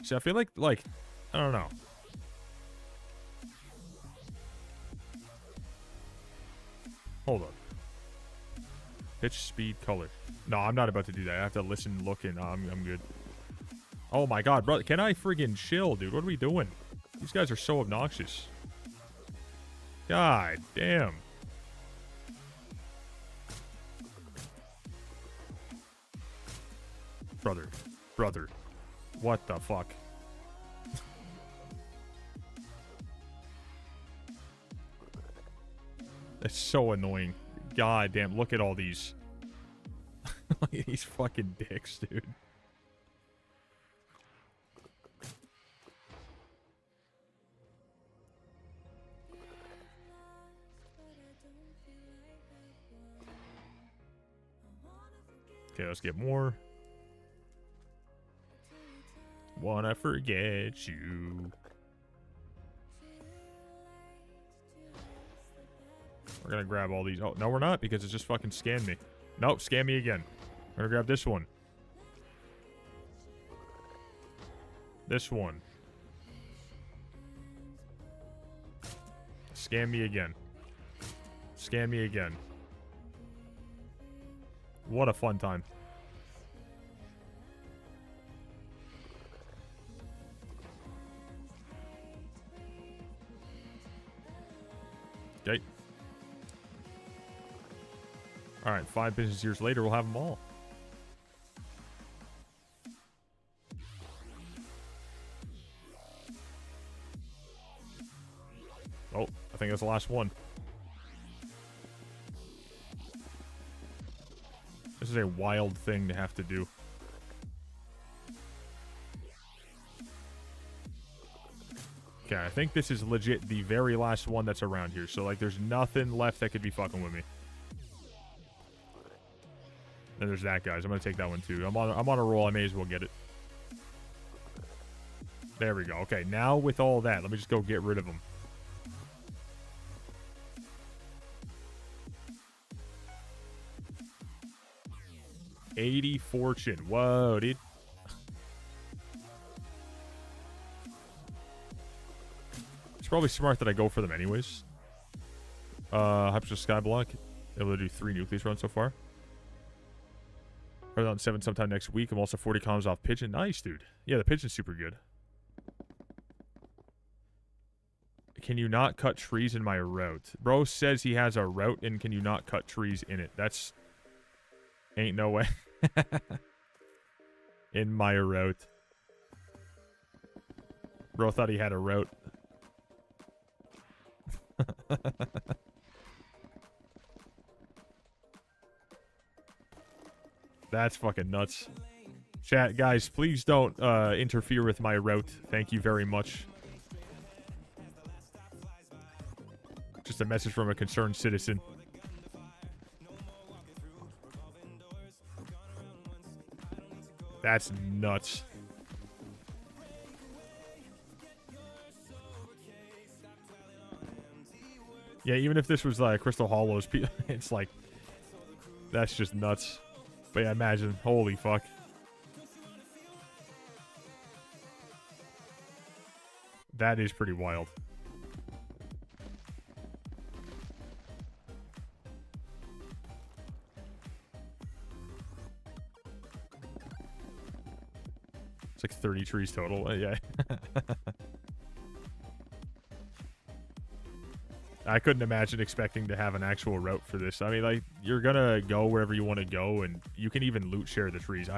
So I feel like, I don't know. Hold on. Pitch, speed, color. No, I'm not about to do that. I have to listen, look, and I'm good. Oh my god, brother. Can I friggin' chill, dude? What are we doing? These guys are so obnoxious. God damn. Brother. Brother. What the fuck? That's so annoying. God damn, look at all these. These fucking dicks, dude. Okay, let's get more. Wanna forget you. We're gonna grab all these. Oh, no, we're not, because it just fucking scanned me. Nope, scan me again. We're gonna grab this one. This one. Scan me again. Scan me again. What a fun time. Okay. Alright, 5 business years later, we'll have them all. Oh, I think that's the last one. This is a wild thing to have to do. Okay, I think this is legit the very last one that's around here. So, like, there's nothing left that could be fucking with me. Then there's that, guys. I'm gonna take that one, too. I'm on a roll. I may as well get it. There we go. Okay, now with all that, let me just go get rid of them. $80 fortune. Whoa, dude. It's probably smart that I go for them anyways. Hypixel Skyblock. Able to do 3 nucleus runs so far. Right on 7 sometime next week. I'm also 40 comms off pigeon. Nice, dude. Yeah, the pigeon's super good. Can you not cut trees in my route? Bro says he has a route, and can you not cut trees in it? That's... Ain't no way. In my route. Bro thought he had a route. That's fucking nuts. Chat, guys, please don't interfere with my route. Thank you very much. Just a message from a concerned citizen. That's nuts. Yeah, even if this was like Crystal Hollows, it's like, that's just nuts. But yeah, imagine, holy fuck. That is pretty wild. It's like 30 trees total. Yeah. I couldn't imagine expecting to have an actual route for this. I mean, like, you're gonna go wherever you want to go, and you can even loot share the trees.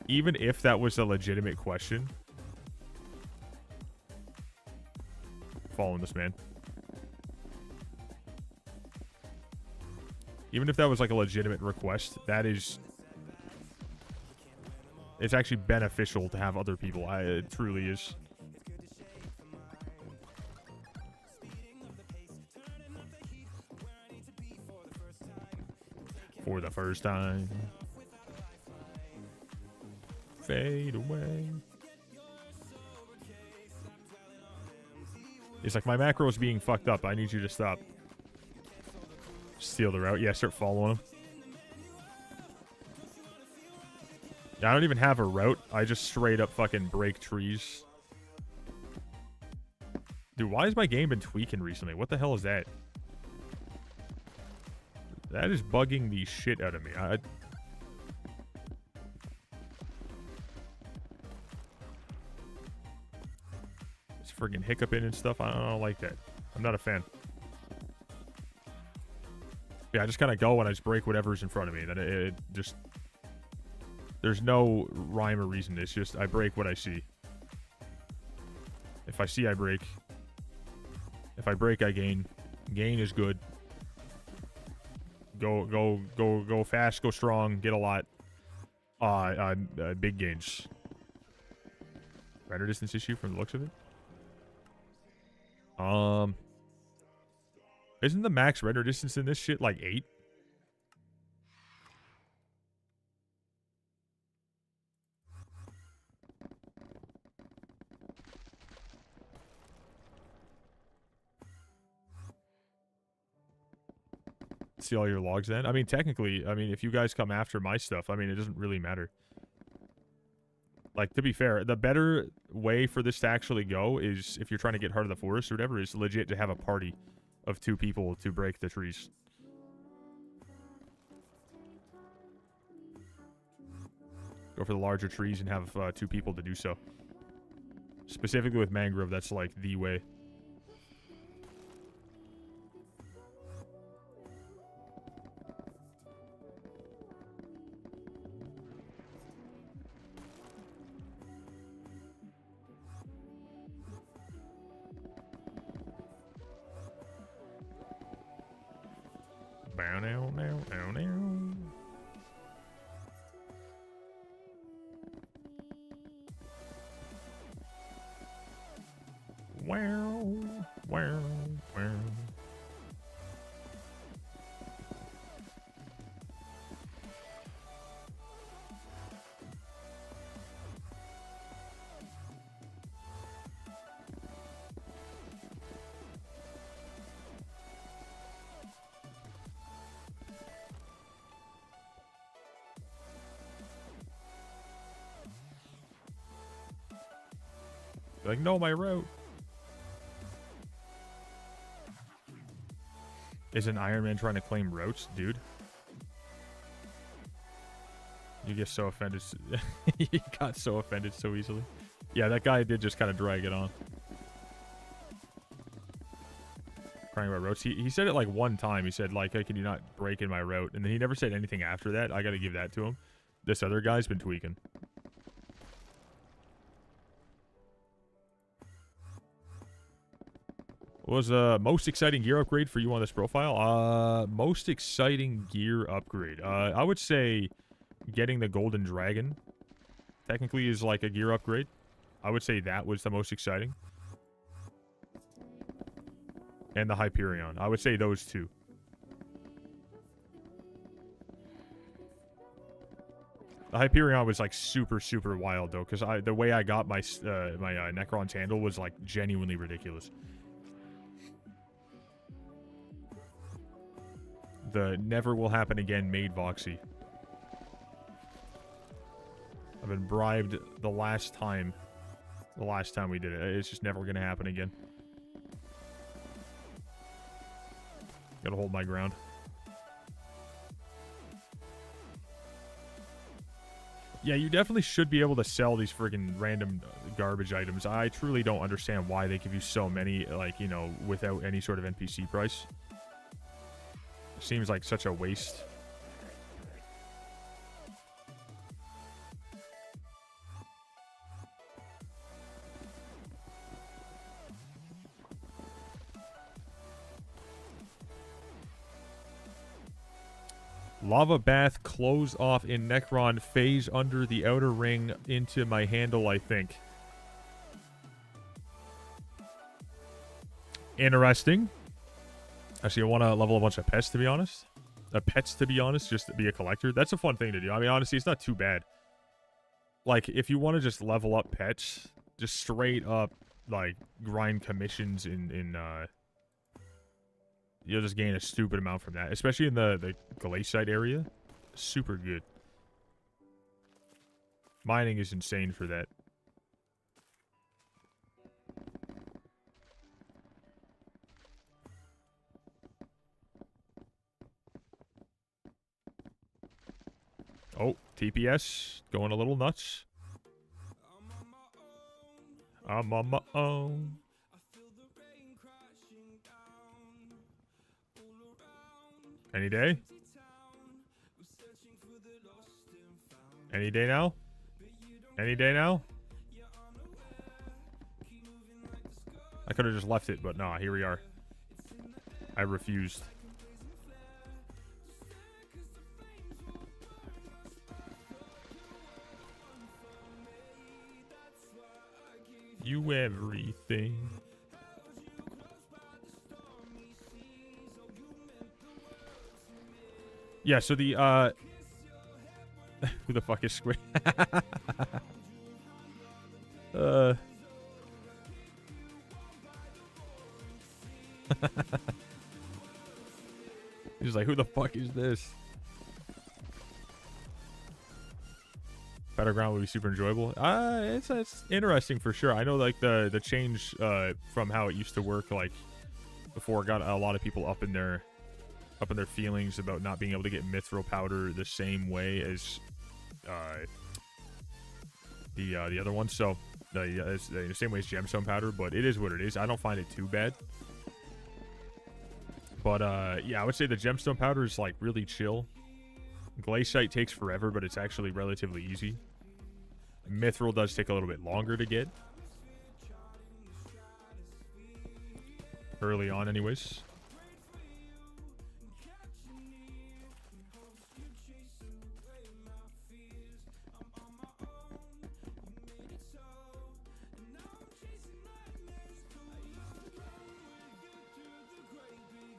Even if that was a legitimate question, following this man. Even if that was like a legitimate request, that is... It's actually beneficial to have other people. It truly is. For the first time. Fade away. It's like, my macro is being fucked up. I need you to stop. Steal the route. Yeah, start following him. Yeah, I don't even have a route. I just straight up fucking break trees. Dude, why has my game been tweaking recently? What the hell is that? That is bugging the shit out of me. It's friggin' hiccuping and stuff. I don't like that. I'm not a fan. Yeah, I just kind of go and I just break whatever's in front of me. Then it just... There's no rhyme or reason. It's just I break what I see. If I see, I break. If I break, I gain. Gain is good. Go fast, go strong, get a lot. Big gains. Render distance issue from the looks of it. Isn't the max render distance in this shit like 8? See all your logs then? I mean, technically, I mean, if you guys come after my stuff, I mean, it doesn't really matter. Like, to be fair, the better way for this to actually go is, if you're trying to get Heart of the Forest or whatever, is legit to have a party of 2 people to break the trees. Go for the larger trees and have 2 people to do so. Specifically with mangrove, that's like the way. Like, no, my route. Is an Ironman trying to claim routes, dude? You get so offended. You got so offended so easily. Yeah, that guy did just kind of drag it on. Crying about routes. He said it like one time. He said, like, hey, can you not break in my route? And then he never said anything after that. I gotta give that to him. This other guy's been tweaking. What was most exciting gear upgrade for you on this profile? Most exciting gear upgrade. I would say getting the Golden Dragon technically is like a gear upgrade. I would say that was the most exciting. And the Hyperion. I would say those 2. The Hyperion was like super, super wild though, because the way I got my Necron's handle was like genuinely ridiculous. The never will happen again made Voxy. I've been bribed the last time we did it. It's just never gonna happen again. Gotta hold my ground. Yeah, you definitely should be able to sell these friggin' random garbage items. I truly don't understand why they give you so many, like, you know, without any sort of NPC price. Seems like such a waste. Lava bath, close off in Necron, phase under the outer ring into my handle, I think. Interesting. Actually, I want to level a bunch of pets, to be honest. Pets, to be honest, just to be a collector. That's a fun thing to do. I mean, honestly, it's not too bad. Like, if you want to just level up pets, just straight up, like, grind commissions you'll just gain a stupid amount from that. Especially in the glaciate area. Super good. Mining is insane for that. Oh, TPS going a little nuts. I'm on my own. Any day? Any day now? Any day now? I could have just left it, but nah, here we are. I refused. You everything. Yeah, so the, who the fuck is Squid? He's like, who the fuck is this? Battleground would be super enjoyable. It's interesting for sure. I know, like, the change from how it used to work, like, before, got a lot of people up in their feelings about not being able to get mithril powder the same way as the other one. So it's the same way as gemstone powder, but it is what it is. I don't find it too bad. But yeah, I would say the gemstone powder is like really chill. Glaciate takes forever, but it's actually relatively easy. Mithril does take a little bit longer to get. Early on, anyways.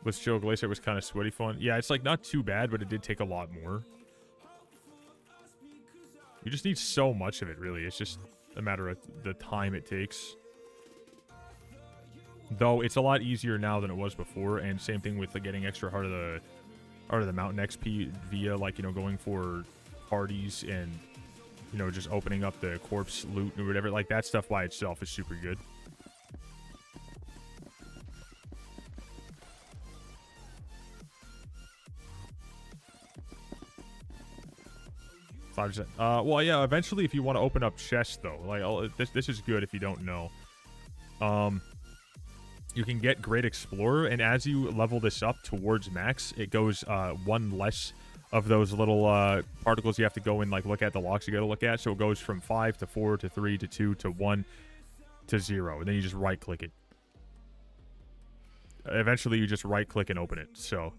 Was chill. Glacier was kind of sweaty fun. Yeah, it's like not too bad, but it did take a lot more. You just need so much of it, really. It's just a matter of the time it takes. Though it's a lot easier now than it was before, and same thing with getting extra Heart of the Mountain XP via, like, you know, going for parties and, you know, just opening up the corpse loot or whatever. Like, that stuff by itself is super good. Well, yeah, eventually if you want to open up chests, though, like, this is good if you don't know. You can get Great Explorer, and as you level this up towards max, it goes one less of those little particles you have to go and, like, look at, the locks you gotta look at. So it goes from 5 to 4 to 3 to 2 to 1 to 0, and then you just right-click it. Eventually, you just right-click and open it. So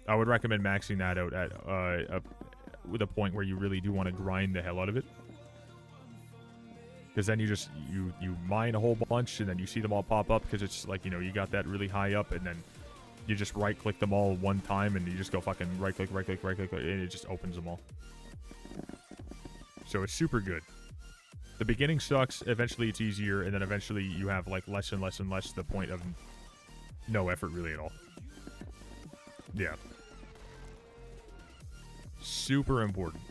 I would recommend maxing that out at with a point where you really do want to grind the hell out of it, because then you just you mine a whole bunch and then you see them all pop up, because it's like, you know, you got that really high up, and then you just right click them all one time and you just go fucking right click, and it just opens them all. So it's super good. The beginning sucks, eventually it's easier, and then eventually you have like less and less and less, to the point of no effort really at all. Yeah. Super important.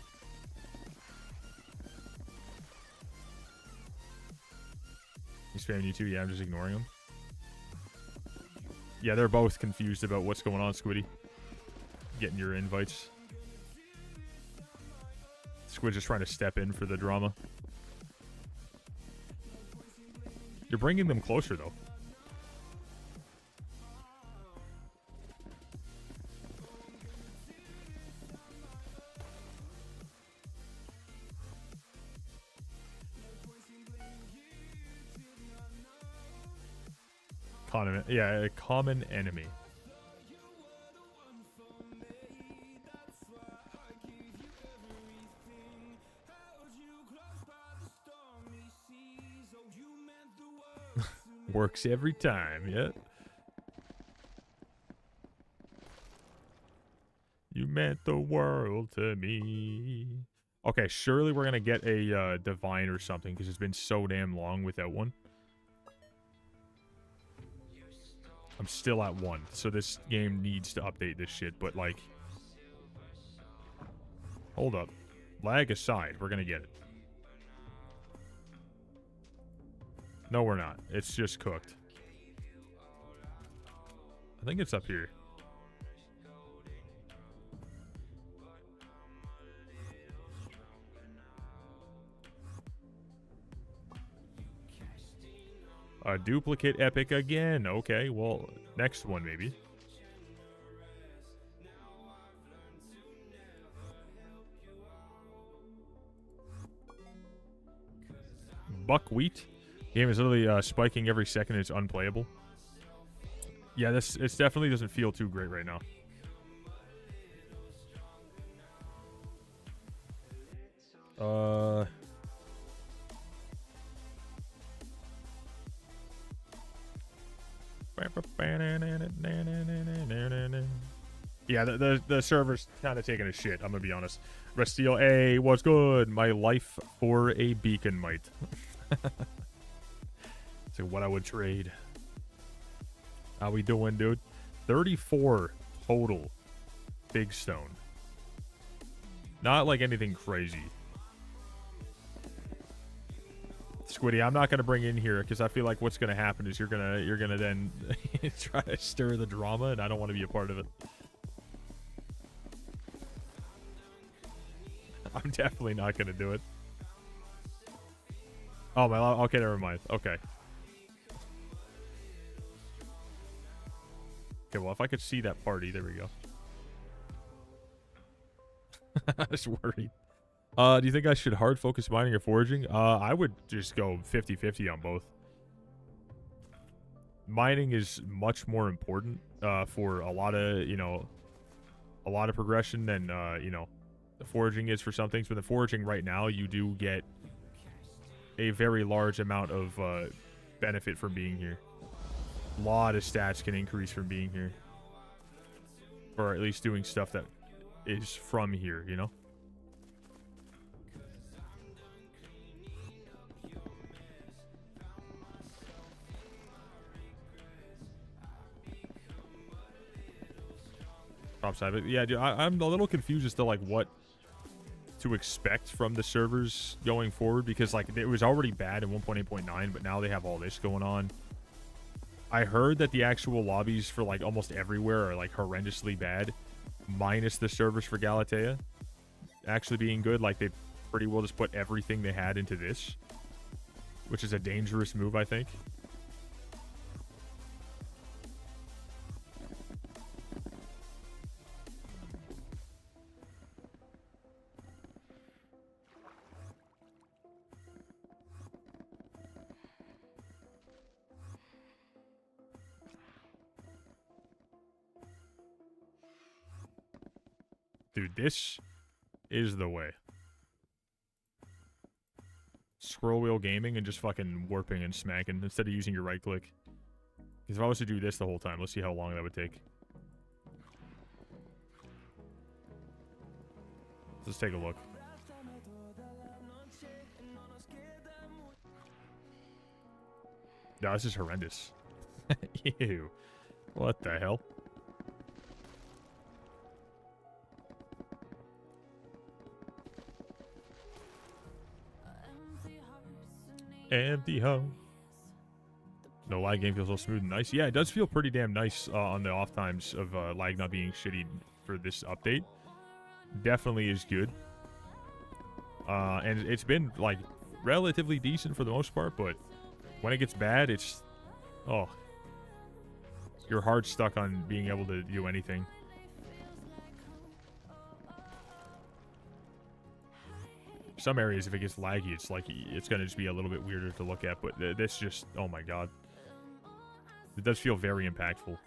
He's spamming you too? Yeah, I'm just ignoring him. Yeah, they're both confused about what's going on, Squiddy. Getting your invites. Squid's just trying to step in for the drama. You're bringing them closer, though. Yeah, a common enemy. Works every time, yeah. You meant the world to me. Okay, surely we're gonna get a divine or something, because it's been so damn long without one. I'm still at 1, so this game needs to update this shit, but like... Hold up. Lag aside, we're gonna get it. No, we're not. It's just cooked. I think it's up here. A duplicate epic again. Okay, well, next one maybe. Buckwheat. Game is literally spiking every second. It's unplayable. Yeah, it definitely doesn't feel too great right now. Yeah, the server's kind of taking a shit, I'm gonna be honest. Resteel A, what's good? My life for a beacon might. So what I would trade. How we doing, dude? 34 total big stone. Not like anything crazy. Squiddy, I'm not gonna bring in here because I feel like what's gonna happen is you're gonna then try to stir the drama, and I don't want to be a part of it. I'm definitely not gonna do it. Oh my, okay, never mind. Okay. Okay, well, if I could see that party, there we go. I was worried. Do you think I should hard focus mining or foraging? I would just go 50-50 on both. Mining is much more important for a lot of, a lot of progression than, the foraging is for some things. But the foraging right now, you do get a very large amount of benefit from being here. A lot of stats can increase from being here. Or at least doing stuff that is from here, you know? Side, but yeah, dude, I'm a little confused as to like what to expect from the servers going forward, because like it was already bad in 1.8.9, but now they have all this going on. I heard that the actual lobbies for like almost everywhere are like horrendously bad, minus the servers for Galatea actually being good. Like they pretty well just put everything they had into this, which is a dangerous move, I think. Dude, this is the way. Scroll wheel gaming and just fucking warping and smacking instead of using your right click. Because if I was to do this the whole time, let's see how long that would take. Let's take a look. No, this is horrendous. Ew. What the hell? Empty home. No lag, game feels so smooth and nice. Yeah, it does feel pretty damn nice on the off times of lag not being shitty for this update. Definitely is good. And it's been like relatively decent for the most part, but when it gets bad, it's you're hard stuck on being able to do anything. Some areas, if it gets laggy, it's like it's gonna just be a little bit weirder to look at, but this just, oh my god, it does feel very impactful.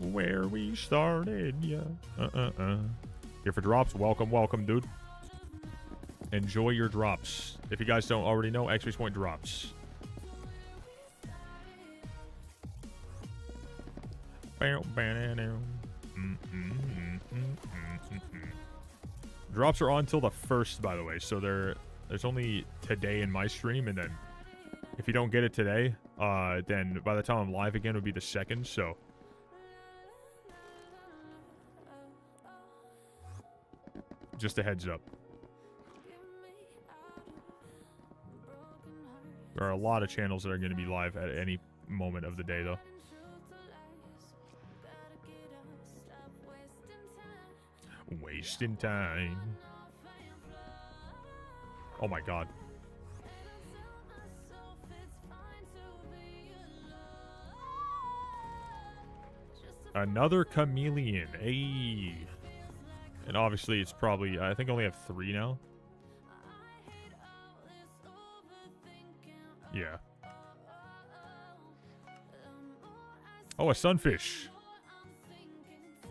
where we started, yeah. Here for drops. Welcome, welcome, dude. Enjoy your drops. If you guys don't already know, X-Base Point drops. Drops are on till the 1st, by the way. So there's only today in my stream, and then if you don't get it today, then by the time I'm live again, it would be the 2nd. So just a heads up. There are a lot of channels that are going to be live at any moment of the day, though. Wasting time. Oh my god. Another chameleon. Hey. And obviously it's probably, I think I only have 3 now. Yeah. Oh, a sunfish.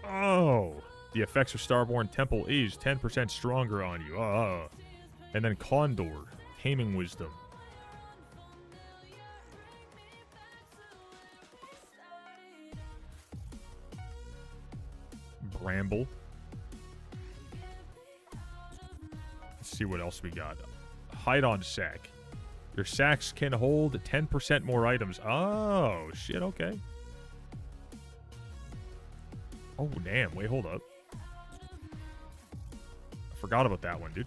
Oh. The effects of Starborn Temple is 10% stronger on you. And then Condor. Taming Wisdom. Bramble. Let's see what else we got. Hide on Sack. Your sacks can hold 10% more items. Oh, shit, okay. Oh, damn. Wait, hold up. I forgot about that one, dude.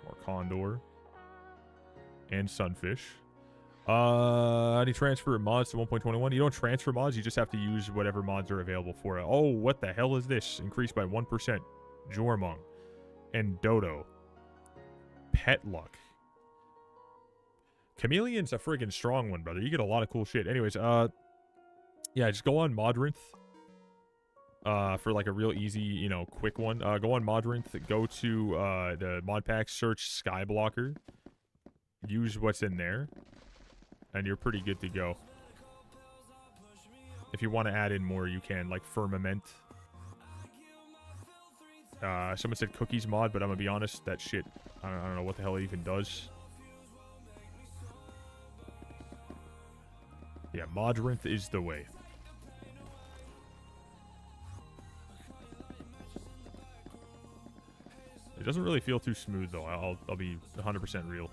More Condor. And Sunfish. How do you transfer mods to 1.21? You don't transfer mods, you just have to use whatever mods are available for it. Oh, what the hell is this? Increased by 1%. Jormung. And Dodo. Pet Luck. Chameleon's a friggin' strong one, brother. You get a lot of cool shit. Anyways, yeah, just go on Modrinth. For like a real easy, you know, quick one. Go on Modrinth, go to the mod pack, search Skyblocker. Use what's in there. And you're pretty good to go. If you want to add in more, you can, like Firmament. Someone said Cookies mod, but I'm gonna be honest, that shit, I don't know what the hell it even does. Yeah, Modrinth is the way. It doesn't really feel too smooth, though. I'll be 100% real.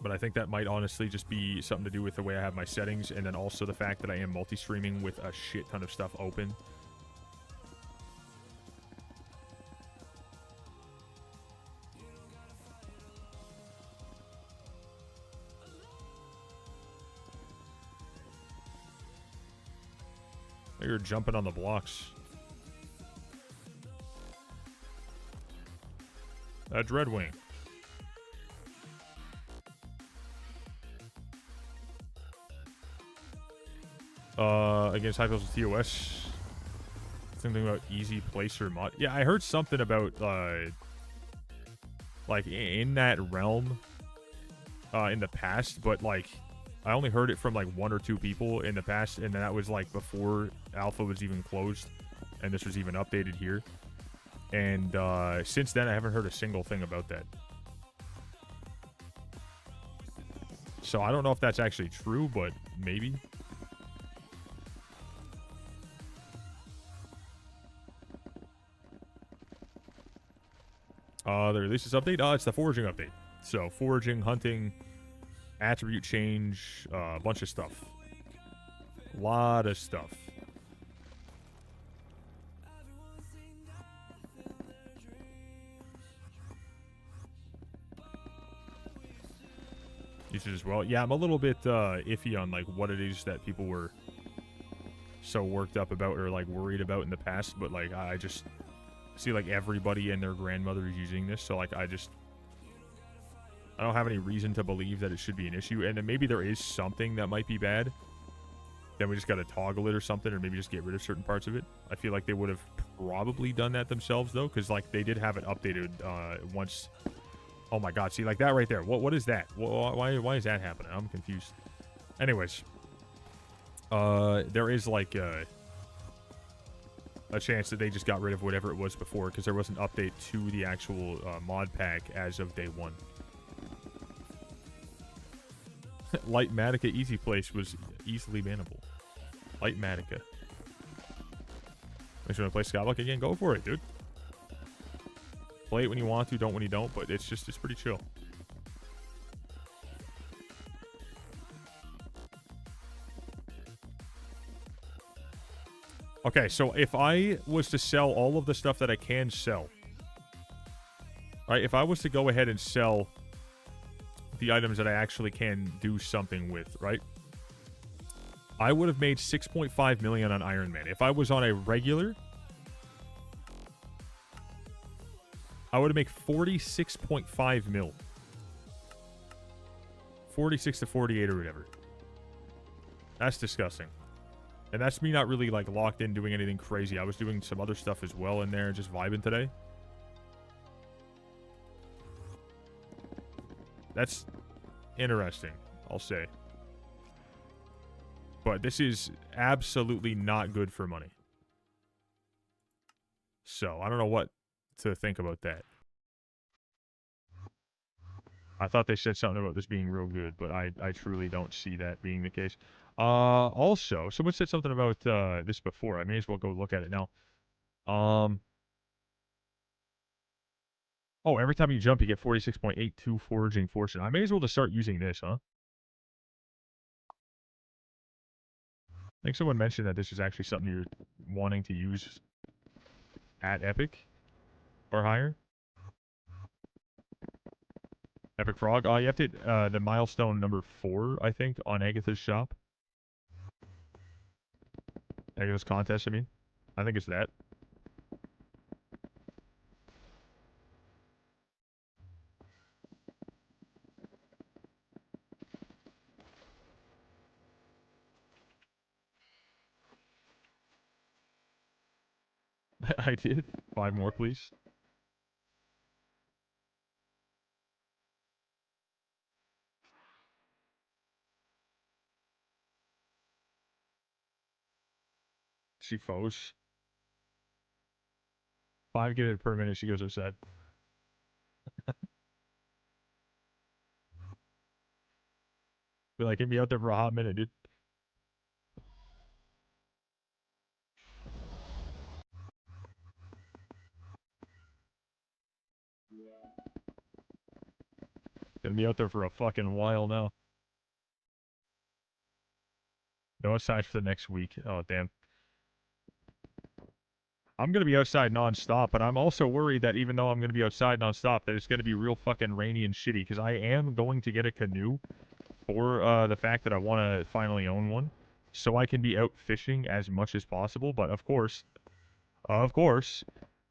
But I think that might honestly just be something to do with the way I have my settings, and then also the fact that I am multi-streaming with a shit ton of stuff open. You're jumping on the blocks. Dreadwing. Against Hypixel TOS. Something about easy placer mod. Yeah, I heard something about, like, in that realm, in the past, but, like, I only heard it from, like, 1 or 2 people in the past, and that was, like, before Alpha was even closed, and this was even updated here. And, since then, I haven't heard a single thing about that. So, I don't know if that's actually true, but maybe. The release this update? It's the foraging update. So, foraging, hunting, attribute change, a bunch of stuff. A lot of stuff. Usage as well. Yeah, I'm a little bit iffy on like what it is that people were so worked up about or like worried about in the past, but like I just see like everybody and their grandmother is using this, so like I don't have any reason to believe that it should be an issue. And then maybe there is something that might be bad, then we just got to toggle it or something, or maybe just get rid of certain parts of it. I feel like they would have probably done that themselves, though, because, like, they did have it updated once. Oh, my God. See, like, that right there. What is that? Why is that happening? I'm confused. Anyways. There is, like, a chance that they just got rid of whatever it was before, because there was an update to the actual mod pack as of day 1. Light Matica Easy Place was easily bannable. Light Matica. If you want to play Skyblock again, go for it, dude. Play it when you want to, don't when you don't, but it's pretty chill. Okay, so if I was to sell all of the stuff that I can sell, right? If I was to go ahead and sell the items that I actually can do something with, right? I would have made 6.5 million on Ironman. If I was on a regular, I would have made 46.5 mil. 46 to 48 or whatever. That's disgusting. And that's me not really, like, locked in doing anything crazy. I was doing some other stuff as well in there, just vibing today. That's interesting, I'll say. But this is absolutely not good for money. So, I don't know what to think about that. I thought they said something about this being real good, but I truly don't see that being the case. Also, someone said something about this before. I may as well go look at it now. Oh, every time you jump, you get 46.82 foraging fortune. I may as well just start using this, huh? I think someone mentioned that this is actually something you're wanting to use at Epic or higher. Epic Frog. Oh, you have to the milestone number 4, I think, on Agatha's shop. Agatha's contest, I mean. I think it's that. I did. 5 more, please. She foes. 5 get it per minute, she goes upset. Be like, get me out there for a hot minute, dude. Gonna be out there for a fucking while now. No outside for the next week. Oh, damn. I'm going to be outside nonstop, but I'm also worried that even though I'm going to be outside nonstop, that it's going to be real fucking rainy and shitty, because I am going to get a canoe for the fact that I want to finally own one, so I can be out fishing as much as possible, but of course,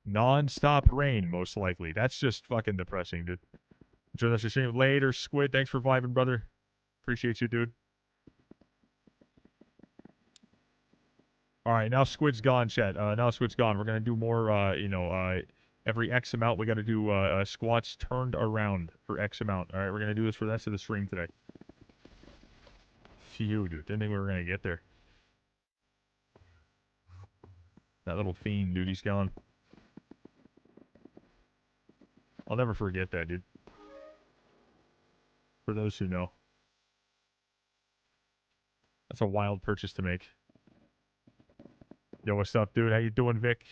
non-stop rain, most likely. That's just fucking depressing, dude. Enjoy the stream. Later, Squid. Thanks for vibing, brother. Appreciate you, dude. All right, now Squid's gone, chat. Now Squid's gone. We're gonna do more. Every X amount, we gotta do squats turned around for X amount. All right, we're gonna do this for the rest of the stream today. Phew, dude. Didn't think we were gonna get there. That little fiend, dude. He's gone. I'll never forget that, dude. For those who know, that's a wild purchase to make. Yo, what's up, dude? How you doing, Vic?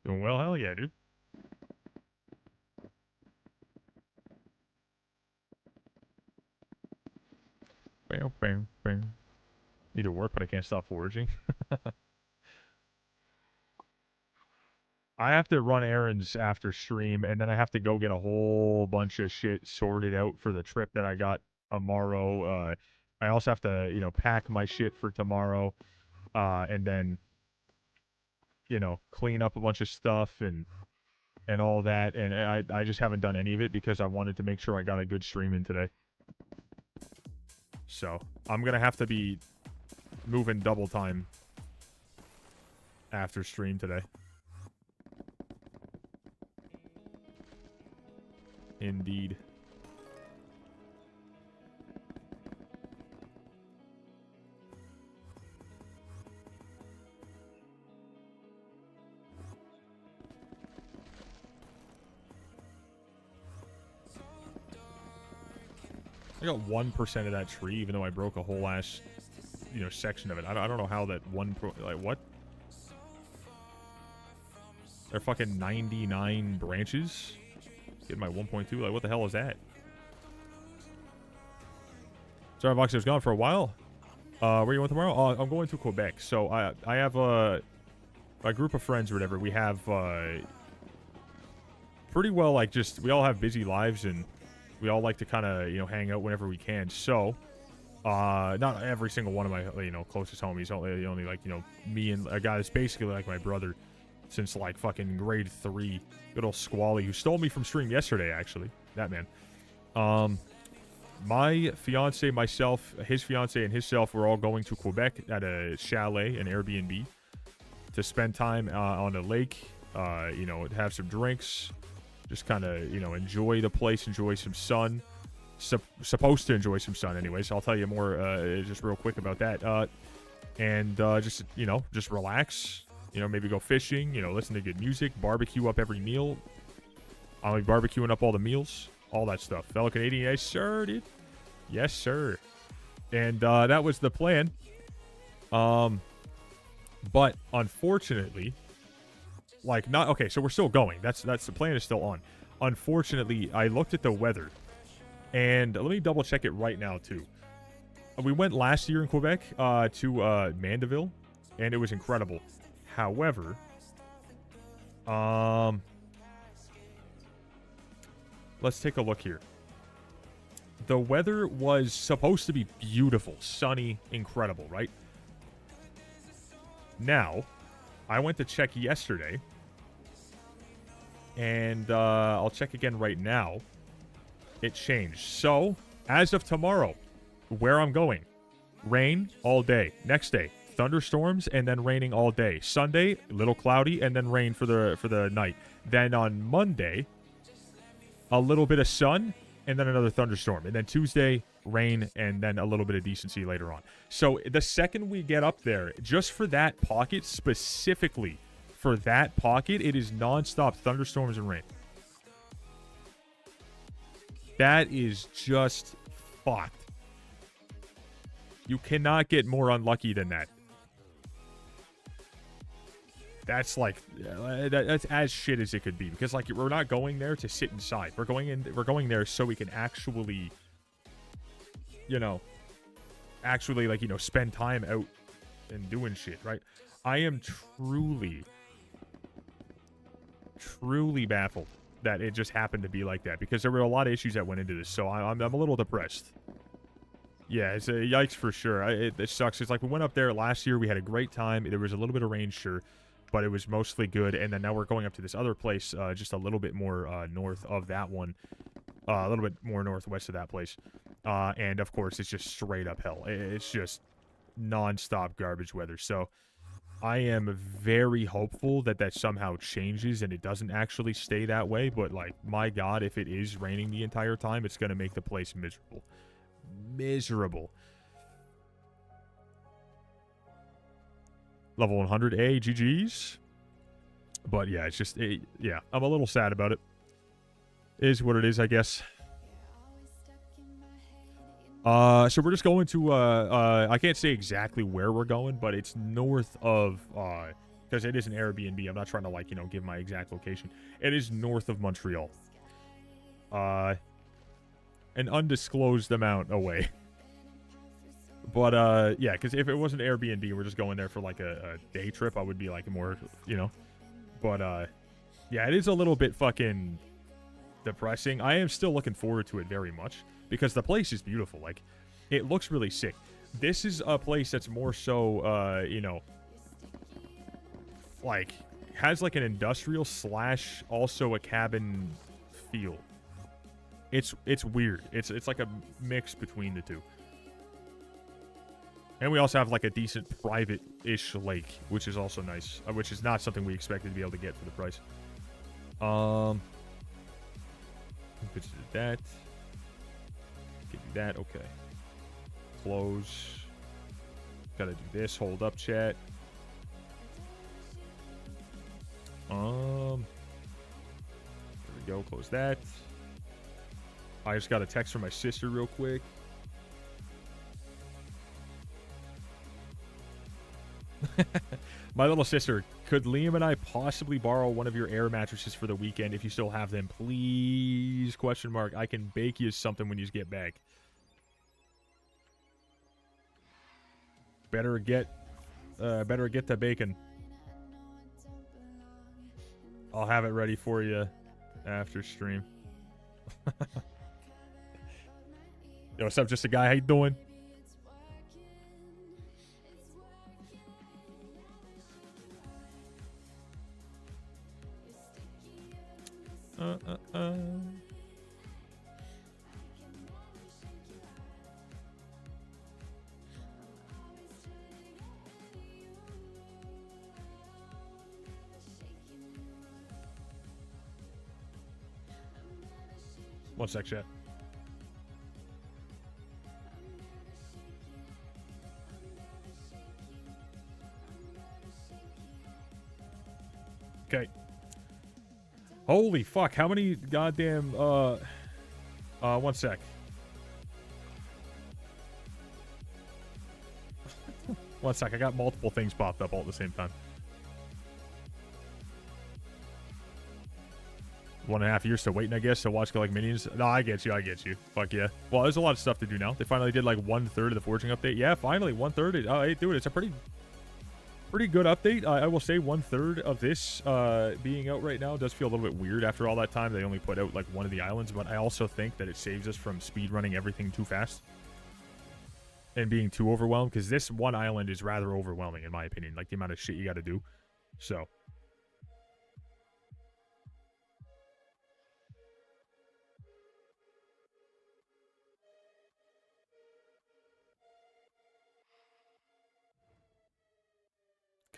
Doing well? Hell yeah, dude. Bam, bam, bam. Need to work, but I can't stop foraging. I have to run errands after stream, and then I have to go get a whole bunch of shit sorted out for the trip that I got tomorrow. I also have to, pack my shit for tomorrow, and then you know, clean up a bunch of stuff and all that. And I just haven't done any of it because I wanted to make sure I got a good stream in today. So I'm going to have to be moving double time after stream today. Indeed. I got 1% of that tree, even though I broke a whole ass, you know, section of it. I don't know how that like, what? They're fucking 99 branches? Getting my 1.2, like, what the hell is that? Sorry, Voxy was gone for a while. Where you going tomorrow? I'm going to Quebec. So I have a group of friends or whatever. We have pretty well, like, just, we all have busy lives and we all like to kind of, you know, hang out whenever we can. So, not every single one of my, you know, closest homies. Only like, you know, me and a guy that's basically like my brother since like fucking grade 3. Good old Squally, who stole me from stream yesterday, actually. That man. My fiance, myself, his fiance, and himself were all going to Quebec at a chalet, an Airbnb, to spend time on a lake, you know, have some drinks. Just kind of, you know, enjoy the place, enjoy some sun. Supposed to enjoy some sun anyways. I'll tell you more just real quick about that. And just, you know, just relax. You know, maybe go fishing, you know, listen to good music, barbecue up every meal. I'll be barbecuing up all the meals, all that stuff. Fellow Canadian, yes, sir, dude. Yes, sir. And that was the plan. But unfortunately... Like, not... Okay, so we're still going. That's the plan is still on. Unfortunately, I looked at the weather. And let me double check it right now, too. We went last year in Quebec to Mandeville. And it was incredible. However... let's take a look here. The weather was supposed to be beautiful. Sunny. Incredible, right? Now... I went to check yesterday, and I'll check again right now. It changed. So, as of tomorrow, where I'm going, rain all day. Next day, thunderstorms and then raining all day. Sunday, a little cloudy and then rain for the night. Then on Monday, a little bit of sun and then another thunderstorm. And then Tuesday, rain, and then a little bit of decency later on. So the second we get up there, just for that pocket, specifically for that pocket, it is nonstop thunderstorms and rain. That is just fucked. You cannot get more unlucky than that. That's like, that's as shit as it could be. Because like, we're not going there to sit inside. We're going there so we can actually, you know, like, you know, spend time out and doing shit, right? I am truly baffled that it just happened to be like that, because there were a lot of issues that went into this. So I'm a little depressed. Yeah, it's a yikes for sure. It sucks. It's like we went up there last year. We had a great time. There was a little bit of rain, sure, but it was mostly good. And then now we're going up to this other place, just a little bit more north of that one, a little bit more northwest of that place. And of course, it's just straight up hell. It's just non-stop garbage weather. So I am very hopeful that that somehow changes and it doesn't actually stay that way. But like, my God, if it is raining the entire time, it's going to make the place miserable. Miserable. Level 100. Hey, GG's. But yeah, it's just, yeah, I'm a little sad about it. Is what it is, I guess. So we're just going to, I can't say exactly where we're going, but it's north of, because it is an Airbnb. I'm not trying to, like, you know, give my exact location. It is north of Montreal. An undisclosed amount away. But, yeah, because if it wasn't Airbnb, we're just going there for, like, a day trip, I would be, like, more, you know. But, yeah, it is a little bit fucking depressing. I am still looking forward to it very much, because the place is beautiful. Like, it looks really sick. This is a place that's more so, you know, like, has like an industrial slash also a cabin feel. It's weird. It's like a mix between the two. And we also have like a decent private-ish lake, which is also nice. Which is not something we expected to be able to get for the price. Could do that. Could do that. Okay. Close. Gotta do this. Hold up, chat. There we go. Close that. I just got a text from my sister real quick. My little sister, could Liam and I possibly borrow one of your air mattresses for the weekend if you still have them? Please, question mark. I can bake you something when you get back. Better get the bacon. I'll have it ready for you after stream. Yo, what's up, just a guy? How you doing? One sec, chat. Okay. Holy fuck, how many goddamn, one sec. One sec, I got multiple things popped up all at the same time. 1.5 years to waiting, I guess, to watch collect minions. No, I get you. Fuck yeah. Well, there's a lot of stuff to do now. They finally did like 1/3 of the foraging update. Yeah, finally 1/3. Hey, dude, it's a pretty good update. I will say 1/3 of this being out right now does feel a little bit weird after all that time. They only put out like one of the islands, but I also think that it saves us from speed running everything too fast and being too overwhelmed, because this one island is rather overwhelming in my opinion, like the amount of shit you got to do. So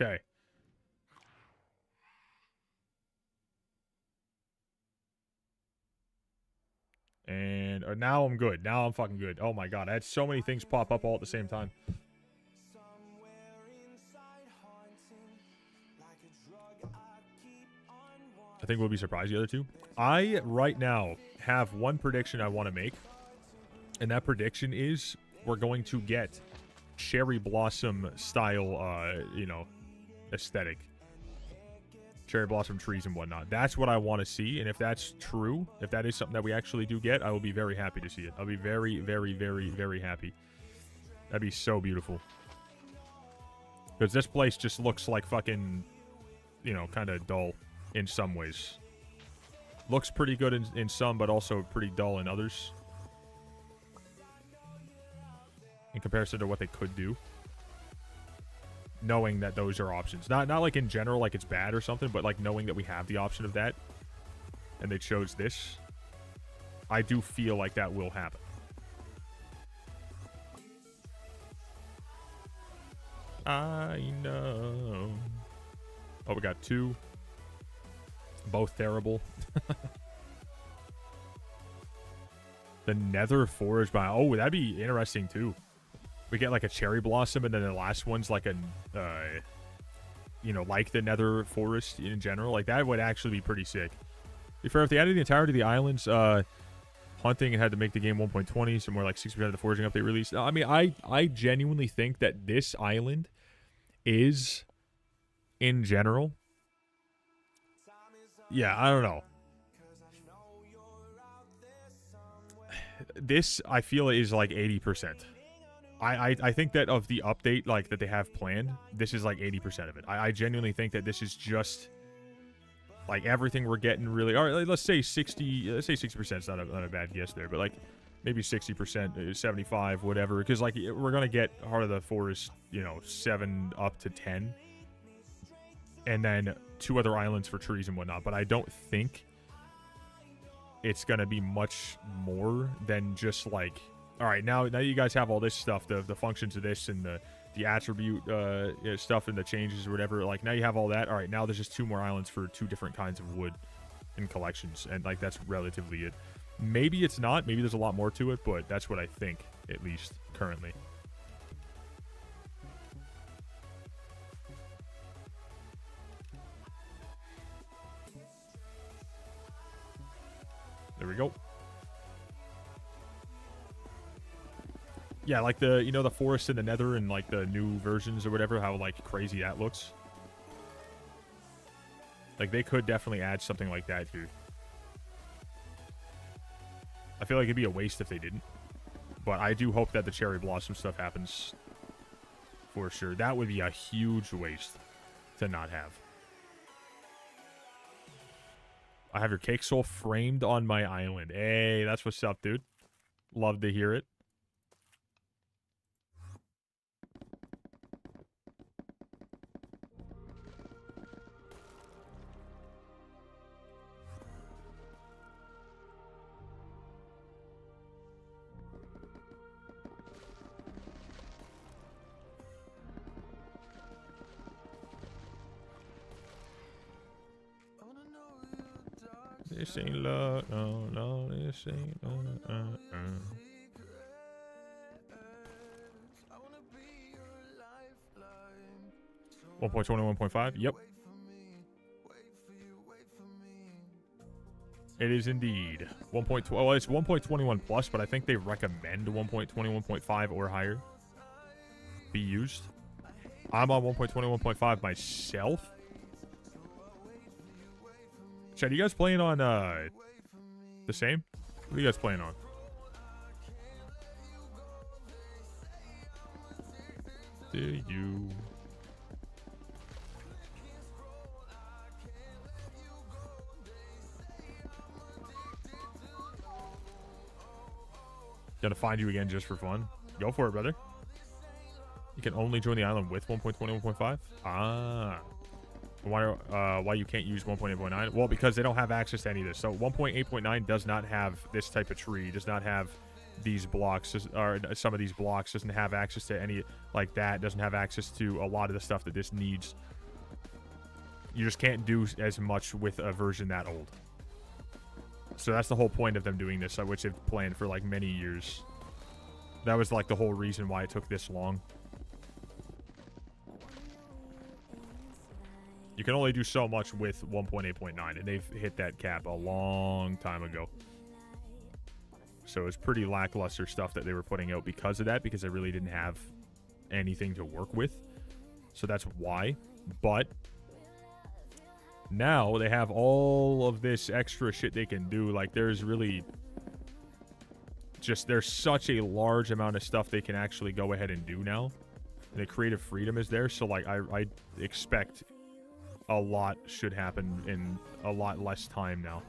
okay. And now I'm good. Now I'm fucking good. Oh my god, I had so many things pop up all at the same time. I think we'll be surprised the other two. I, right now, have one prediction I want to make. And that prediction is we're going to get cherry blossom style, you know, aesthetic. Cherry blossom trees and whatnot. That's what I want to see. And if that's true, if that is something that we actually do get, I will be very happy to see it. I'll be very, very, very, very happy. That'd be so beautiful. Because this place just looks like fucking, you know, kind of dull in some ways. Looks pretty good in some, but also pretty dull in others. In comparison to what they could do. Knowing that those are options. Not like in general, like it's bad or something, but like knowing that we have the option of that. And they chose this. I do feel like that will happen. I know. Oh, we got two. Both terrible. The nether forage biome. Oh, that'd be interesting too. We get like a cherry blossom, and then the last one's like a, you know, like the nether forest in general. Like that would actually be pretty sick. To be fair, if they added the entirety of the islands, hunting and had to make the game 1.20, so more like 60% of the foraging update release. I mean, I genuinely think that this island is, in general, yeah, I don't know. This, I feel, is like 80%. I think that of the update, like, that they have planned, this is like 80% of it. I genuinely think that this is just, like, everything we're getting really... Alright, let's say 60... Let's say 60% is not a bad guess there, but, like, maybe 60%, 75, whatever. Because, like, we're gonna get Heart of the Forest, you know, 7 up to 10. and then 2 other islands for trees and whatnot. But I don't think it's gonna be much more than just like, all right, now you guys have all this stuff, the functions of this and the attribute stuff and the changes or whatever. Like, now you have all that. All right, now there's just 2 more islands for 2 different kinds of wood and collections, and like that's relatively it. Maybe it's not. Maybe there's a lot more to it, but that's what I think, at least currently. There we go. Yeah, like the, you know, the forest in the nether and like the new versions or whatever, how like crazy that looks. Like they could definitely add something like that here. I feel like it'd be a waste if they didn't. But I do hope that the cherry blossom stuff happens for sure. That would be a huge waste to not have. I have your cake soul framed on my island. Hey, that's what's up, dude. Love to hear it. This ain't love, no, no, this ain't 1.20, 1.5, yep. It is indeed 1.2. Well, it's 1.21 plus, but I think they recommend 1.20, 1.5 or higher be used. I'm on 1.20, 1.5 myself. Chad, you guys playing on the same? What are you guys playing on? Do you? Gonna find you again just for fun. Go for it, brother. You can only join the island with 1.20, 1.5? Ah. Why you can't use 1.8.9? Well, because they don't have access to any of this. So 1.8.9 does not have this type of tree, does not have these blocks, or some of these blocks, doesn't have access to any like that, doesn't have access to a lot of the stuff that this needs. You just can't do as much with a version that old. So that's the whole point of them doing this, which they've planned for like many years. That was like the whole reason why it took this long. You can only do so much with 1.8.9, and they've hit that cap a long time ago. So it's pretty lackluster stuff that they were putting out because of that, because they really didn't have anything to work with. So that's why. But now they have all of this extra shit they can do. Like, there's really just, there's such a large amount of stuff they can actually go ahead and do now. And the creative freedom is there. So, like, I expect a lot should happen in a lot less time now.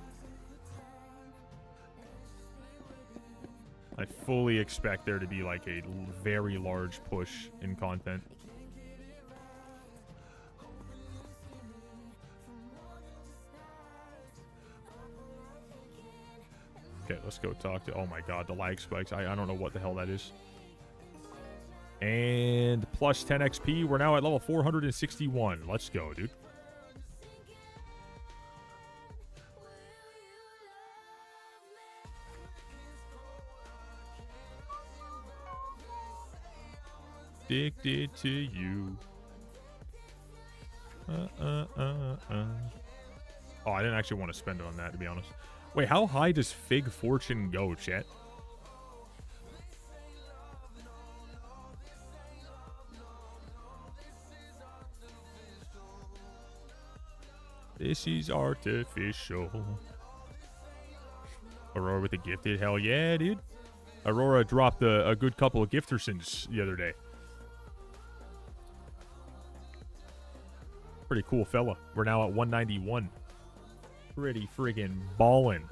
I fully expect there to be like a very large push in content. Okay, let's go talk to... Oh my god, the lag spikes. I don't know what the hell that is. And plus 10 XP. We're now at level 461. Let's go, dude. Addicted to you. Oh, I didn't actually want to spend it on that, to be honest. Wait, how high does Fig Fortune go, chat? This is artificial. Aurora with a gifted. Hell yeah, dude. Aurora dropped a good couple of giftersons the other day. Pretty cool fella. We're now at 191. Pretty friggin' ballin'.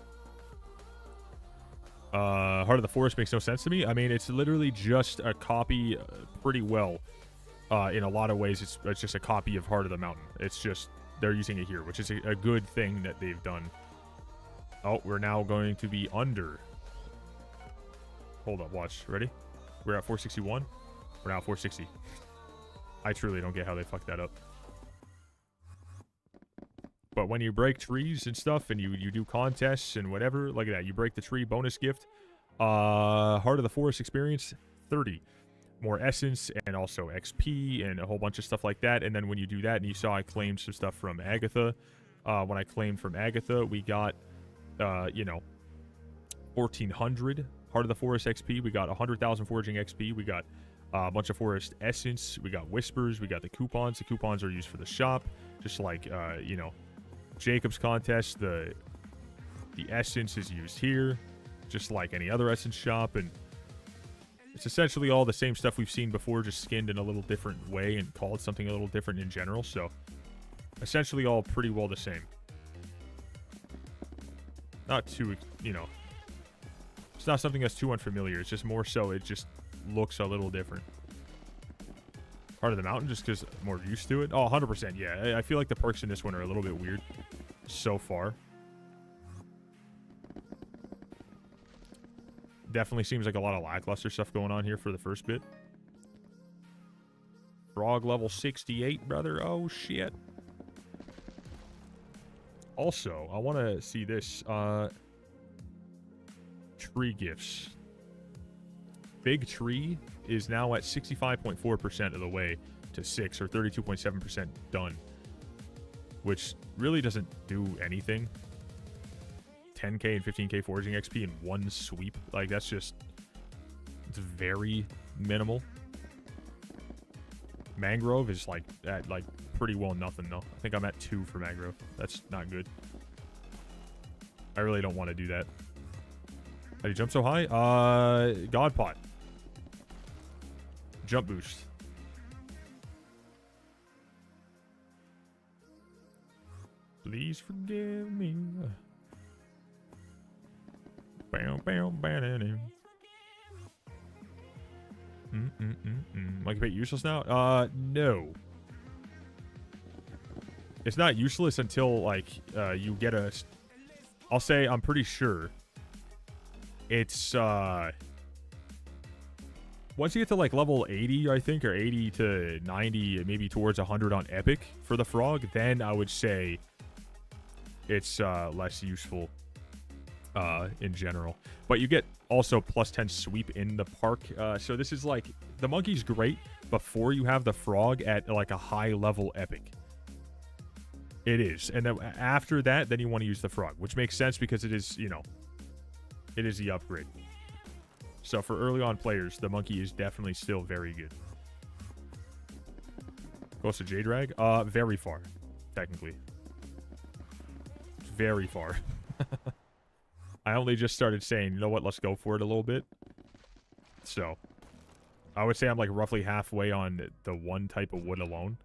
Heart of the Forest makes no sense to me. I mean, it's literally just a copy pretty well. In a lot of ways, it's just a copy of Heart of the Mountain. It's just they're using it here, which is a good thing that they've done. Oh, we're now going to be under. Hold up, watch. Ready? We're at 461. We're now at 460. I truly don't get how they fucked that up. But when you break trees and stuff, and you do contests and whatever, look at that. You break the tree, bonus gift. Heart of the Forest experience, 30. More essence and also XP and a whole bunch of stuff like that. And then when you do that, and you saw I claimed some stuff from Agatha. When I claimed from Agatha, we got, 1,400 Heart of the Forest XP. We got 100,000 foraging XP. We got a bunch of forest essence. We got whispers. We got the coupons. The coupons are used for the shop. Just like, Jacob's contest. The essence is used here. Just like any other essence shop. And it's essentially all the same stuff we've seen before, just skinned in a little different way and called something a little different in general. So, essentially all pretty well the same. Not too, it's not something that's too unfamiliar. It's just more so it just looks a little different. Heart of the Mountain, just because I'm more used to it. Oh, 100%, yeah. I feel like the perks in this one are a little bit weird so far. Definitely seems like a lot of lackluster stuff going on here for the first bit. Frog level 68, brother. Oh, shit. Also, I want to see this. Tree gifts. Big Tree is now at 65.4% of the way to 6, or 32.7% done. Which really doesn't do anything. 10k and 15k foraging XP in one sweep. Like, that's just... It's very minimal. Mangrove is, like, at, like, pretty well nothing, though. I think I'm at 2 for Mangrove. That's not good. I really don't want to do that. How do you jump so high? God Pot. Jump boost. Please forgive me. Bam, bam, bam. Like, bit useless now? No. It's not useless until, like, you get a... I'll say, I'm pretty sure. It's, once you get to, like, level 80, I think, or 80 to 90, maybe towards 100 on Epic for the frog, then I would say it's, less useful, in general. But you get also plus 10 sweep in the park. So this is, like, the monkey's great before you have the frog at, like, a high-level Epic. It is. And then after that, then you want to use the frog, which makes sense because it is, it is the upgrade. So for early on players, the monkey is definitely still very good. Goes to J-Drag? Very far, technically. Very far. I only just started saying, you know what, let's go for it a little bit. So, I would say I'm like roughly halfway on the one type of wood alone.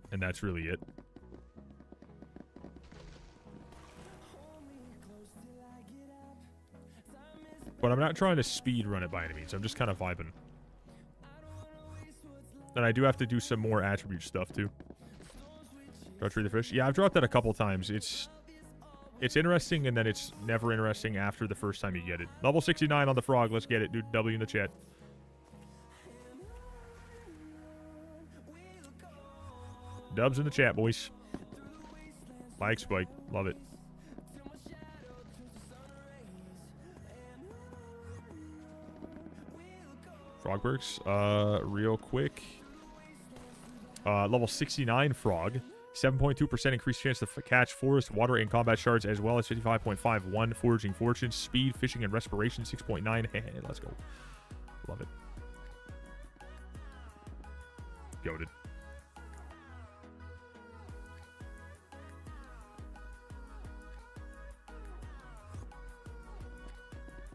And that's really it. But I'm not trying to speed run it by any means. I'm just kind of vibing. And I do have to do some more attribute stuff too. Go tree the fish. Yeah, I've dropped that a couple times. It's interesting, and then it's never interesting after the first time you get it. Level 69 on the frog. Let's get it, dude. W in the chat. Dubs in the chat, boys. Like Spike. Love it. Frog perks. Real quick. Level 69 frog. 7.2% increased chance to catch forest, water, and combat shards, as well as 55.51 foraging fortune, speed, fishing, and respiration. 6.9. Let's go. Love it. Goated.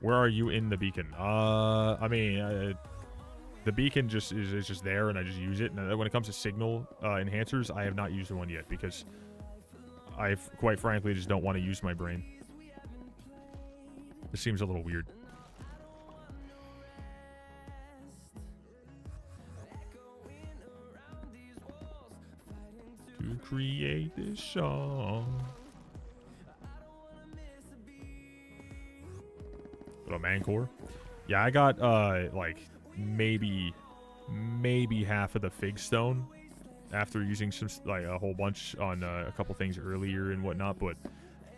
Where are you in the beacon? I mean, the beacon just is just there, and I just use it. And when it comes to signal enhancers, I have not used one yet because I, quite frankly, just don't want to use my brain. It seems a little weird. create this song. Little Mancore. Yeah, I got like maybe half of the fig stone after using some like a whole bunch on a couple things earlier and whatnot, but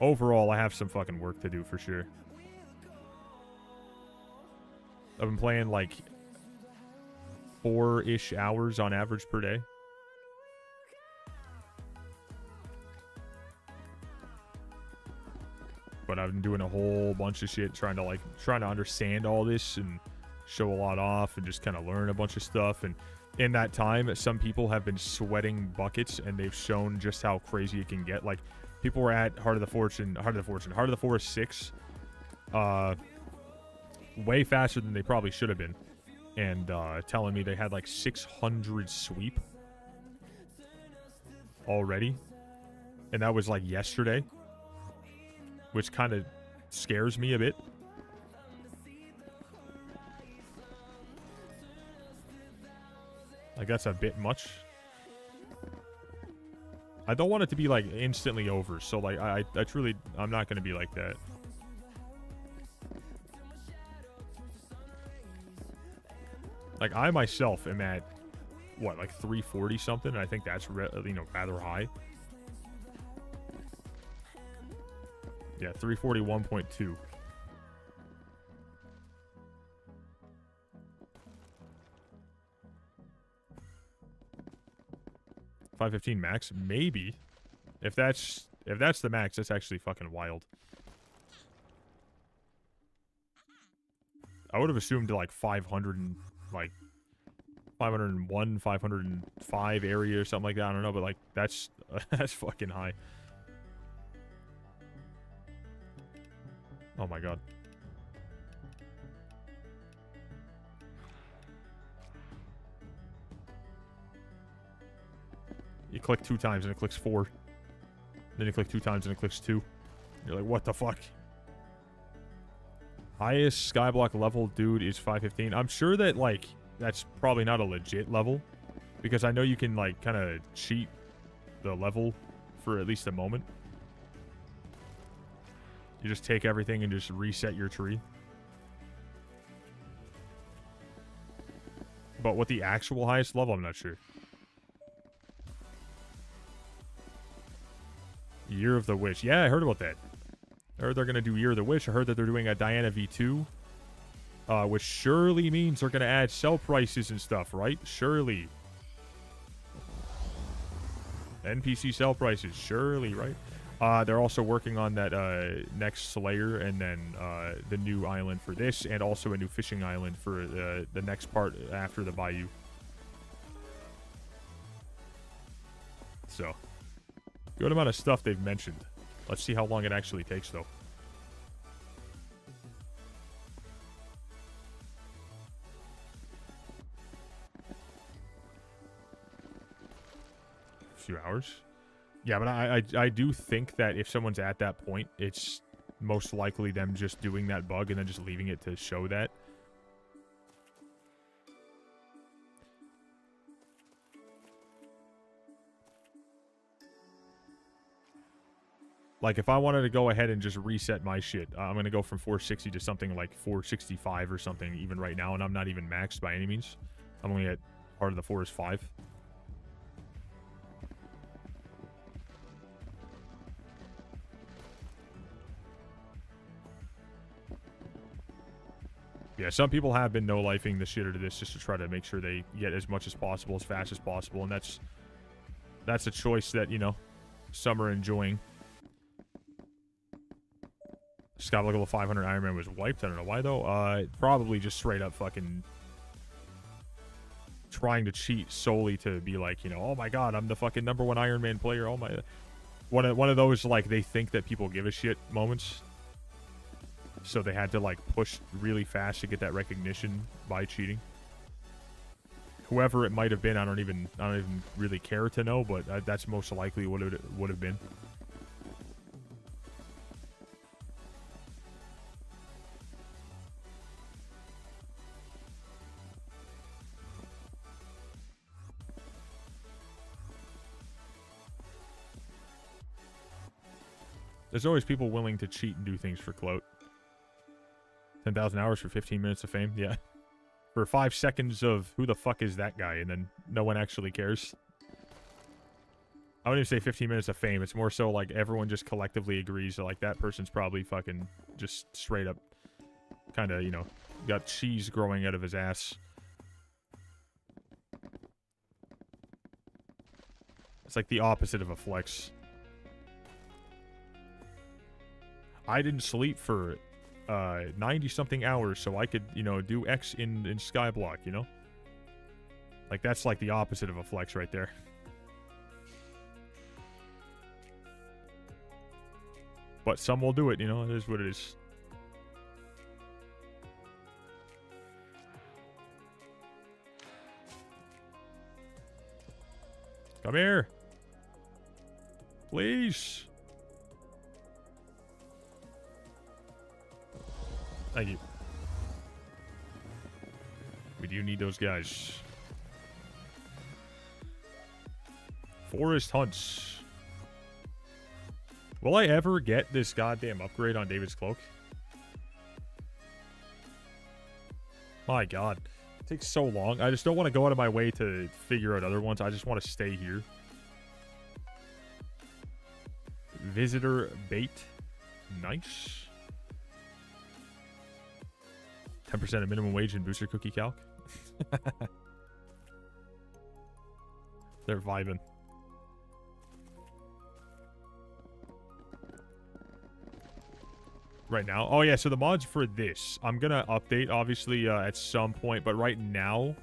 overall I have some fucking work to do for sure. I've been playing like 4-ish hours on average per day. But I've been doing a whole bunch of shit trying to understand all this and show a lot off and just kind of learn a bunch of stuff. And in that time, some people have been sweating buckets and they've shown just how crazy it can get. Like, people were at Heart of the Forest 6 way faster than they probably should have been, and telling me they had like 600 sweep already, and that was like yesterday, which kind of scares me a bit. Like, that's a bit much. I don't want it to be like instantly over, so like I'm not going to be like that. Like, I myself am at what, like 340 something, and I think that's rather high. Yeah, 341.2. $515 max, maybe. If that's the max, that's actually fucking wild. I would have assumed like 500 and like 501, 505 area or something like that. I don't know, but like that's that's fucking high. Oh my god. You click 2 times and it clicks 4. Then you click 2 times and it clicks 2. You're like, what the fuck? Highest Skyblock level dude is 515. I'm sure that, like, that's probably not a legit level, because I know you can, like, kind of cheat the level for at least a moment. You just take everything and just reset your tree. But what the actual highest level, I'm not sure. Year of the Witch. Yeah, I heard about that. I heard they're going to do Year of the Witch. I heard that they're doing a Diana V2. Which surely means they're going to add sell prices and stuff, right? Surely. NPC sell prices. Surely, right? They're also working on that next Slayer, and then the new island for this, and also a new fishing island for the next part after the Bayou. So, good amount of stuff they've mentioned. Let's see how long it actually takes, though. A few hours. Yeah, but I do think that if someone's at that point, it's most likely them just doing that bug and then just leaving it to show that. Like, if I wanted to go ahead and just reset my shit, I'm going to go from 460 to something like 465 or something even right now, and I'm not even maxed by any means. I'm only at Heart of the Forest 5. Yeah, some people have been no-lifing the shit out of this just to try to make sure they get as much as possible, as fast as possible, and that's a choice that, you know, some are enjoying. Skyblock level 500 Ironman was wiped. I don't know why, though. Probably just straight up fucking trying to cheat solely to be like, you know, oh my god, I'm the fucking #1 Ironman player. Oh my... One of those, like, they think that people give a shit moments. So they had to, like, push really fast to get that recognition by cheating. Whoever it might have been, I don't even really care to know, but that's most likely what it would have been. There's always people willing to cheat and do things for clout. 10,000 hours for 15 minutes of fame? Yeah. For 5 seconds of who the fuck is that guy, and then no one actually cares. I wouldn't even say 15 minutes of fame. It's more so like everyone just collectively agrees that like that person's probably fucking just straight up kind of, you know, got cheese growing out of his ass. It's like the opposite of a flex. I didn't sleep for 90-something hours so I could, you know, do X in Skyblock, you know? Like, that's like the opposite of a flex right there. But some will do it, you know? It is what it is. Come here. Please. Thank you. We do need those guys. Forest hunts. Will I ever get this goddamn upgrade on David's cloak? My god. It takes so long. I just don't want to go out of my way to figure out other ones. I just want to stay here. Visitor bait. Nice. 10% of minimum wage and booster cookie calc. They're vibing. Right now. Oh, yeah. So the mods for this, I'm going to update, obviously, at some point. But right now,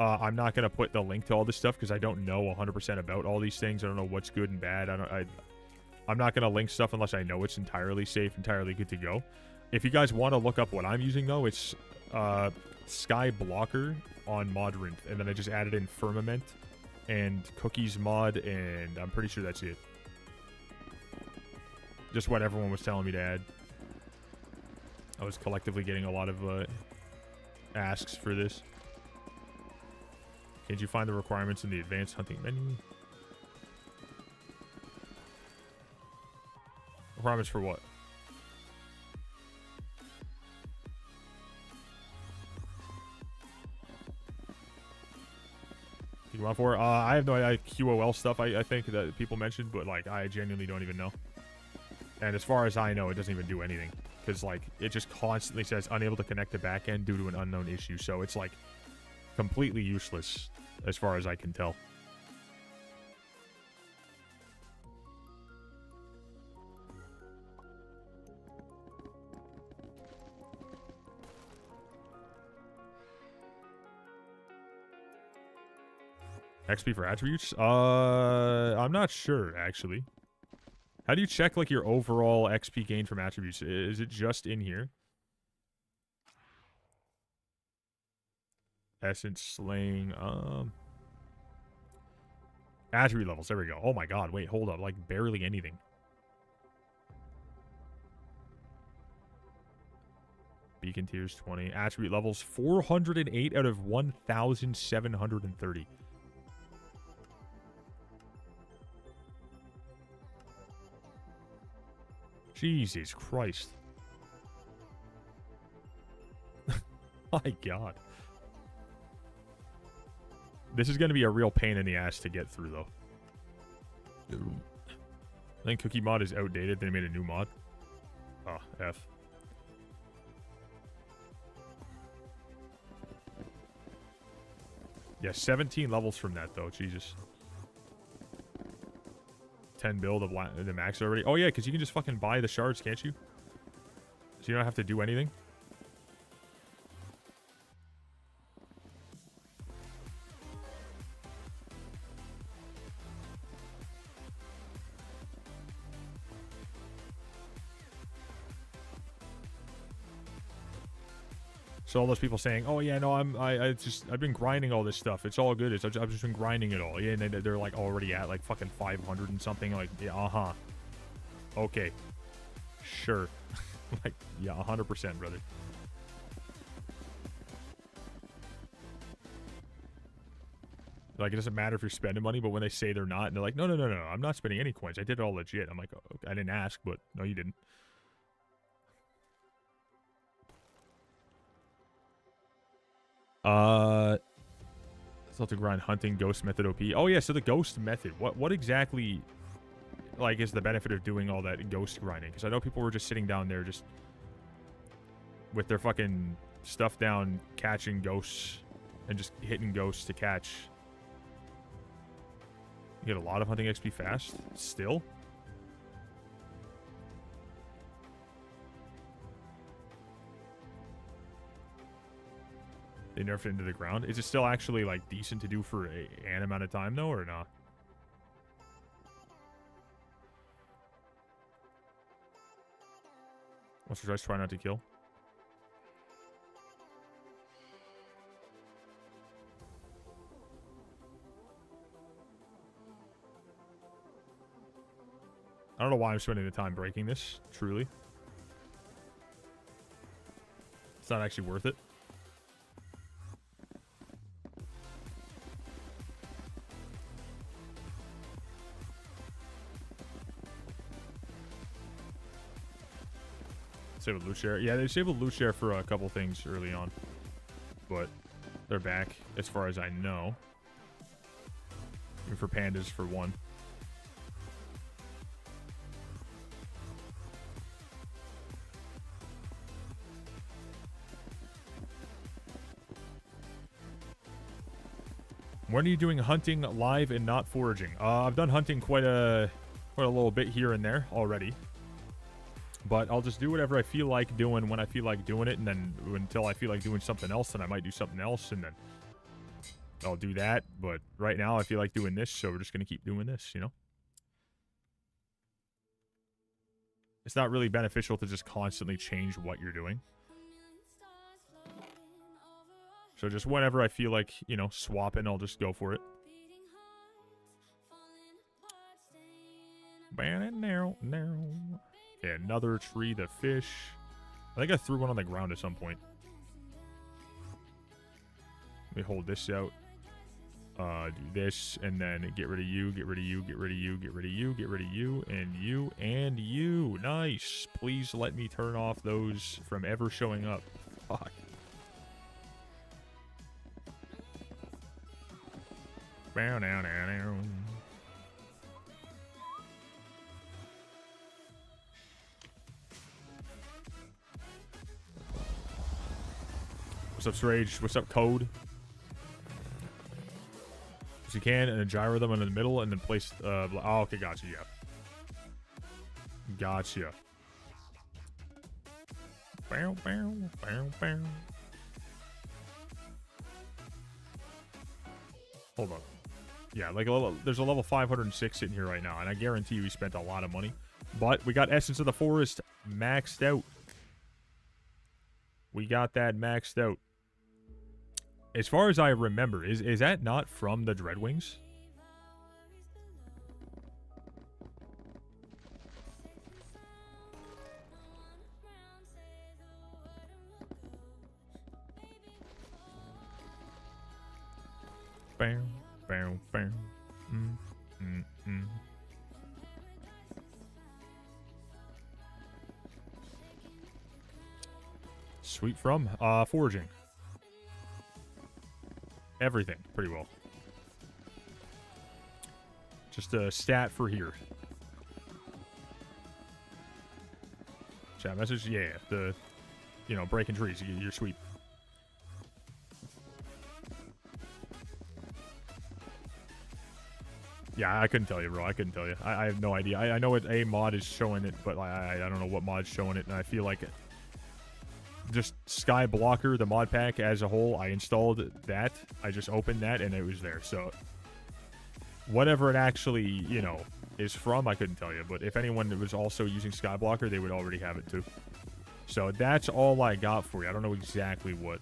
I'm not going to put the link to all this stuff because I don't know 100% about all these things. I don't know what's good and bad. I'm not going to link stuff unless I know it's entirely safe, entirely good to go. If you guys want to look up what I'm using, though, it's Skyblocker on Modrinth. And then I just added in Firmament and Cookies mod, and I'm pretty sure that's it. Just what everyone was telling me to add. I was collectively getting a lot of asks for this. Can't you find the requirements in the advanced hunting menu? Requirements for what? You want for? I have no idea. QOL stuff, I think, that people mentioned, but, like, I genuinely don't even know. And as far as I know, it doesn't even do anything. Because, like, it just constantly says unable to connect to backend due to an unknown issue. So it's, like, completely useless as far as I can tell. XP for attributes? I'm not sure, actually. How do you check, like, your overall XP gain from attributes? Is it just in here? Essence, slaying, attribute levels, there we go. Oh my god, wait, hold up. Like, barely anything. Beacon tiers, 20. Attribute levels, 408 out of 1,730. Jesus Christ. My god. This is going to be a real pain in the ass to get through, though. I think Cookie mod is outdated. They made a new mod. Oh, F. Yeah, 17 levels from that, though. Jesus. 10 build of the max already. Oh, yeah, because you can just fucking buy the shards, can't you? So you don't have to do anything? So all those people saying, "Oh yeah, no, I've been grinding all this stuff. It's all good. I've just been grinding it all." Yeah, and they're like already at like fucking 500 and something. Like, yeah, okay, sure, like, yeah, 100%, brother. Like, it doesn't matter if you're spending money, but when they say they're not, and they're like, no, no, no, no, I'm not spending any coins. I did it all legit. I'm like, oh, okay. I didn't ask, but no, you didn't. Still to grind hunting, ghost method OP. Oh, yeah, so the ghost method. What exactly, like, is the benefit of doing all that ghost grinding? Because I know people were just sitting down there just with their fucking stuff down, catching ghosts, and just hitting ghosts to catch. You get a lot of hunting XP fast, still. They nerfed it into the ground. Is it still actually, like, decent to do for an amount of time, though, or not? Once or twice, try not to kill. I don't know why I'm spending the time breaking this, truly. It's not actually worth it. Save a loot share. Yeah, they disabled loot share for a couple things early on. But they're back, as far as I know. Even for pandas, for one. When are you doing hunting live and not foraging? I've done hunting quite a little bit here and there already. But I'll just do whatever I feel like doing when I feel like doing it, and then until I feel like doing something else, then I might do something else, and then I'll do that. But right now I feel like doing this, so we're just going to keep doing this, you know? It's not really beneficial to just constantly change what you're doing. So just whenever I feel like, you know, swapping, I'll just go for it. Okay, another tree, the fish. I think I threw one on the ground at some point. Let me hold this out. Do this, and then get rid of you, get rid of you, get rid of you, get rid of you, get rid of you, and you, and you. Nice. Please let me turn off those from ever showing up. Fuck. Bow down, down, down. What's up, Strage? What's up, Code? As you can, and then gyro them in the middle, and then place. Oh, okay, gotcha. Yeah, gotcha. Bow, bow, bow, bow. Hold on. Yeah, like there's a level 506 sitting here right now, and I guarantee you we spent a lot of money. But we got Essence of the Forest maxed out. We got that maxed out. As far as I remember, is that not from the Dreadwings? Bam, bam, bam. Sweet from foraging. Everything, pretty well. Just a stat for here. Chat message, yeah. The, you know, breaking trees, you're sweet. Yeah, I couldn't tell you, bro. I couldn't tell you. I have no idea. I know a mod is showing it, but I don't know what mod's showing it, and I feel like just Skyblocker, the mod pack as a whole, I installed that. I just opened that, and it was there. So whatever it actually, you know, is from, I couldn't tell you. But if anyone was also using Skyblocker, they would already have it too. So that's all I got for you. I don't know exactly what.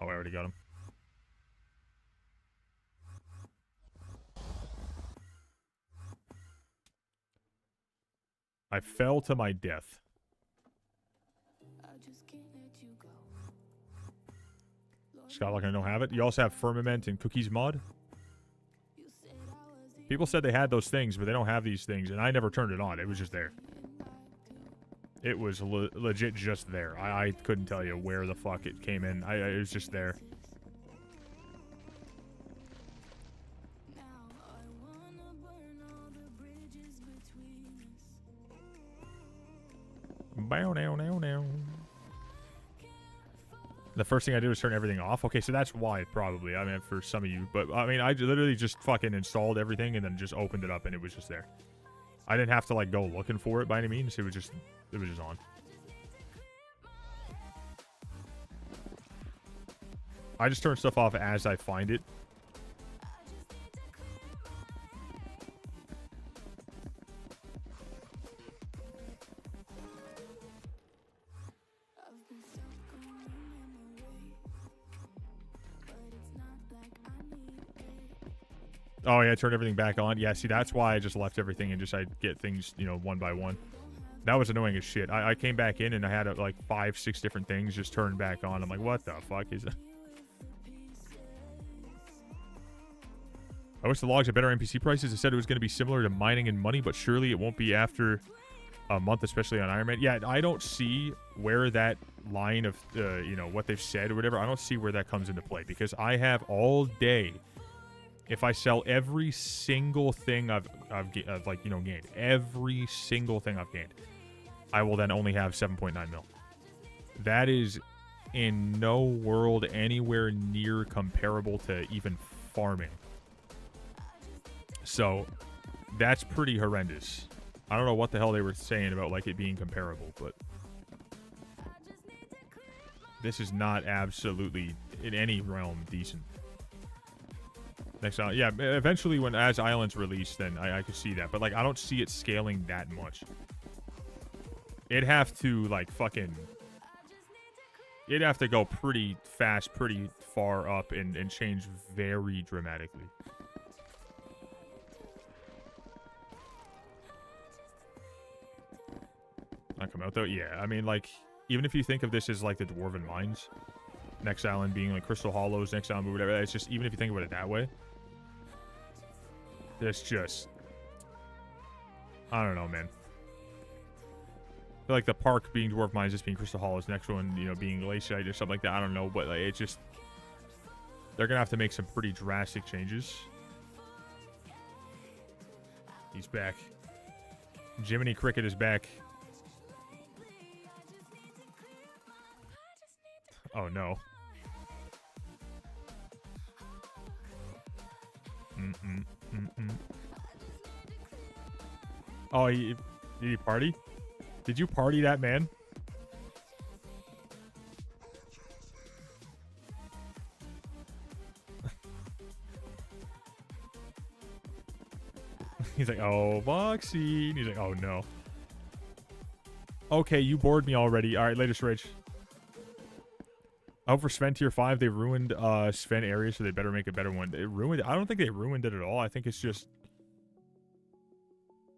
Oh, I already got him. I fell to my death. Skyblock, I don't have it. You also have Firmament and Cookies mod. People said they had those things, but they don't have these things, and I never turned it on. It was just there. It was legit just there. I couldn't tell you where the fuck it came in. It was just there. Bow, now, now, now. The first thing I did was turn everything off. Okay, so that's why, probably. I mean, for some of you. But, I mean, I literally just fucking installed everything and then just opened it up and it was just there. I didn't have to, like, go looking for it by any means. It was just on. I just turn stuff off as I find it. Oh, yeah, turn everything back on. Yeah, see, that's why I just left everything and just I get things, you know, one by one. That was annoying as shit. I came back in and I had, like, 5, 6 different things just turned back on. I'm like, what the fuck is that? I wish the logs had better NPC prices. It said it was going to be similar to mining and money, but surely it won't be after a month, especially on Ironman. Yeah, I don't see where that line of, you know, what they've said or whatever, I don't see where that comes into play because I have all day... If I sell every single thing I've like, you know, gained, every single thing I've gained, I will then only have 7.9 mil. That is in no world anywhere near comparable to even farming. So that's pretty horrendous. I don't know what the hell they were saying about like it being comparable, but this is not absolutely in any realm decent. Next island, yeah, eventually as islands release, then I could see that. But, like, I don't see it scaling that much. It'd have to, like, fucking... It'd have to go pretty fast, pretty far up and change very dramatically. Not come out, though? Yeah, I mean, like, even if you think of this as, like, the Dwarven Mines, next island being, like, Crystal Hollows, next island, whatever, it's just, even if you think about it that way, it's just... I don't know, man. I feel like the park being Dwarf Mines, this being Crystal Hollows, next one, you know, being Glaciite or something like that. I don't know, but like, it just... They're gonna have to make some pretty drastic changes. He's back. Jiminy Cricket is back. Oh, no. Oh, did he party? Did you party that man? He's like, oh, Voxy. And he's like, oh, no. Okay, you bored me already. All right, latest rage. Oh, for Sven tier 5, they ruined Sven area, so they better make a better one. They ruined it. I don't think they ruined it at all. I think it's just...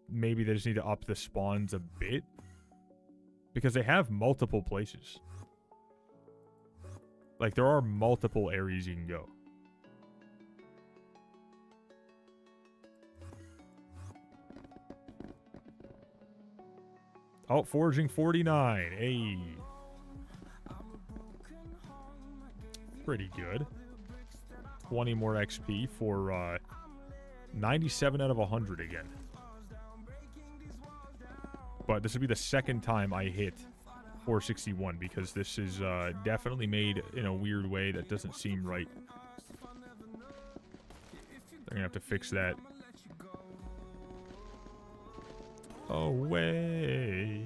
Maybe they just need to up the spawns a bit. Because they have multiple places. Like, there are multiple areas you can go. Oh, foraging 49. Hey. Pretty good. 20 more XP for 97 out of 100 again. But this would be the second time I hit 461 because this is definitely made in a weird way that doesn't seem right. They're gonna have to fix that. Away.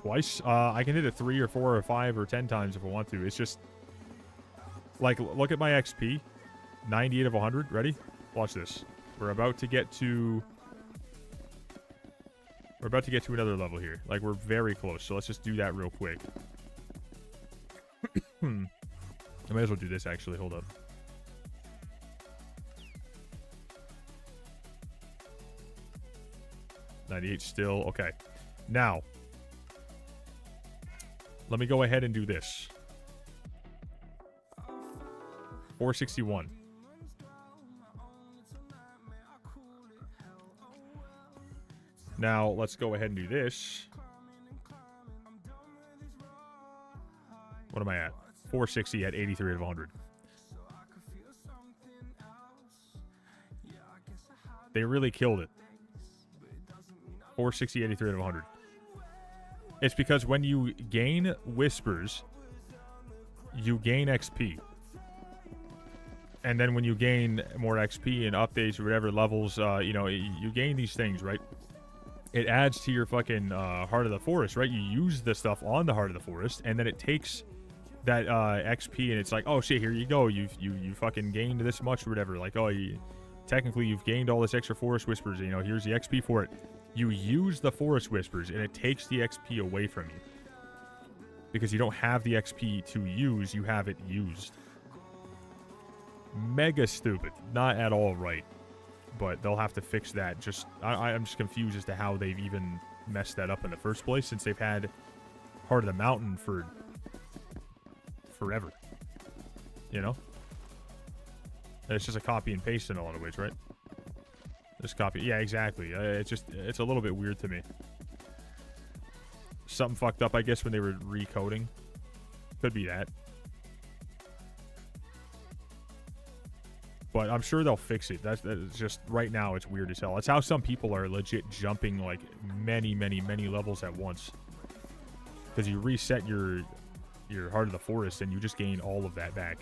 Twice? I can hit it 3 or 4 or 5 or 10 times if I want to. It's just... Like, look at my XP. 98 of 100. Ready? Watch this. We're about to get to... We're about to get to another level here. Like, we're very close. So let's just do that real quick. I might as well do this, actually. Hold up. $98 still. Okay. Now, let me go ahead and do this. 461. Now, let's go ahead and do this. What am I at? 460 at 83 out of 100. They really killed it. 460, 83 out of 100. It's because when you gain whispers, you gain XP. And then when you gain more XP and updates or whatever levels, you know, you gain these things, right? It adds to your fucking Heart of the Forest, right? You use the stuff on the Heart of the Forest, and then it takes that XP, and it's like, oh shit, here you go. You fucking gained this much or whatever. Like, oh, technically you've gained all this extra Forest Whispers. You know, here's the XP for it. You use the Forest Whispers, and it takes the XP away from you. Because you don't have the XP to use, you have it used. Mega stupid. Not at all right. But they'll have to fix that. Just I'm just confused as to how they've even messed that up in the first place, since they've had Heart of the Mountain for forever. You know? And it's just a copy and paste in a lot of ways, right? Just copy. Yeah, exactly. It's a little bit weird to me. Something fucked up, I guess, when they were recoding. Could be that. But I'm sure they'll fix it. That's just, right now, it's weird as hell. That's how some people are legit jumping, like, many levels at once. Because you reset your Heart of the Forest, and you just gain all of that back.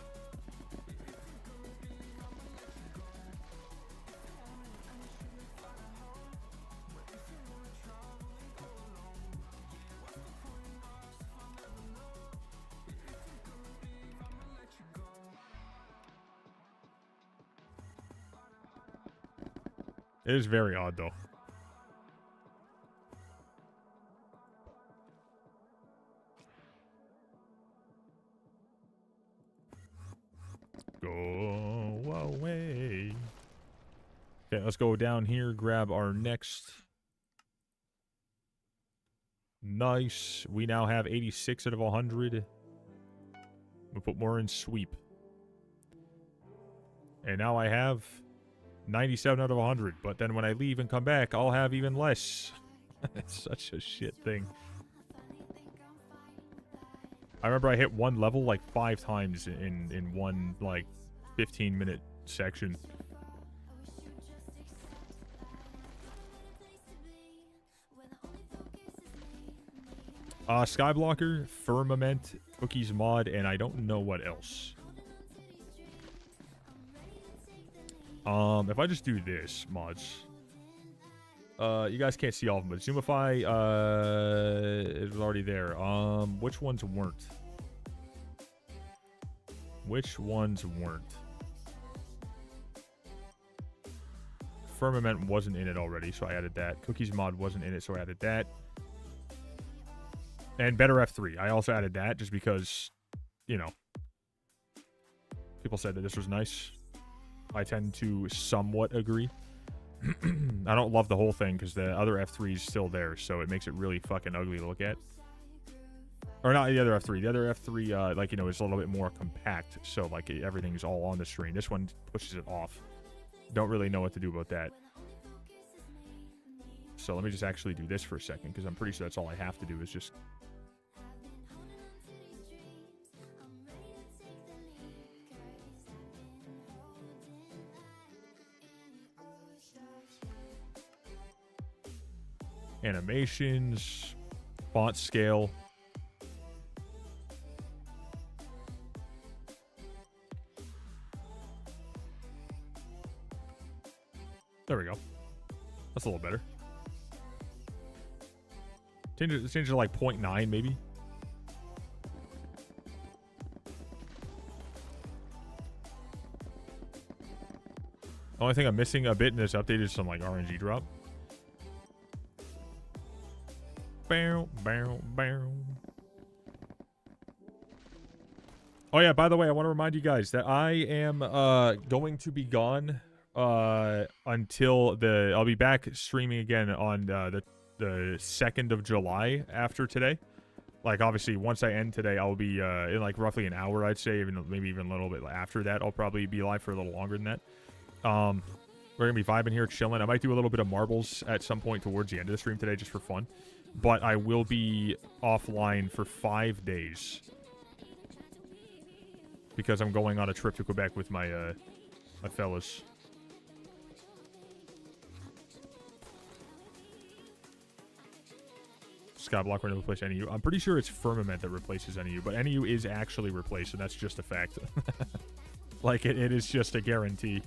It is very odd, though. Go away. Okay, let's go down here, grab our next. Nice. We now have 86 out of 100. We'll put more in sweep. And now I have 97 out of 100, but then when I leave and come back, I'll have even less. It's such a shit thing. I remember I hit one level like 5 times in one, like, 15-minute section. Skyblocker, Firmament, Cookies Mod, and I don't know what else. If I just do this, mods. You guys can't see all of them, but Zoomify, it was already there. Which ones weren't? Which ones weren't? Firmament wasn't in it already, so I added that. Cookies Mod wasn't in it, so I added that. And Better F3, I also added that just because, you know, people said that this was nice. I tend to somewhat agree. I don't love the whole thing because the other F3 is still there, so it makes it really fucking ugly to look at. Or not the other F3. The other F3, like, you know, is a little bit more compact, so, like, everything's all on the screen. This one pushes it off. Don't really know what to do about that. So let me just actually do this for a second, because I'm pretty sure that's all I have to do is just... Animations, font scale. There we go. That's a little better. Change it to like 0.9 maybe. Only thing I'm missing a bit in this update is some like RNG drop. Bow, bow, bow. Oh yeah, by the way, I want to remind you guys that I am going to be gone until I'll be back streaming again on the 2nd of July after today. Like, obviously, once I end today, I'll be in like roughly an hour, I'd say, maybe even a little bit after that. I'll probably be live for a little longer than that. We're gonna be vibing here, chilling. I might do a little bit of marbles at some point towards the end of the stream today, just for fun. But I will be offline for 5 days because I'm going on a trip to Quebec with my my fellas. Skyblock will replace NEU. I'm pretty sure it's Firmament that replaces NEU, but NEU is actually replaced, and that's just a fact. Like, it is just a guarantee.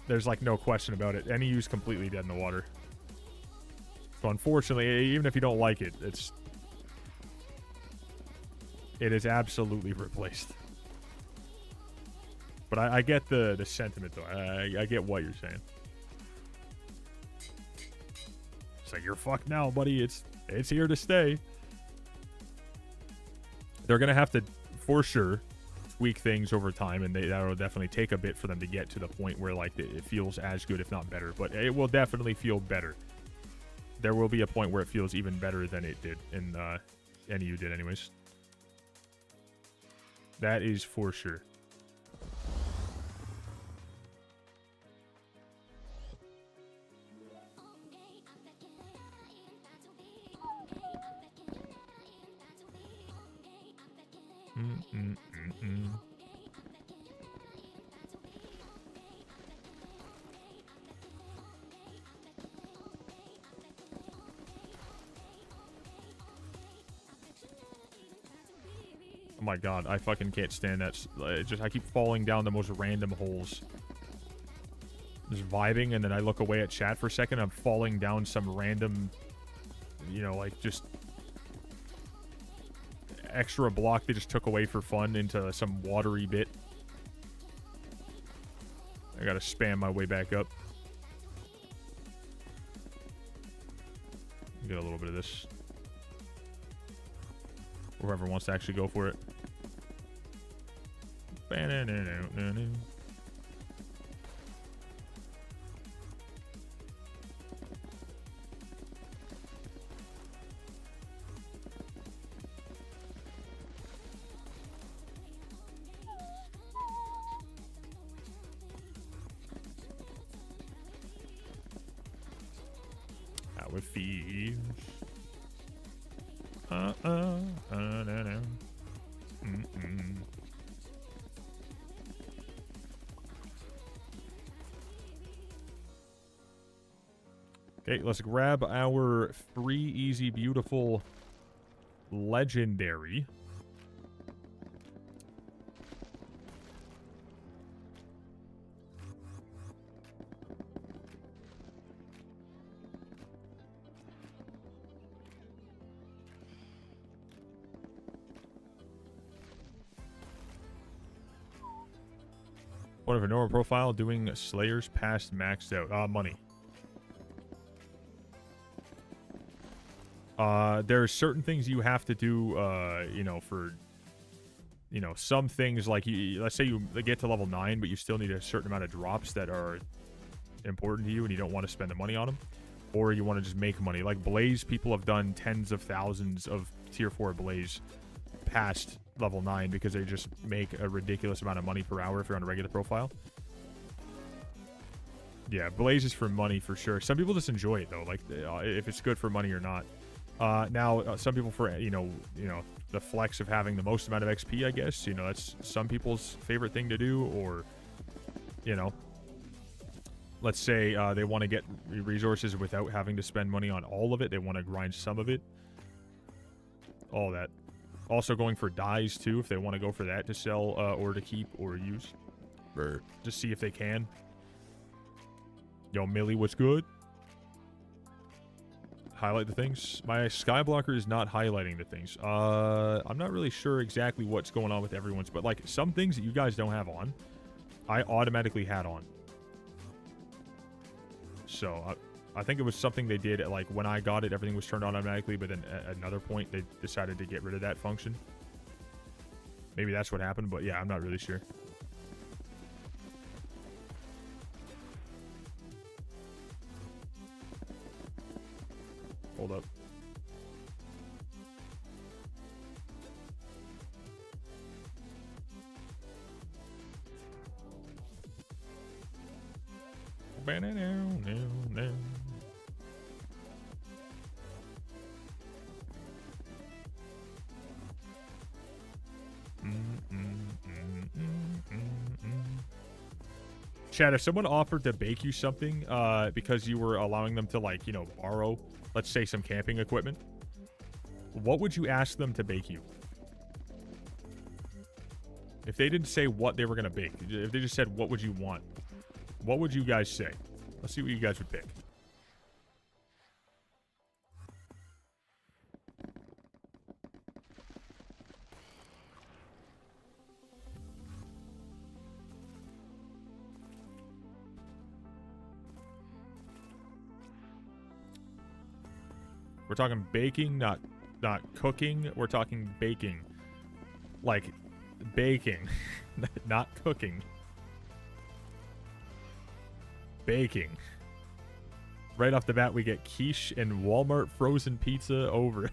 There's, like, no question about it. NEU is completely dead in the water. So, unfortunately, even if you don't like it, it is absolutely replaced. But I get the sentiment, though. I get what you're saying. It's like, you're fucked now, buddy. It's here to stay. They're going to have to, for sure, tweak things over time, and that'll definitely take a bit for them to get to the point where, like, it feels as good, if not better. But it will definitely feel better. There will be a point where it feels even better than it did, and NEU did anyways. That is for sure. Oh my god, I fucking can't stand that. I keep falling down the most random holes. Just vibing, and then I look away at chat for a second. I'm falling down some random, you know, like, just extra block they just took away for fun into some watery bit. I gotta spam my way back up. Get a little bit of this. Whoever wants to actually go for it. How it feels. No. Okay, let's grab our free, easy, beautiful, legendary. What if a normal profile doing Slayers past maxed out? Money. There's certain things you have to do, you know, for, you know, some things like, let's say you get to level 9, but you still need a certain amount of drops that are important to you and you don't want to spend the money on them. Or you want to just make money. Like Blaze, people have done tens of thousands of tier 4 Blaze past level 9 because they just make a ridiculous amount of money per hour if you're on a regular profile. Yeah, Blaze is for money for sure. Some people just enjoy it though, like if it's good for money or not. Now some people for you know the flex of having the most amount of XP, I guess. You know, that's some people's favorite thing to do, or you know, let's say they want to get resources without having to spend money on all of it. They want to grind some of it. All that. Also going for dyes too, if they want to go for that to sell or to keep or use, or just see if they can. Yo, Millie, what's good? Highlight the things. My Skyblocker is not highlighting the things. I'm not really sure exactly what's going on with everyone's, but like some things that you guys don't have on, I automatically had on. So I think it was something they did, like, when I got it, everything was turned on automatically, but then at another point, they decided to get rid of that function. Maybe that's what happened, but yeah, I'm not really sure. Hold up. Chad, if someone offered to bake you something because you were allowing them to, like, you know, borrow, let's say, some camping equipment, what would you ask them to bake you? If they didn't say what they were going to bake, if they just said, what would you want? What would you guys say? Let's see what you guys would pick. We're talking baking, not cooking. We're talking baking. Like, baking. Not cooking. Baking. Right off the bat, we get quiche and Walmart frozen pizza over.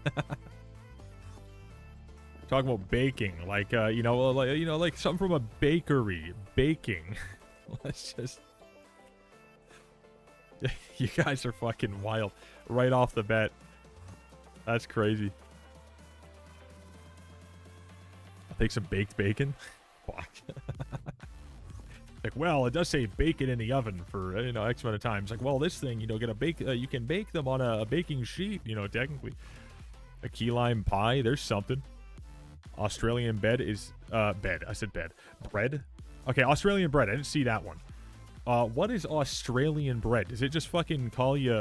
Talking about baking, like like something from a bakery. Baking. Let's just. You guys are fucking wild. Right off the bat. That's crazy. I'll take some baked bacon. Fuck. Like, well, it does say bacon in the oven for, X amount of times. Like, well, this thing, get a bake. You can bake them on a baking sheet, technically. A key lime pie. There's something. Australian bed is, bed. I said bed. Bread. Okay, Australian bread. I didn't see that one. What is Australian bread? Does it just fucking call you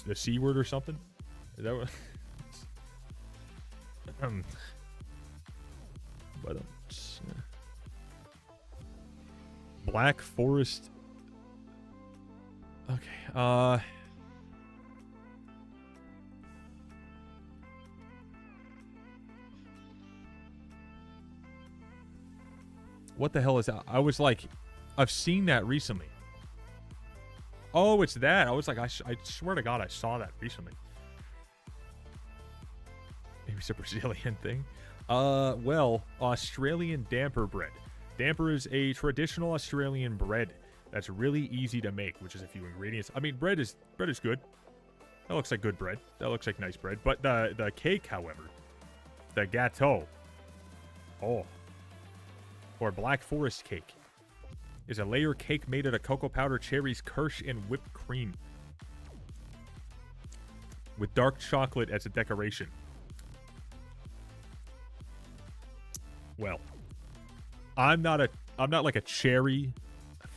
the C word or something? Is that what? But Black Forest. Okay. What the hell is that? I was like, I've seen that recently. Oh, it's that. I was like, I swear to God, I saw that recently. Maybe it's a Brazilian thing. Well, Australian damper bread. Damper is a traditional Australian bread that's really easy to make, which is a few ingredients. I mean, bread is good. That looks like good bread. That looks like nice bread. But the cake, however, the gâteau, or Black Forest cake, is a layer cake made out of cocoa powder, cherries, kirsch, and whipped cream, with dark chocolate as a decoration. Well, I'm not like a cherry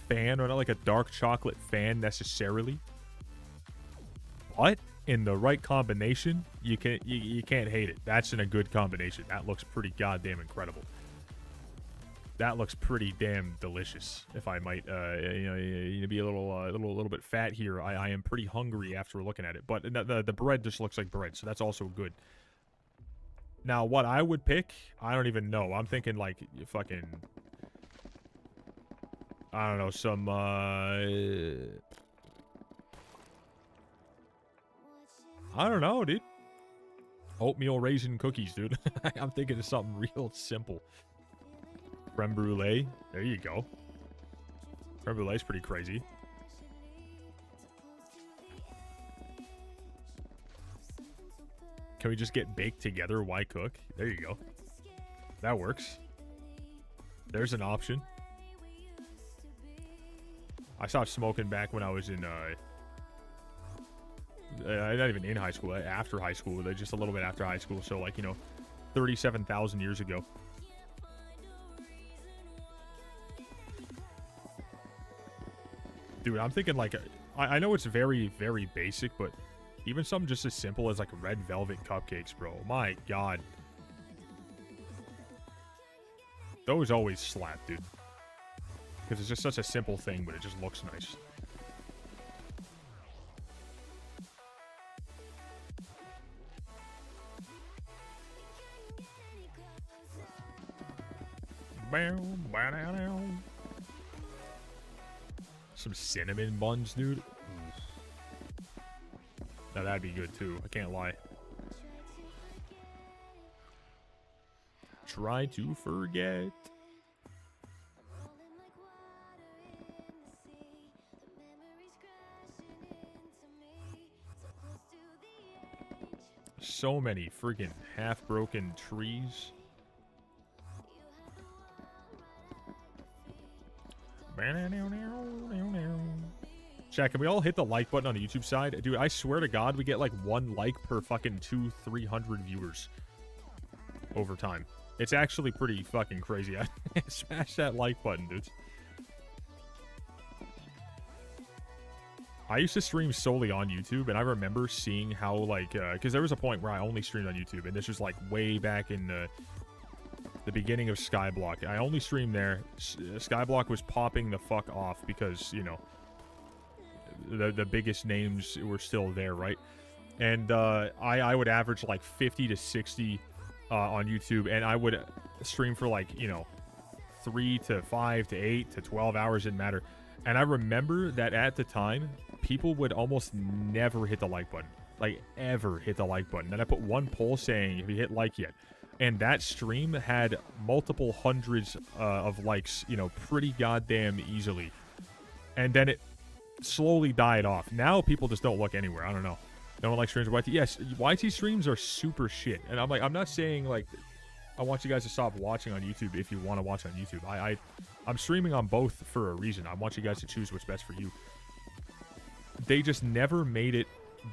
fan, or not like a dark chocolate fan necessarily. But in the right combination, you can't hate it. That's in a good combination. That looks pretty goddamn incredible. That looks pretty damn delicious. If I might, be a little bit fat here. I am pretty hungry after looking at it. But the bread just looks like bread, so that's also good. Now, what I would pick, I don't even know. I'm thinking, like, fucking, I don't know, some, I don't know, dude. Oatmeal raisin cookies, dude. I'm thinking of something real simple. Creme brulee. There you go. Creme brulee's pretty crazy. Can we just get baked together? Why cook? There you go. That works. There's an option. I stopped smoking back when I was in, not even in high school, after high school, just a little bit after high school. So, like, 37,000 years ago. Dude, I'm thinking, like, I know it's very, very basic, but even something just as simple as, like, red velvet cupcakes, bro. My God. Those always slap, dude. Because it's just such a simple thing, but it just looks nice. Some cinnamon buns, dude. Now that'd be good too. I can't lie. Try to forget. So many freaking half-broken trees. Chat, can we all hit the like button on the YouTube side? Dude, I swear to God, we get like 1 like per fucking 200-300 viewers over time. It's actually pretty fucking crazy. Smash that like button, dudes. I used to stream solely on YouTube, and I remember seeing how, like, because there was a point where I only streamed on YouTube, and this was, like, way back in the beginning of Skyblock. I only streamed there. Skyblock was popping the fuck off because, you know, the biggest names were still there, right? And I would average, like, 50 to 60 on YouTube, and I would stream for, like, you know, 3 to 5 to 8 to 12 hours, didn't matter. And I remember that at the time, people would almost never hit the like button. Like, ever hit the like button. Then I put one poll saying, have you hit like yet? And that stream had multiple hundreds of likes, you know, pretty goddamn easily. And then it slowly died off. Now people just don't look anywhere. I don't know. They don't like streams of YT. Yes, YT streams are super shit. And I'm like, I'm not saying, like, I want you guys to stop watching on YouTube if you want to watch on YouTube. I'm streaming on both for a reason. I want you guys to choose what's best for you. They just never made it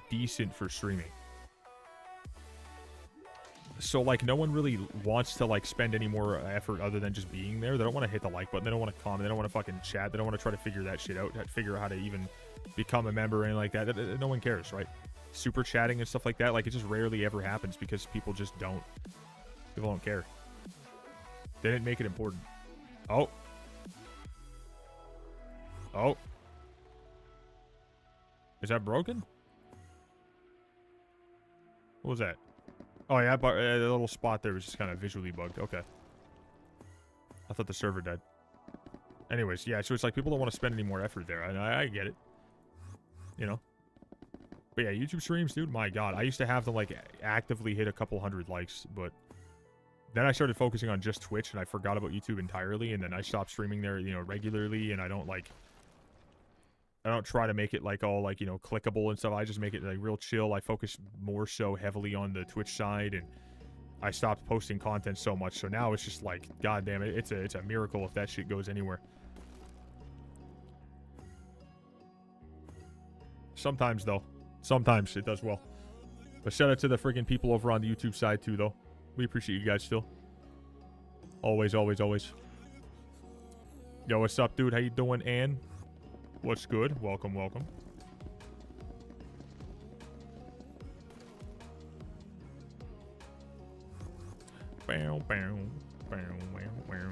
decent for streaming. So, like, no one really wants to, like, spend any more effort other than just being there. They don't want to hit the like button. They don't want to comment. They don't want to fucking chat. They don't want to try to figure that shit out. Figure out how to even become a member or anything like that. No one cares, right? Super chatting and stuff like that. Like, it just rarely ever happens because people just don't. People don't care. They didn't make it important. Oh. Oh. Is that broken? What was that? Oh, yeah, but the little spot there was just kind of visually bugged. Okay. I thought the server died. Anyways, yeah, so it's like people don't want to spend any more effort there. And I get it. You know? But yeah, YouTube streams, dude, my God. I used to have them, like, actively hit a couple hundred likes, but then I started focusing on just Twitch, and I forgot about YouTube entirely, and then I stopped streaming there, you know, regularly, and I don't try to make it, like, all, like, you know, clickable and stuff. I just make it, like, real chill. I focus more so heavily on the Twitch side, and I stopped posting content so much, so now it's just, like, goddamn it, it's a miracle if that shit goes anywhere. Sometimes, though. Sometimes it does well. But shout out to the friggin' people over on the YouTube side, too, though. We appreciate you guys still. Always, always, always. Yo, what's up, dude? How you doing, Ann? What's good? Welcome, welcome. Bow, bow, bow, bow, bow.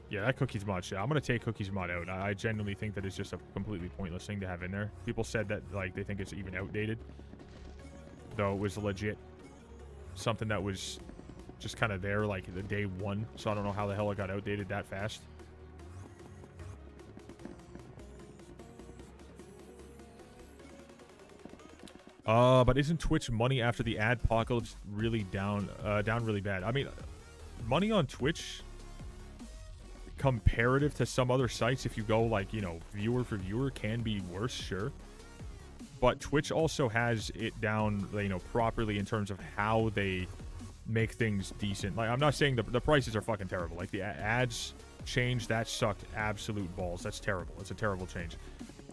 Yeah, that cookies mod shit. I'm gonna take cookies mod out. I genuinely think that it's just a completely pointless thing to have in there. People said that, like, they think it's even outdated, though it was legit something that was just kind of there, like, the day one. So I don't know how the hell it got outdated that fast. But isn't Twitch money after the adpocalypse really down really bad? I mean, money on Twitch, comparative to some other sites, if you go, like, you know, viewer for viewer, can be worse, sure. But Twitch also has it down, you know, properly in terms of how they make things decent. Like, I'm not saying the prices are fucking terrible. Like, the ads change, that sucked absolute balls. That's terrible. It's a terrible change.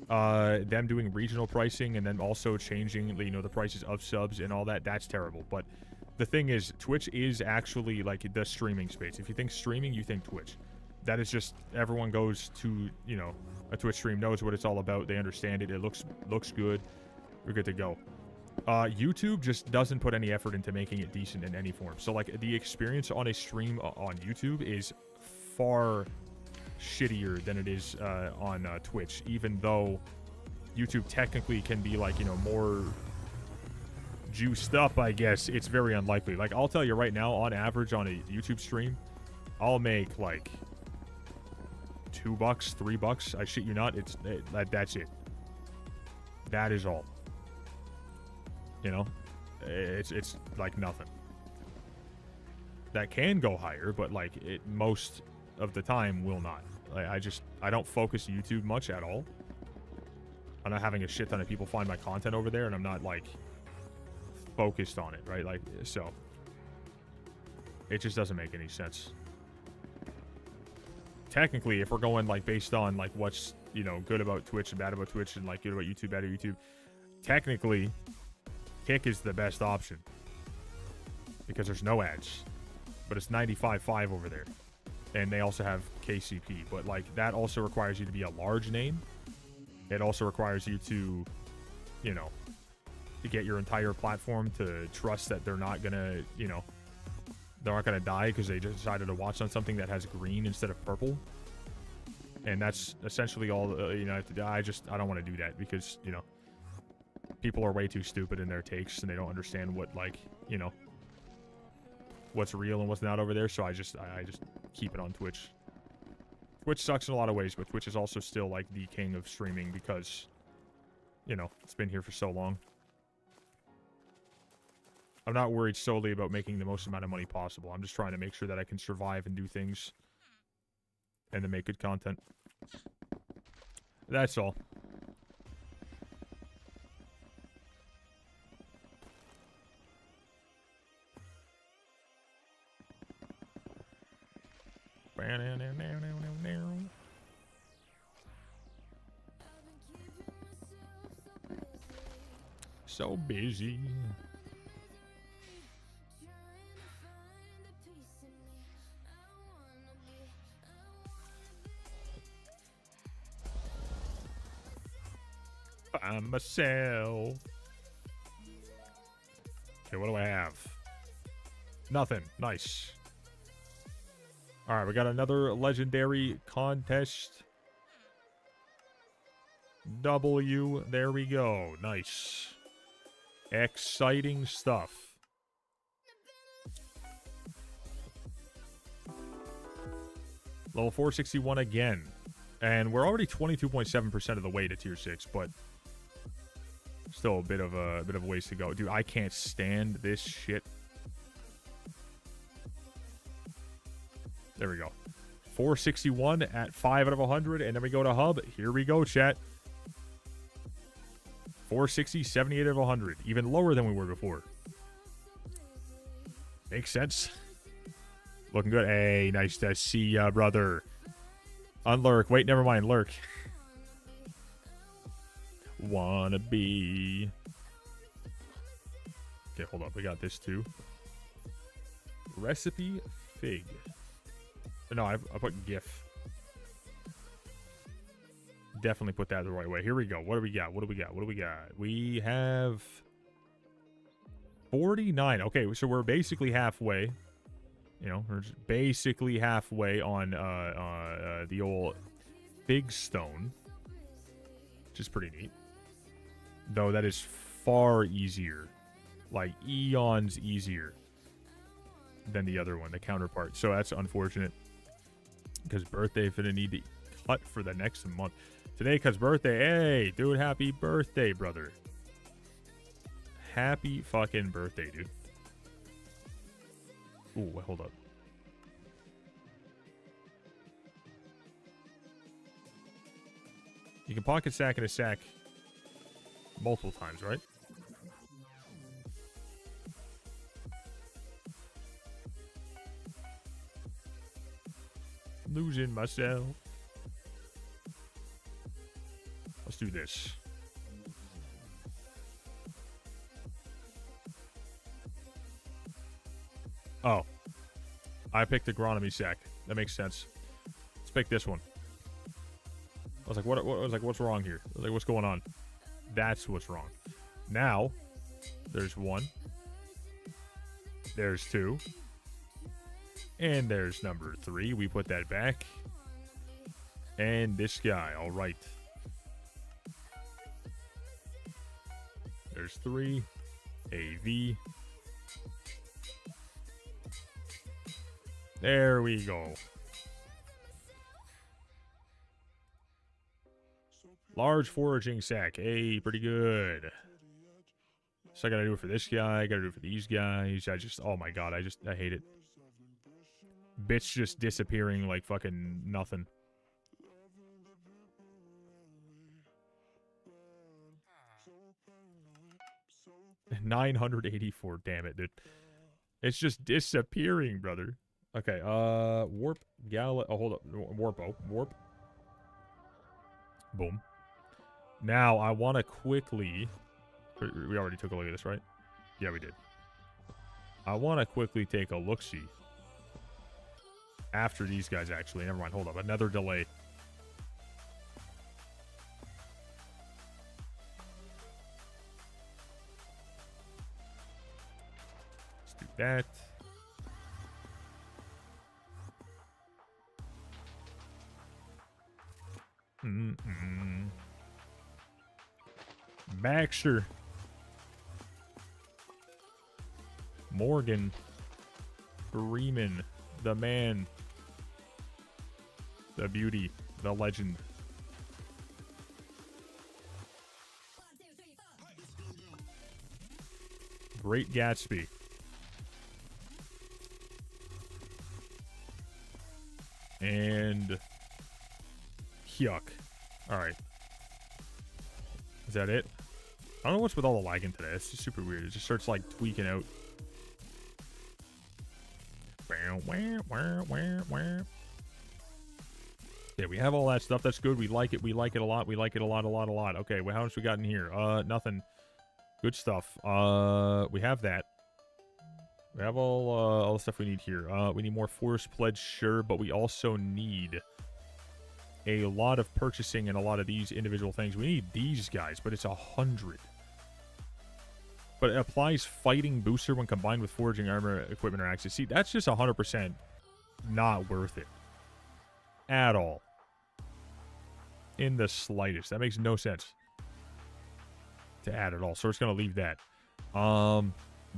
Them doing regional pricing and then also changing, you know, the prices of subs and all that, that's terrible. But the thing is, Twitch is actually, like, the streaming space. If you think streaming, you think Twitch. That is just, everyone goes to, you know, a Twitch stream, knows what it's all about, they understand it, it looks good, we're good to go. YouTube just doesn't put any effort into making it decent in any form. So, like, the experience on a stream on YouTube is far shittier than it is on Twitch, even though YouTube technically can be, like, you know, more juiced up, I guess. It's very unlikely. Like, I'll tell you right now, on average on a YouTube stream, I'll make, like, $2, $3. I shit you not. That's it. That is all. You know, it's like nothing. That can go higher, but like it most of the time will not. Like, I don't focus YouTube much at all. I'm not having a shit ton of people find my content over there, and I'm not like focused on it, right? Like, so it just doesn't make any sense. Technically, if we're going like based on like what's, you know, good about Twitch and bad about Twitch, and like good about YouTube, bad about YouTube, technically Kick is the best option because there's no ads, but it's 95.5 over there, and they also have KCP, but like that also requires you to be a large name. It also requires you to, you know, to get your entire platform to trust that they're not gonna, you know, they're not gonna die because they just decided to watch on something that has green instead of purple. And that's essentially all, you know, I don't want to do that because, you know, people are way too stupid in their takes and they don't understand what, like, you know, what's real and what's not over there. So I just keep it on Twitch. Twitch sucks in a lot of ways, but Twitch is also still like the king of streaming because, you know, it's been here for so long. I'm not worried solely about making the most amount of money possible. I'm just trying to make sure that I can survive and do things and to make good content. That's all. So busy. By myself. Okay, what do I have? Nothing. Nice. Alright, we got another legendary contest. W. There we go. Nice. Exciting stuff. Level 461 again. And we're already 22.7% of the way to tier 6, but still a bit of a ways to go. Dude, I can't stand this shit. There we go. 461 at 5 out of 100, and then we go to hub. Here we go, chat. 460, 78 out of 100. Even lower than we were before. Makes sense. Looking good. Hey, nice to see ya, brother. Unlurk. Wait, never mind. Lurk. Wanna be. Okay, hold up. We got this too. Recipe fig. No, I put GIF. Definitely put that the right way. Here we go. What do we got? What do we got? What do we got? We have 49. Okay, so we're basically halfway. You know, we're just basically halfway on the old Fig Stone, which is pretty neat. Though that is far easier, like eons easier than the other one, the counterpart. So that's unfortunate because birthday for the need to cut for the next month. Today, because birthday. Hey, dude, happy birthday, brother. Happy fucking birthday, dude. Ooh, wait, hold up. You can pocket sack in a sack multiple times, right? Losing myself. Let's do this. Oh. I picked agronomy sack. That makes sense. Let's pick this one. I was like, what's wrong here? I was like, what's going on? That's what's wrong. Now, There's 1. There's 2. And there's number 3. We put that back. And this guy. All right. There's 3. AV. There we go. Large foraging sack. Hey, pretty good. So I gotta do it for this guy. I gotta do it for these guys. Oh my god, I hate it. Bits just disappearing like fucking nothing. $984, damn it, dude. It's just disappearing, brother. Okay, warp, oh, hold up, warp. Boom. Now, I want to quickly... We already took a look at this, right? Yeah, we did. I want to quickly take a look-see. After these guys, actually. Never mind, hold up. Another delay. Let's do that. Baxter. Morgan. Freeman. The man. The beauty. The legend. Great Gatsby. And Hyuk. Alright. Is that it? I don't know what's with all the lagging today. It's just super weird. It just starts like tweaking out. Yeah, we have all that stuff. That's good. We like it. We like it a lot. We like it a lot, a lot, a lot. Okay, well, how much we got in here? Nothing. Good stuff. We have that. We have all the stuff we need here. We need more forest pledge, sure, but we also need a lot of purchasing and a lot of these individual things. We need these guys, but it's 100. But it applies fighting booster when combined with foraging armor, equipment, or axes. See, that's just 100% not worth it. At all. In the slightest. That makes no sense to add at all. So we're just going to leave that.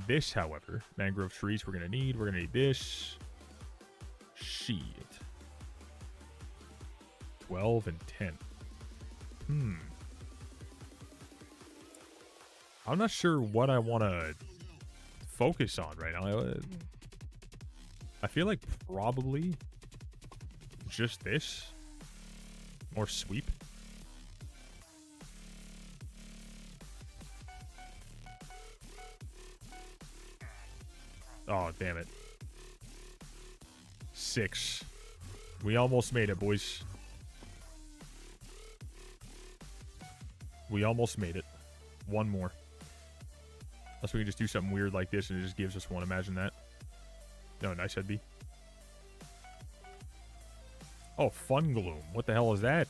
This, however, mangrove trees we're going to need. We're going to need this. Shit. 12 and 10. I'm not sure what I want to focus on right now. I feel like probably just this. More sweep. Oh, damn it. 6. We almost made it, boys. We almost made it. One more. Unless we can just do something weird like this and it just gives us one. Imagine that. No, nice head B. Oh, Fun Gloom. What the hell is that?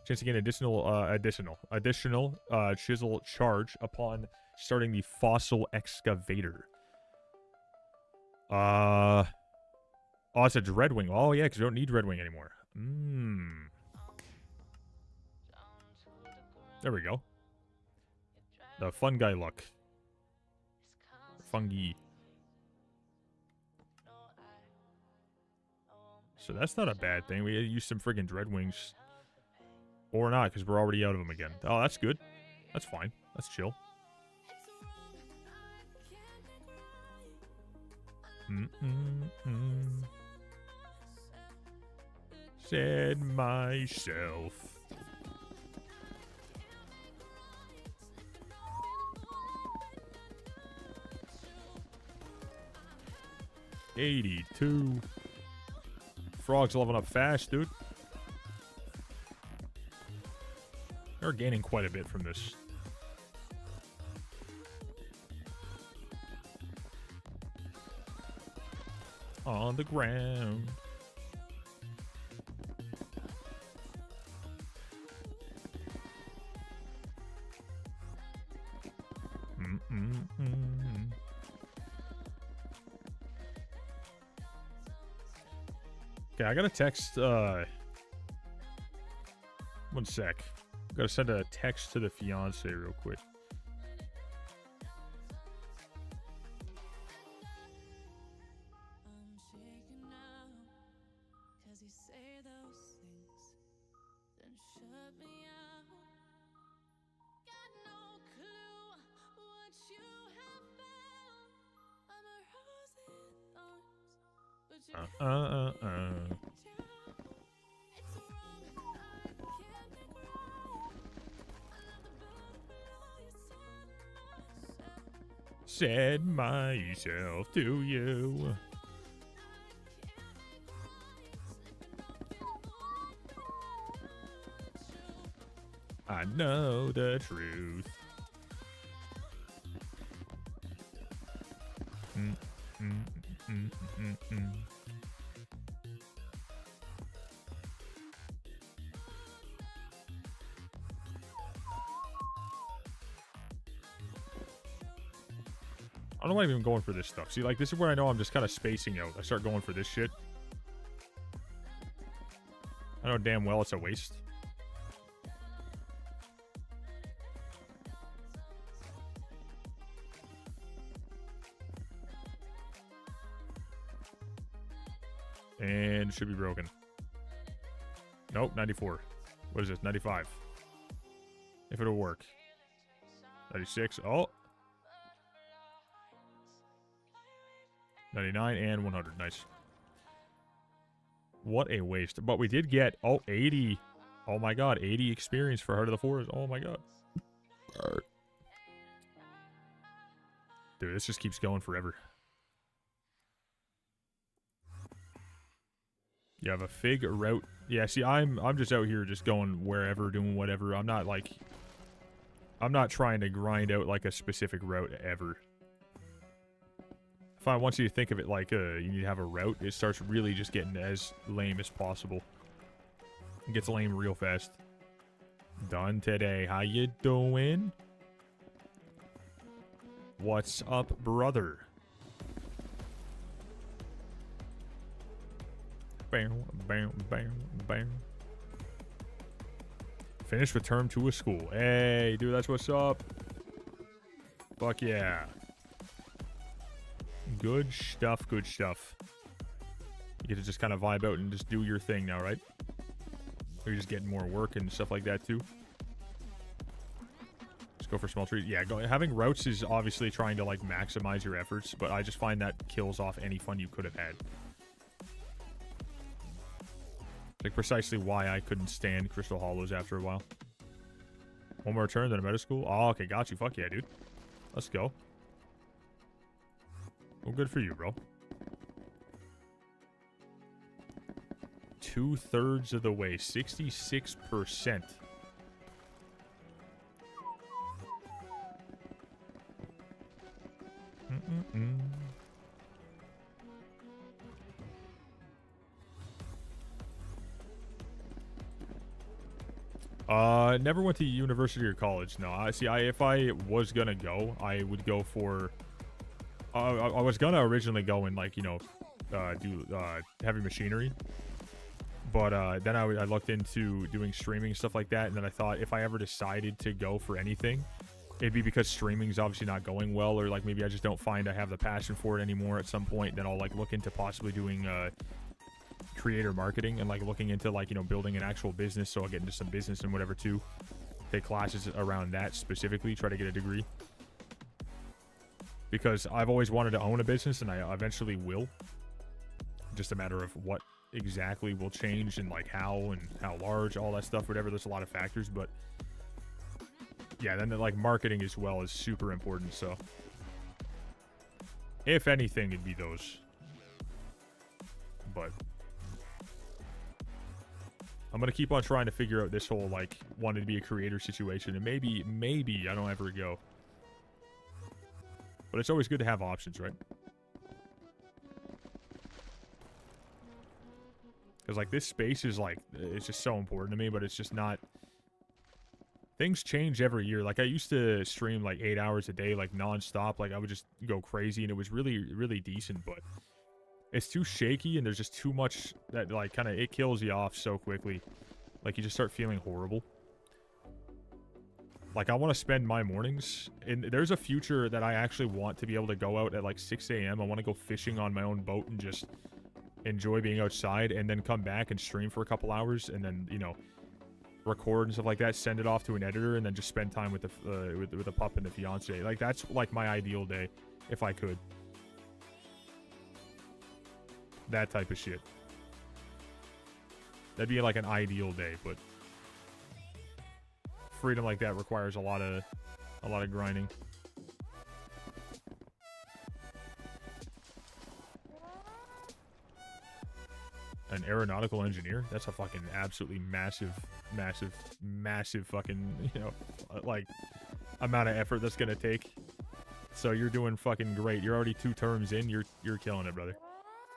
Chance to gain additional chisel charge upon starting the fossil excavator. Oh, it's a Dreadwing. Oh, yeah, because we don't need Dreadwing anymore. There we go. The fun guy luck. Fungi. So that's not a bad thing. We use some friggin' Dreadwings. Or not, because we're already out of them again. Oh, that's good. That's fine. That's chill. Said myself. $82. Frog's leveling up fast, dude. They're gaining quite a bit from this. On the ground. Okay, I gotta text, 1 sec. Gotta send a text to the fiance real quick. Said myself to you. I know the truth. I don't like even going for this stuff. See, like, this is where I know I'm just kind of spacing out. I start going for this shit. I know damn well it's a waste. And it should be broken. Nope, 94. What is this? 95. If it'll work. 96. Oh. 99 and 100. Nice. What a waste. But we did get, 80. Oh my god, 80 experience for Heart of the Forest. Oh my god. Dude, this just keeps going forever. You have a fig route. Yeah, see, I'm just out here just going wherever, doing whatever. I'm not like... I'm not trying to grind out like a specific route ever. If I want you to think of it like you need to have a route, it starts really just getting as lame as possible. It gets lame real fast. Done today. How you doing? What's up, brother? Bam, bam, bam, bam. Finished with term 2 of school. Hey, dude, that's what's up. Fuck yeah. Good stuff, good stuff. You get to just kind of vibe out and just do your thing now, right? Or you're just getting more work and stuff like that, too. Just go for small trees. Yeah, having routes is obviously trying to, like, maximize your efforts, but I just find that kills off any fun you could have had. Like, precisely why I couldn't stand Crystal Hollows after a while. One more turn, then I'm out of school. Oh, okay, got you. Fuck yeah, dude. Let's go. Well, good for you, bro. 2/3 of the way. 66%. Never went to university or college. No, if I was gonna go, I would go for... I was gonna originally go and, like, you know, do heavy machinery. But then I looked into doing streaming and stuff like that, and then I thought if I ever decided to go for anything, it'd be because streaming's obviously not going well, or, like, maybe I just don't find I have the passion for it anymore at some point. Then I'll, like, look into possibly doing creator marketing and, like, looking into, like, you know, building an actual business. So I'll get into some business and whatever too. Take classes around that specifically, try to get a degree. Because I've always wanted to own a business, and I eventually will. Just a matter of what exactly will change, and, like, how large, all that stuff, whatever. There's a lot of factors, but yeah, then, like, marketing as well is super important. So if anything, it'd be those. But I'm gonna keep on trying to figure out this whole, like, wanting to be a creator situation, and maybe I don't ever go. But it's always good to have options, right? Because, like, this space is, like, it's just so important to me, but it's just not... Things change every year. Like, I used to stream, like, 8 hours a day, like, non-stop. Like, I would just go crazy, and it was really, really decent, but It's too shaky, and there's just too much that, like, kind of, it kills you off so quickly. Like, you just start feeling horrible. Like, I want to spend my mornings, and there's a future that I actually want to be able to go out at, like, 6 a.m. I want to go fishing on my own boat and just enjoy being outside, and then come back and stream for a couple hours, and then, you know, record and stuff like that, send it off to an editor, and then just spend time with the pup and the fiance. Like, that's, like, my ideal day, if I could. That type of shit. That'd be like an ideal day, but freedom like that requires a lot of grinding. An aeronautical engineer? That's a fucking absolutely massive fucking, you know, like, amount of effort that's gonna take. So you're doing fucking great. You're already 2 terms in. You're killing it, brother.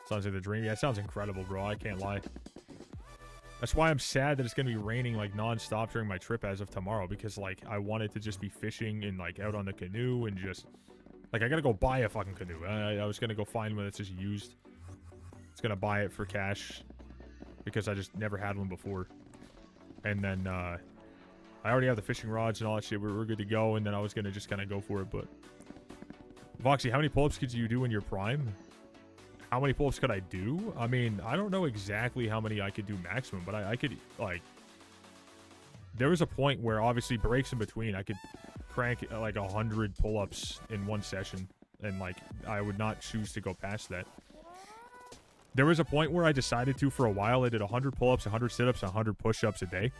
Sounds like the dream. Yeah, it sounds incredible, bro. I can't lie. That's why I'm sad that it's going to be raining, like, non-stop during my trip as of tomorrow. Because, like, I wanted to just be fishing and, like, out on the canoe and just... Like, I got to go buy a fucking canoe. I was going to go find one that's just used. It's going to buy it for cash. Because I just never had one before. And then, I already have the fishing rods and all that shit. We're good to go. And then I was going to just kind of go for it, but... Voxy, how many pull-ups could you do in your prime? How many pull-ups could I do? I mean, I don't know exactly how many I could do maximum, but I could, like... There was a point where, obviously, breaks in between, I could crank, like, 100 pull-ups in one session. And, like, I would not choose to go past that. There was a point where I decided to, for a while, I did 100 pull-ups, 100 sit-ups, 100 push-ups a day.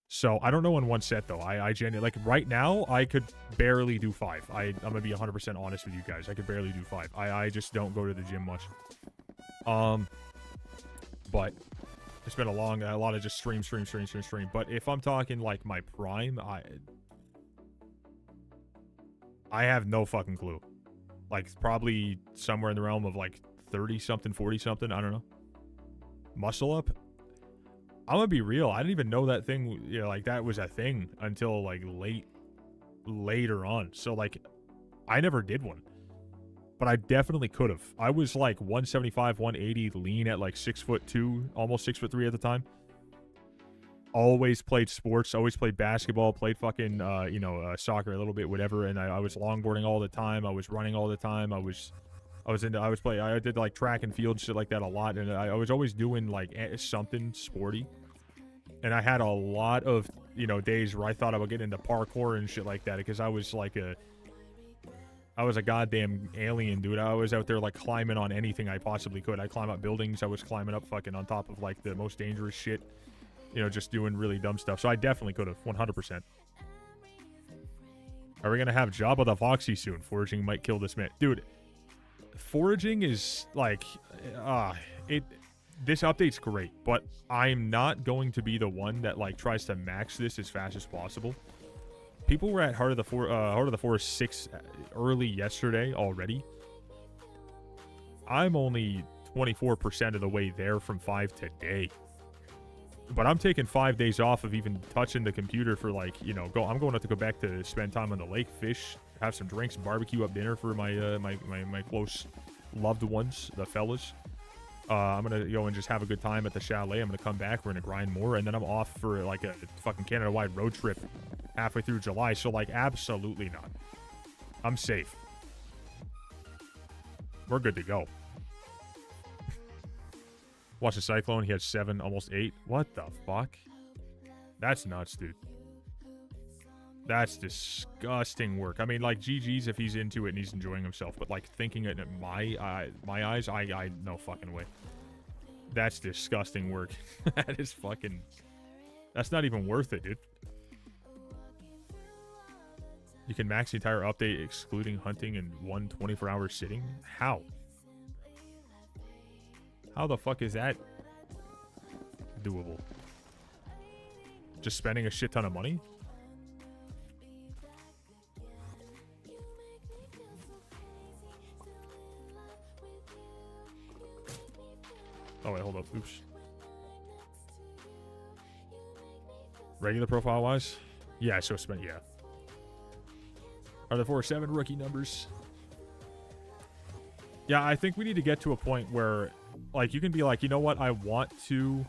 So, I don't know in one set, though. I genuinely... Like, right now, I could barely do 5. I'm gonna be 100% honest with you guys. I could barely do 5. I just don't go to the gym much. But... It's been a lot of just stream. But if I'm talking, like, my prime, I have no fucking clue. Like, probably somewhere in the realm of, like, 30-something, 40-something. I don't know. Muscle up? I'm gonna be real. I didn't even know that thing, you know, like, that was a thing until, like, later on. So, like, I never did one. But I definitely could have. I was, like, 175, 180, lean at, like, 6'2", almost 6'3" at the time. Always played sports, always played basketball, played fucking, soccer a little bit, whatever. And I was longboarding all the time. I was running all the time. I did, like, track and field, shit like that a lot. And I was always doing, like, something sporty. And I had a lot of, you know, days where I thought I would get into parkour and shit like that. Because I was, like, I was a goddamn alien, dude. I was out there, like, climbing on anything I possibly could. I climb up buildings. I was climbing up fucking on top of, like, the most dangerous shit. You know, just doing really dumb stuff. So I definitely could have, 100%. Are we going to have Jabba the Voxy soon? Foraging might kill this man. Dude, foraging is, like, this update's great. But I'm not going to be the one that, like, tries to max this as fast as possible. People were at Heart of the Forest 6 early yesterday already. I'm only 24% of the way there from 5 today. But I'm taking 5 days off of even touching the computer for, like, you know, I'm going up to go back to spend time on the lake, fish, have some drinks, barbecue up dinner for my my close loved ones, the fellas. I'm gonna go and just have a good time at the chalet. I'm gonna come back. We're gonna grind more, and then I'm off for, like, a fucking Canada-wide road trip halfway through July. So, like, absolutely not. I'm safe. We're good to go. Watch the Cyclone. He had 7, almost 8. What the fuck? That's nuts, dude. That's disgusting work. I mean, like, GG's if he's into it and he's enjoying himself. But, like, thinking it in my eyes, I no fucking way. That's disgusting work. That is fucking... That's not even worth it, dude. You can max the entire update excluding hunting in one 24-hour sitting? How? How the fuck is that doable? Just spending a shit ton of money? Oh, wait, hold up. Oops. Regular profile-wise? Yeah, so spent, yeah. Are the 4-7 rookie numbers? Yeah, I think we need to get to a point where, like, you can be like, you know what, I want to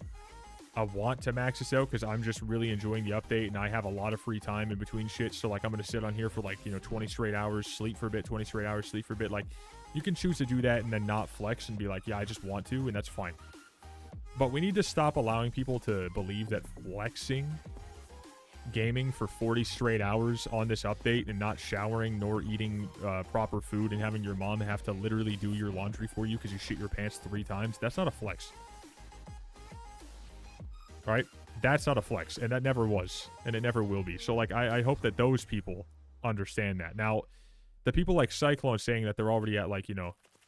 max this out because I'm just really enjoying the update and I have a lot of free time in between shit. So, like, I'm going to sit on here for, like, 20 straight hours, sleep for a bit, 20 straight hours, sleep for a bit. Like, you can choose to do that and then not flex and be like, yeah, I just want to, and that's fine. But we need to stop allowing people to believe that flexing gaming for 40 straight hours on this update and not showering nor eating proper food and having your mom have to literally do your laundry for you because you shit your pants 3 times, that's not a flex. Right? That's not a flex, and that never was, and it never will be. So, like, I hope that those people understand that. Now, the people like Cyclone saying that they're already at, like,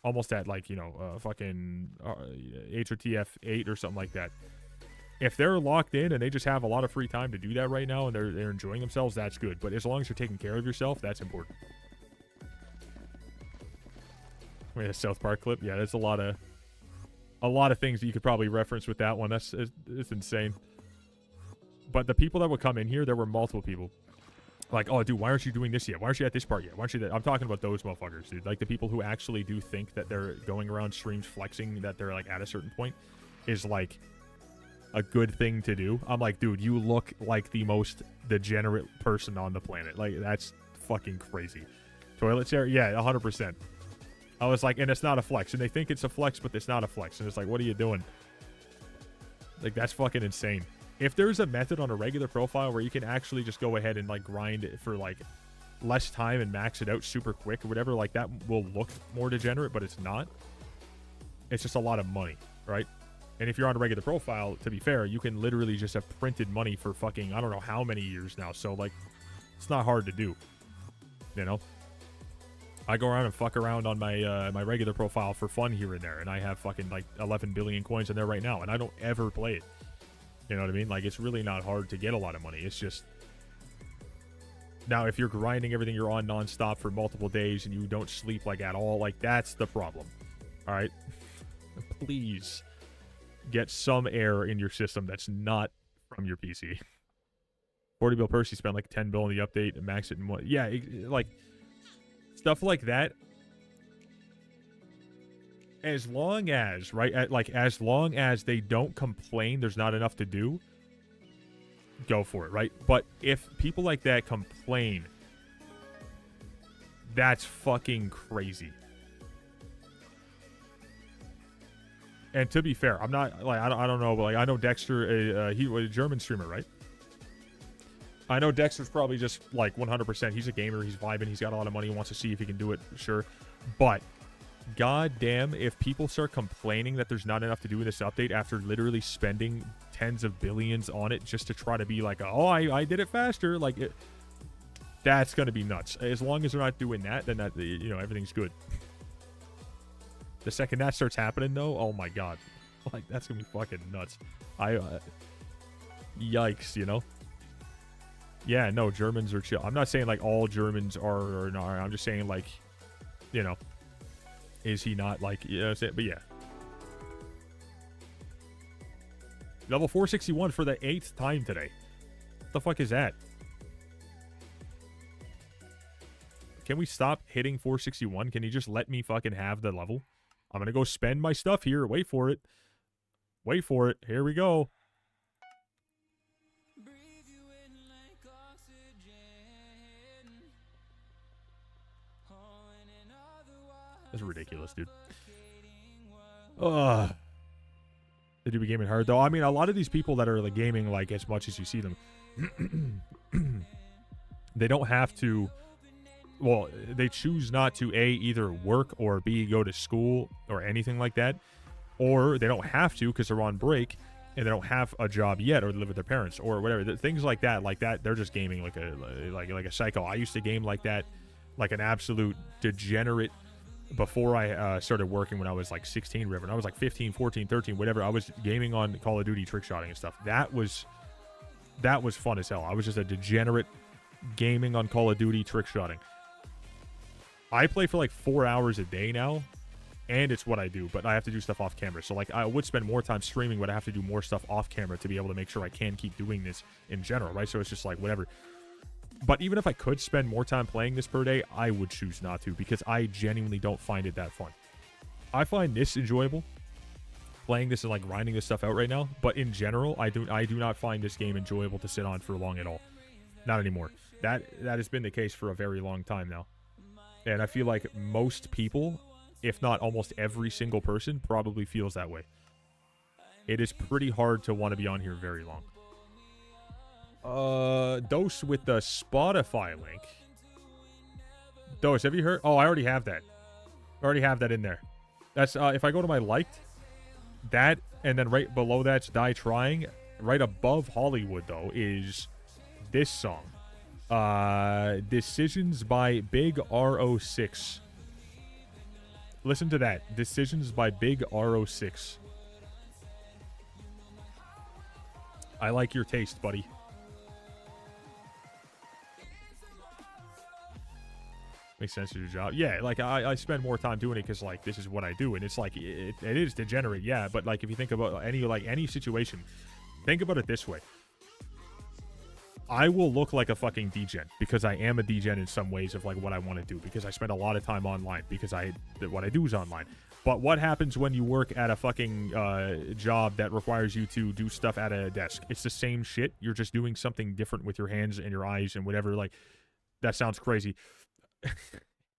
almost at, like, fucking HOTF 8 or something like that. If they're locked in and they just have a lot of free time to do that right now and they're enjoying themselves, that's good. But as long as you're taking care of yourself, that's important. Wait, a South Park clip? Yeah, there's a lot of things that you could probably reference with that one. It's insane. But the people that would come in here, there were multiple people. Like, oh, dude, why aren't you doing this yet? Why aren't you at this part yet? Why aren't you that? I'm talking about those motherfuckers, dude. Like, the people who actually do think that they're going around streams flexing, that they're, like, at a certain point, is, like, a good thing to do. I'm like, dude, you look like the most degenerate person on the planet. Like, that's fucking crazy. Toilet chair? Yeah, 100%. I was like, and it's not a flex. And they think it's a flex, but it's not a flex. And it's like, what are you doing? Like, that's fucking insane. If there's a method on a regular profile where you can actually just go ahead and, like, grind it for, like, less time and max it out super quick or whatever, like, that will look more degenerate, but it's not. It's just a lot of money, right? And if you're on a regular profile, to be fair, you can literally just have printed money for fucking, I don't know how many years now. So, like, it's not hard to do, I go around and fuck around on my my regular profile for fun here and there, and I have fucking, like, 11 billion coins in there right now, and I don't ever play it. You know what I mean? Like, it's really not hard to get a lot of money. It's just... Now, if you're grinding everything you're on nonstop for multiple days and you don't sleep, like, at all, like, that's the problem. All right? Please get some air in your system that's not from your PC. 40 bill Percy spent, like, 10 bill in the update and max it in one. Yeah, like, stuff like that. As long as, right, as long as they don't complain there's not enough to do, go for it, right? But if people like that complain, that's fucking crazy. And to be fair, I'm not, like, I don't know, but, like, I know Dexter, he was a German streamer, right? I know Dexter's probably just, like, 100%. He's a gamer, he's vibing, he's got a lot of money, he wants to see if he can do it, sure. But god damn, if people start complaining that there's not enough to do in this update after literally spending tens of billions on it just to try to be like, oh, I did it faster, like, that's gonna be nuts. As long as they're not doing that, then that, everything's good. The second that starts happening, though, oh my god, like, that's gonna be fucking nuts. Yikes, Yeah, no, Germans are chill. I'm not saying, like, all Germans are or not. I'm just saying, like, is he not, like, but yeah. Level 461 for the 8th time today. What the fuck is that? Can we stop hitting 461? Can you just let me fucking have the level? I'm gonna go spend my stuff here. Wait for it. Wait for it. Here we go. That's ridiculous, dude. Ugh. They do be gaming hard, though. I mean, a lot of these people that are, like, gaming, like, as much as you see them, they don't have to... Well, they choose not to, A, either work, or B, go to school, or anything like that. Or they don't have to because they're on break, and they don't have a job yet, or they live with their parents, or whatever. Things like that, they're just gaming like a psycho. I used to game like that, like an absolute degenerate... Before I started working when I was, like, 16, when I was, like, 15, 14, 13, whatever, I was gaming on Call of Duty trickshotting and stuff. That was fun as hell. I was just a degenerate gaming on Call of Duty trickshotting. I play for, like, 4 hours a day now, and it's what I do, but I have to do stuff off camera. So, like, I would spend more time streaming, but I have to do more stuff off camera to be able to make sure I can keep doing this in general, right? So it's just, like, whatever. But even if I could spend more time playing this per day, I would choose not to because I genuinely don't find it that fun. I find this enjoyable, playing this and like grinding this stuff out right now. But in general, I do not find this game enjoyable to sit on for long at all. Not anymore. That has been the case for a very long time now. And I feel like most people, if not almost every single person, probably feels that way. It is pretty hard to want to be on here very long. Dose with the Spotify link. Dose, have you heard? Oh, I already have that. I already have that in there. That's, if I go to my liked, that, and then right below that's Die Trying. Right above Hollywood, though, is this song. Decisions by Big RO6. Listen to that. Decisions by Big RO6. I like your taste, buddy. Makes sense to your job. Yeah, like, I spend more time doing it because, like, this is what I do. And it's like, it is degenerate, yeah. But, like, if you think about any situation, think about it this way. I will look like a fucking degen because I am a degen in some ways of, like, what I want to do. Because I spend a lot of time online because what I do is online. But what happens when you work at a fucking job that requires you to do stuff at a desk? It's the same shit. You're just doing something different with your hands and your eyes and whatever. Like, that sounds crazy.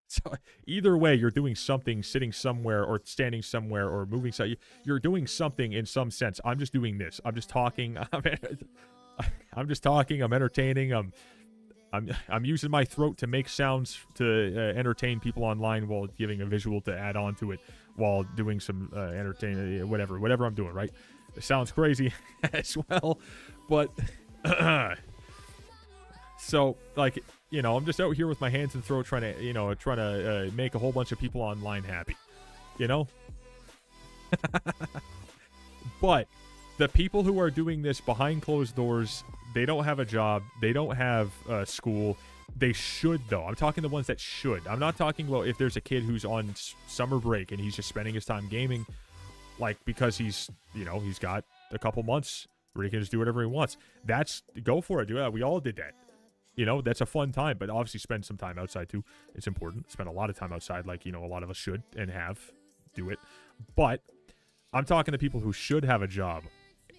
So either way, you're doing something, sitting somewhere or standing somewhere or moving. So you're doing something in some sense. I'm just doing this. I'm just talking. I'm just talking. I'm entertaining. I'm using my throat to make sounds to entertain people online while giving a visual to add on to it while doing some entertaining, whatever I'm doing, right? It sounds crazy as well, but so, like, you know, I'm just out here with my hands and throat trying to make a whole bunch of people online happy, you know? But the people who are doing this behind closed doors, they don't have a job. They don't have school. They should, though. I'm talking the ones that should. I'm not talking about if there's a kid who's on summer break and he's just spending his time gaming, like, because he's got a couple months where he can just do whatever he wants. Go for it. Do that. We all did that. You know, that's a fun time, but obviously spend some time outside, too. It's important. Spend a lot of time outside, like, you know, a lot of us should and have. Do it. But I'm talking to people who should have a job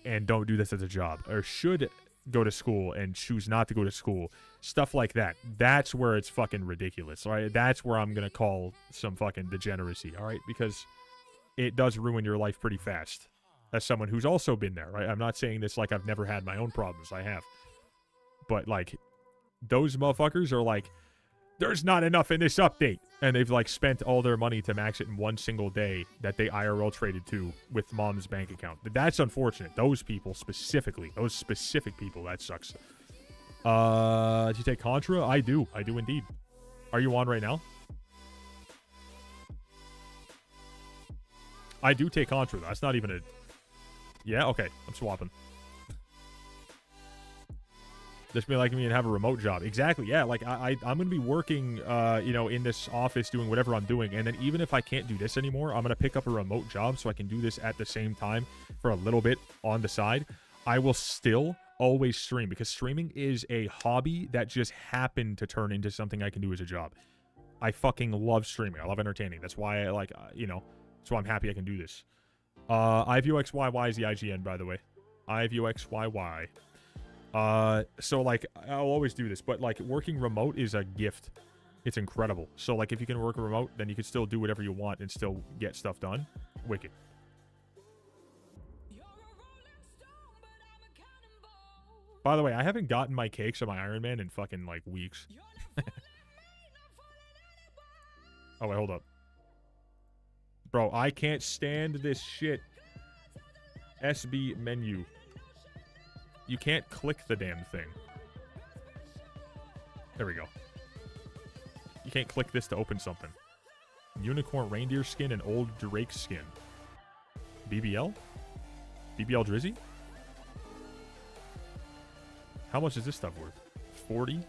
and don't do this as a job, or should go to school and choose not to go to school. Stuff like that. That's where it's fucking ridiculous, all right? That's where I'm going to call some fucking degeneracy, all right? Because it does ruin your life pretty fast as someone who's also been there, right? I'm not saying this like I've never had my own problems. I have. But, like, those motherfuckers are like, there's not enough in this update. And they've, like, spent all their money to max it in one single day that they IRL traded to with mom's bank account. That's unfortunate. Those people specifically. Those specific people. That sucks. Did you take Contra? I do. I do indeed. Are you on right now? I do take Contra, though. That's not even a... Yeah? Okay. I'm swapping. Just be like me and have a remote job. Exactly, yeah. Like, I'm going to be working, you know, in this office doing whatever I'm doing. And then even if I can't do this anymore, I'm going to pick up a remote job so I can do this at the same time for a little bit on the side. I will still always stream because streaming is a hobby that just happened to turn into something I can do as a job. I fucking love streaming. I love entertaining. That's why I, like, you know, that's why I'm happy I can do this. IVoxyy is the IGN, by the way. IVoxyy. So, like, I'll always do this, but, like, working remote is a gift. It's incredible. So, like, if you can work remote, then you can still do whatever you want and still get stuff done. Wicked. By the way, I haven't gotten my cakes on my Ironman in fucking, like, weeks. Oh, wait, hold up. Bro, I can't stand this shit. SB menu. You can't click the damn thing. There we go. You can't click this to open something. Unicorn reindeer skin and old Drake skin. BBL? BBL Drizzy? How much is this stuff worth? 40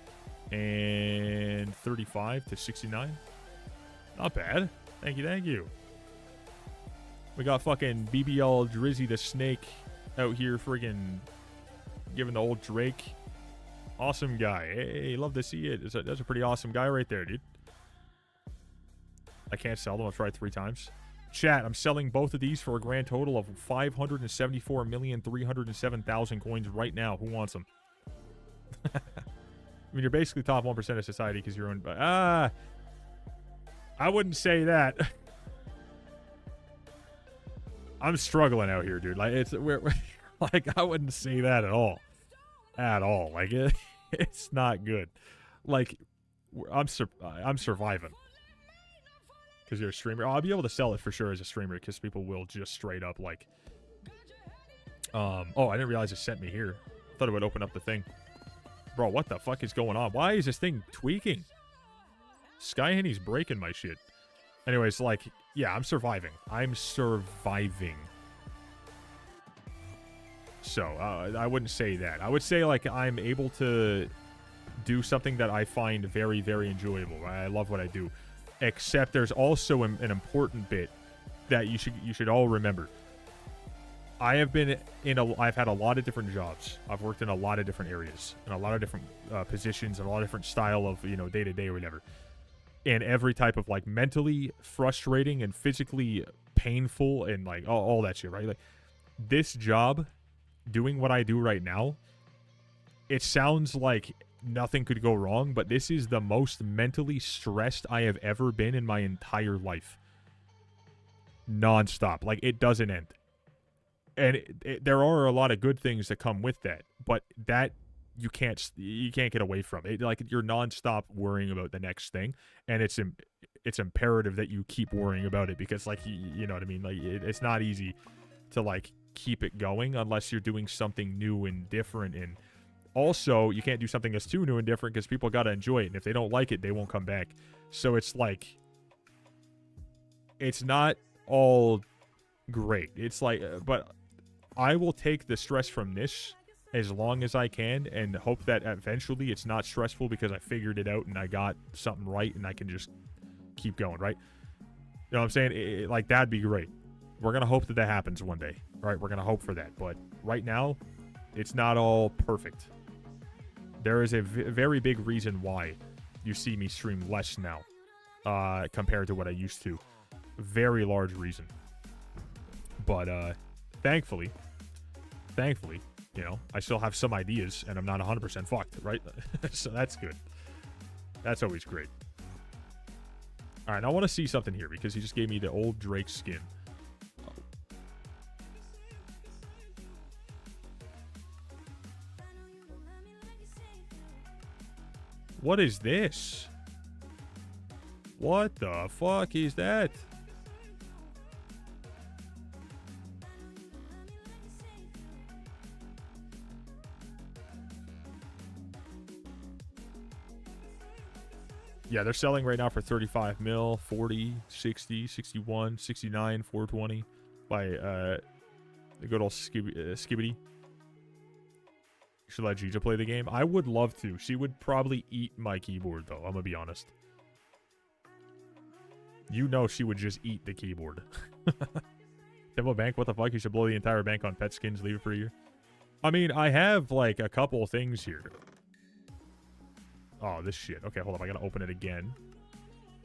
and 35 to 69. Not bad. Thank you, thank you. We got fucking BBL Drizzy the Snake out here friggin' giving the old Drake. Awesome guy. Hey, love to see it. That's a pretty awesome guy right there, dude. I can't sell them. I've tried 3 times. Chat, I'm selling both of these for a grand total of 574,307,000 coins right now. Who wants them? I mean, you're basically top 1% of society because you're owned by... I wouldn't say that. I'm struggling out here, dude. Like, like, I wouldn't say that at all. At all. Like, it's not good. Like, I'm surviving. Because you're a streamer. I'll be able to sell it for sure as a streamer because people will just straight up, like... Oh, I didn't realize it sent me here. I thought it would open up the thing. Bro, what the fuck is going on? Why is this thing tweaking? Skyhenny's breaking my shit. Anyways, like, yeah, I'm surviving. I'm surviving. So, I wouldn't say that. I would say, like, I'm able to do something that I find very, very enjoyable. I love what I do. Except there's also an important bit that you should all remember. I've had a lot of different jobs. I've worked in a lot of different areas, in a lot of different positions, and a lot of different style of, you know, day to day or whatever. And every type of, like, mentally frustrating and physically painful and, like, all that shit, right? Like, this job, doing what I do right now, it sounds like nothing could go wrong, but this is the most mentally stressed I have ever been in my entire life. Non-stop. Like, it doesn't end. And there are a lot of good things that come with that, but that you can't get away from it. Like, you're non-stop worrying about the next thing, and it's imperative that you keep worrying about it because, like, you know what I mean? Like, it's not easy to, like, keep it going unless you're doing something new and different. And also, you can't do something that's too new and different because people got to enjoy it. And if they don't like it, they won't come back. So it's like, it's not all great. It's like, but I will take the stress from this as long as I can and hope that eventually it's not stressful because I figured it out and I got something right and I can just keep going, right? You know what I'm saying? Like, that'd be great. We're going to hope that that happens one day, right? We're going to hope for that. But right now, it's not all perfect. There is a very big reason why you see me stream less now compared to what I used to. Very large reason. But thankfully, you know, I still have some ideas and I'm not 100% fucked, right? So that's good. That's always great. All right, I want to see something here because he just gave me the old Drake skin. What is this? What the fuck is that? Yeah, they're selling right now for 35 mil, 40, 60, 61, 69, 420 by the good old Skibbity. Should let Gija play the game? I would love to. She would probably eat my keyboard, though. I'm gonna be honest. You know she would just eat the keyboard. Demo bank? What the fuck? You should blow the entire bank on pet skins. Leave it for a year. I mean, I have, like, a couple things here. Oh, this shit. Okay, hold up. I gotta open it again.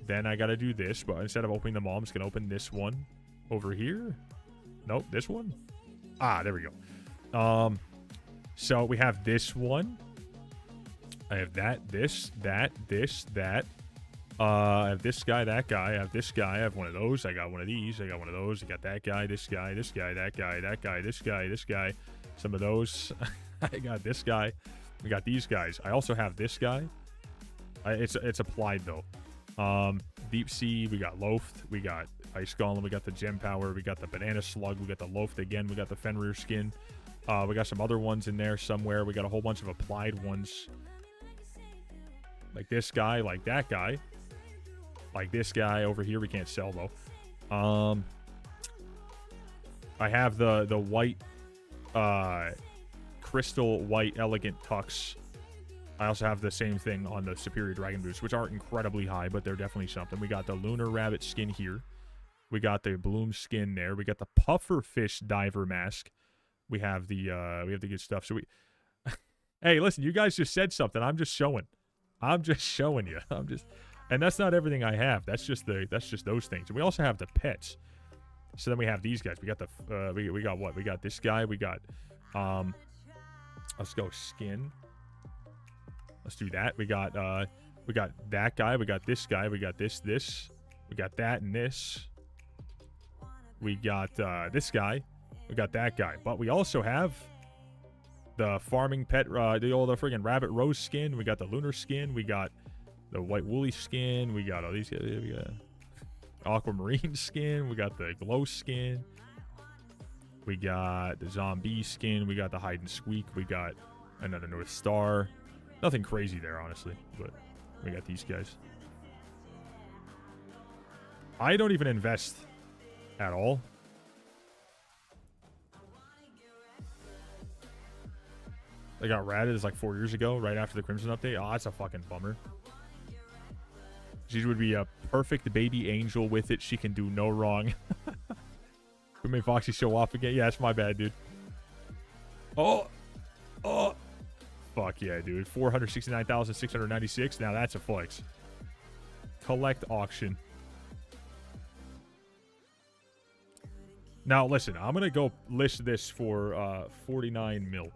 Then I gotta do this, but instead of opening them all, I'm just gonna open this one over here. Nope, this one. Ah, there we go. So we have this one. I have that, this, that, this, that. I have this guy, that guy. I have this guy. I have one of those. I got one of these. I got one of those. I got that guy, this guy, this guy, that guy, that guy, this guy, this guy. Some of those. I got this guy. We got these guys. I also have this guy. It's applied though. Deep Sea. We got Loafed. We got Ice Golem. We got the Gem Power. We got the Banana Slug. We got the Loafed again. We got the Fenrir skin. We got some other ones in there somewhere. We got a whole bunch of applied ones. Like this guy, like that guy. Like this guy over here. We can't sell though. I have the white crystal white elegant tux. I also have the same thing on the Superior Dragon Boots, which aren't incredibly high, but they're definitely something. We got the Lunar Rabbit skin here. We got the Bloom skin there. We got the Pufferfish Diver mask. We have the good stuff. So we hey, listen, you guys just said something. I'm just showing. I'm just showing you. And that's not everything I have. That's just those things. And we also have the pets. So then we have these guys. We got the we got what? We got this guy. We got let's go skin. Let's do that. We got that guy. We got this guy. We got this. We got that and this. We got this guy. We got that guy. But we also have the farming pet, the friggin' rabbit rose skin. We got the lunar skin. We got the white woolly skin. We got all these guys. We got aquamarine skin. We got the glow skin. We got the zombie skin. We got the hide and squeak. We got another North Star. Nothing crazy there, honestly, but we got these guys. I don't even invest at all. They got ratted like 4 years ago, right after the Crimson update. Oh, that's a fucking bummer. She would be a perfect baby angel with it. She can do no wrong. We made Voxy show off again. Yeah, that's my bad, dude. Oh. Fuck yeah, dude. 469,696. Now that's a flex. Collect auction. Now, listen. I'm going to go list this for 49 mil.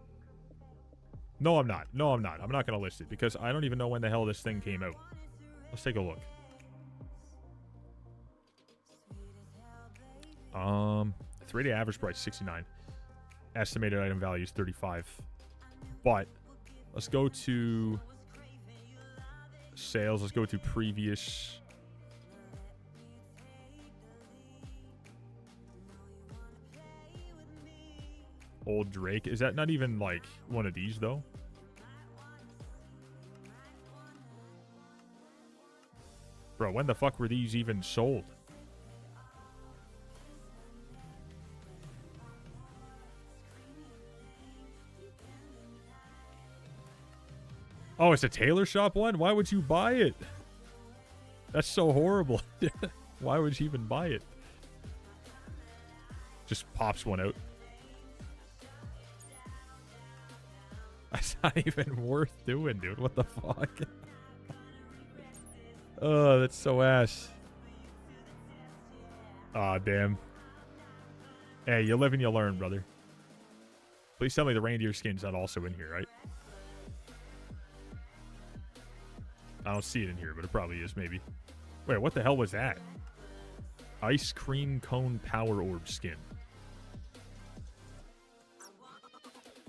No, I'm not. I'm not going to list it because I don't even know when the hell this thing came out. Let's take a look. 3-day average price 69. Estimated item value is 35. But let's go to sales. Let's go to previous. Old Drake. Is that not even like one of these though? Bro, when the fuck were these even sold? Oh, it's a tailor shop one? Why would you buy it? That's so horrible. Why would you even buy it? Just pops one out. That's not even worth doing, dude. What the fuck? Oh, that's so ass. Aw, damn. Hey, you live and you learn, brother. Please tell me the reindeer skin's not also in here, right? I don't see it in here, but it probably is, maybe. Wait, what the hell was that? Ice cream cone power orb skin.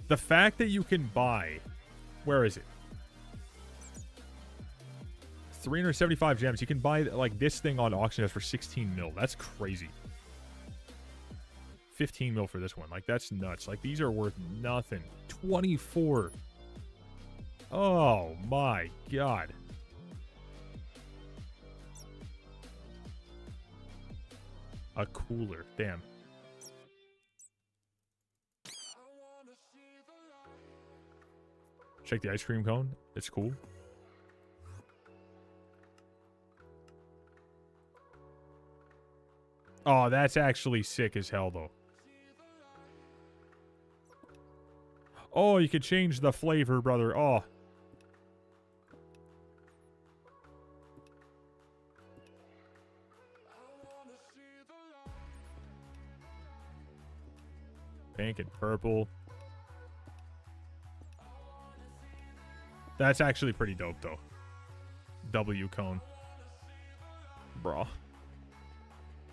The fact that you can buy... Where is it? 375 gems. You can buy, like, this thing on auction for 16 mil. That's crazy. 15 mil for this one. Like, that's nuts. Like, these are worth nothing. 24. Oh, my God. A cooler. Damn. Check the ice cream cone. It's cool. Oh, that's actually sick as hell, though. Oh, you could change the flavor, brother. Oh. Pink and purple. That's actually pretty dope, though. W cone. Bro.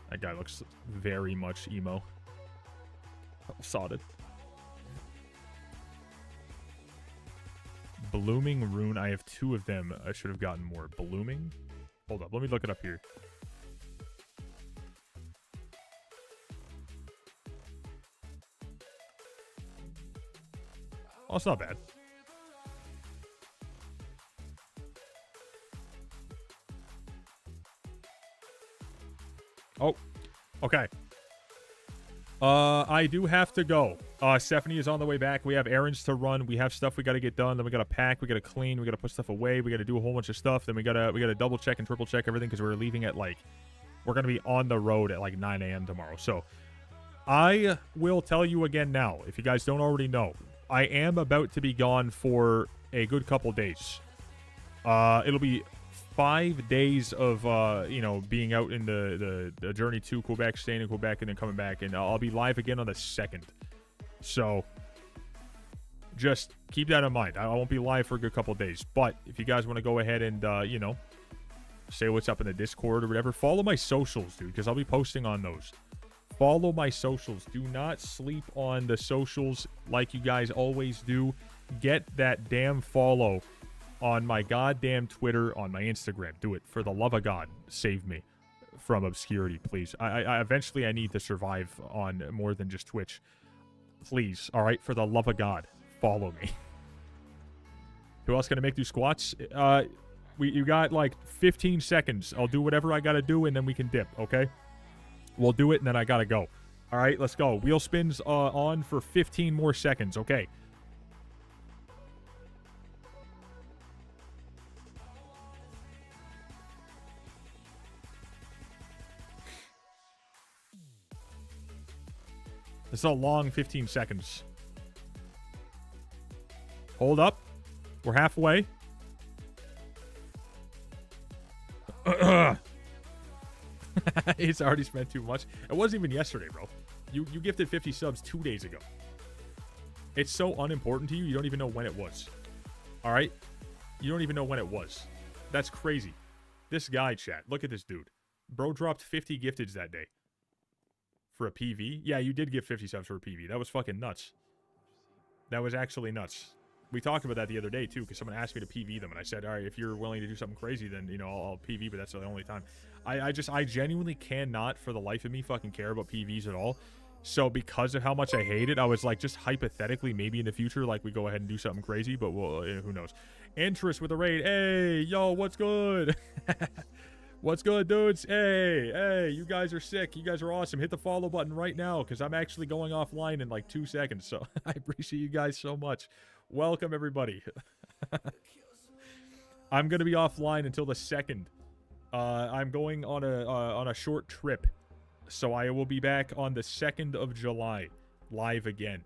That guy looks very much emo. Sodded. Blooming rune. I have 2 of them. I should have gotten more. Blooming? Hold up. Let me look it up here. Oh, it's not bad. Oh, okay. I do have to go. Stephanie is on the way back. We have errands to run. We have stuff we got to get done. Then we got to pack. We got to clean. We got to put stuff away. We got to do a whole bunch of stuff. Then we got to double check and triple check everything because we're leaving at like, we're going to be on the road at like 9 a.m. tomorrow. So I will tell you again now, if you guys don't already know, I am about to be gone for a good couple days. It'll be 5 days of, you know, being out in the journey to Quebec, staying in Quebec, and then coming back. And I'll be live again on the 2nd. So just keep that in mind. I won't be live for a good couple of days. But if you guys want to go ahead and, you know, say what's up in the Discord or whatever, follow my socials, dude, because I'll be posting on those. Follow my socials. Do not sleep on the socials like you guys always do. Get that damn follow on my goddamn Twitter, on my Instagram. Do it. For the love of God, save me from obscurity, please. I eventually I need to survive on more than just Twitch. Please, all right? For the love of God, follow me. Who else gonna make do squats? You got like 15 seconds. I'll do whatever I gotta do, and then we can dip, okay? We'll do it, and then I gotta go. All right, let's go. Wheel spins on for 15 more seconds, okay? This is a long 15 seconds. Hold up. We're halfway. It's already spent too much. It wasn't even yesterday, bro. You gifted 50 subs 2 days ago. It's so unimportant to you, you don't even know when it was. All right? You don't even know when it was. That's crazy. This guy, chat. Look at this dude. Bro dropped 50 gifteds that day. For a PV? Yeah, you did give 50 subs for a PV. That was fucking nuts. That was actually nuts. We talked about that the other day, too, because someone asked me to PV them, and I said, all right, if you're willing to do something crazy, then, you know, I'll PV, but that's the only time. I genuinely cannot, for the life of me, fucking care about PVs at all. So, because of how much I hate it, I was like, just hypothetically, maybe in the future, like, we go ahead and do something crazy, but we'll, who knows. Interest with a raid. Hey, yo, what's good? What's good, dudes? Hey, you guys are sick. You guys are awesome. Hit the follow button right now, because I'm actually going offline in like 2 seconds, so I appreciate you guys so much. Welcome, everybody. I'm going to be offline until the 2nd. I'm going on a short trip, so I will be back on the 2nd of July, live again.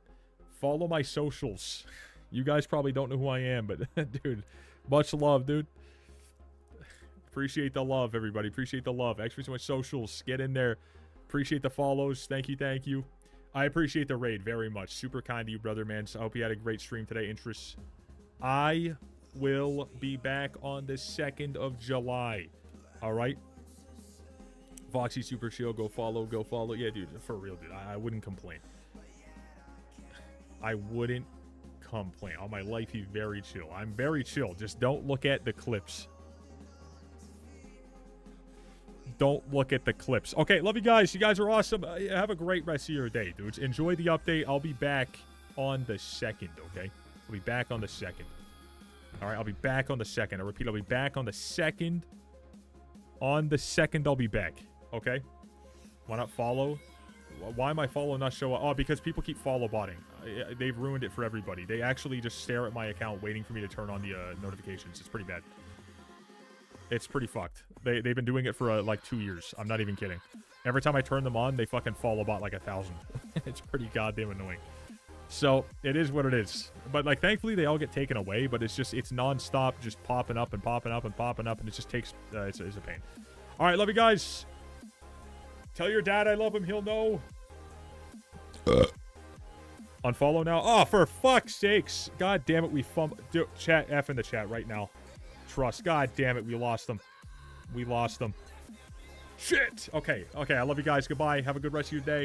Follow my socials. You guys probably don't know who I am, but, dude, much love, dude. Appreciate the love, everybody. Appreciate the love. Actually, so much socials. Get in there. Appreciate the follows. Thank you, thank you. I appreciate the raid very much. Super kind to you, brother, man. So I hope you had a great stream today. Interests. I will be back on the 2nd of July. All right? Voxy Super Chill. Go follow. Go follow. Yeah, dude. For real, dude. I wouldn't complain. I wouldn't complain. On my life, he's very chill. I'm very chill. Just don't look at the clips. Don't look at the clips. Okay, love you guys. You guys are awesome. Have a great rest of your day, dudes. Enjoy the update. I'll be back on the 2nd, okay? I'll be back on the 2nd. All right, I'll be back on the 2nd. I repeat, I'll be back on the 2nd. On the 2nd, I'll be back, okay? Why not follow? Why am I follow not show up? Oh, because people keep follow botting. They've ruined it for everybody. They actually just stare at my account waiting for me to turn on the notifications. It's pretty bad. It's pretty fucked. They've been doing it for like 2 years. I'm not even kidding. Every time I turn them on, they fucking follow bot like 1,000. It's pretty goddamn annoying. So it is what it is. But like, thankfully they all get taken away. But it's nonstop, just popping up and popping up and popping up, and it just takes. It's a pain. All right, love you guys. Tell your dad I love him. He'll know. Unfollow now. Oh, for fuck's sakes! God damn it, we chat F in the chat right now. Trust. God damn it, we lost them. We lost them. Shit. Okay. I love you guys. Goodbye. Have a good rest of your day.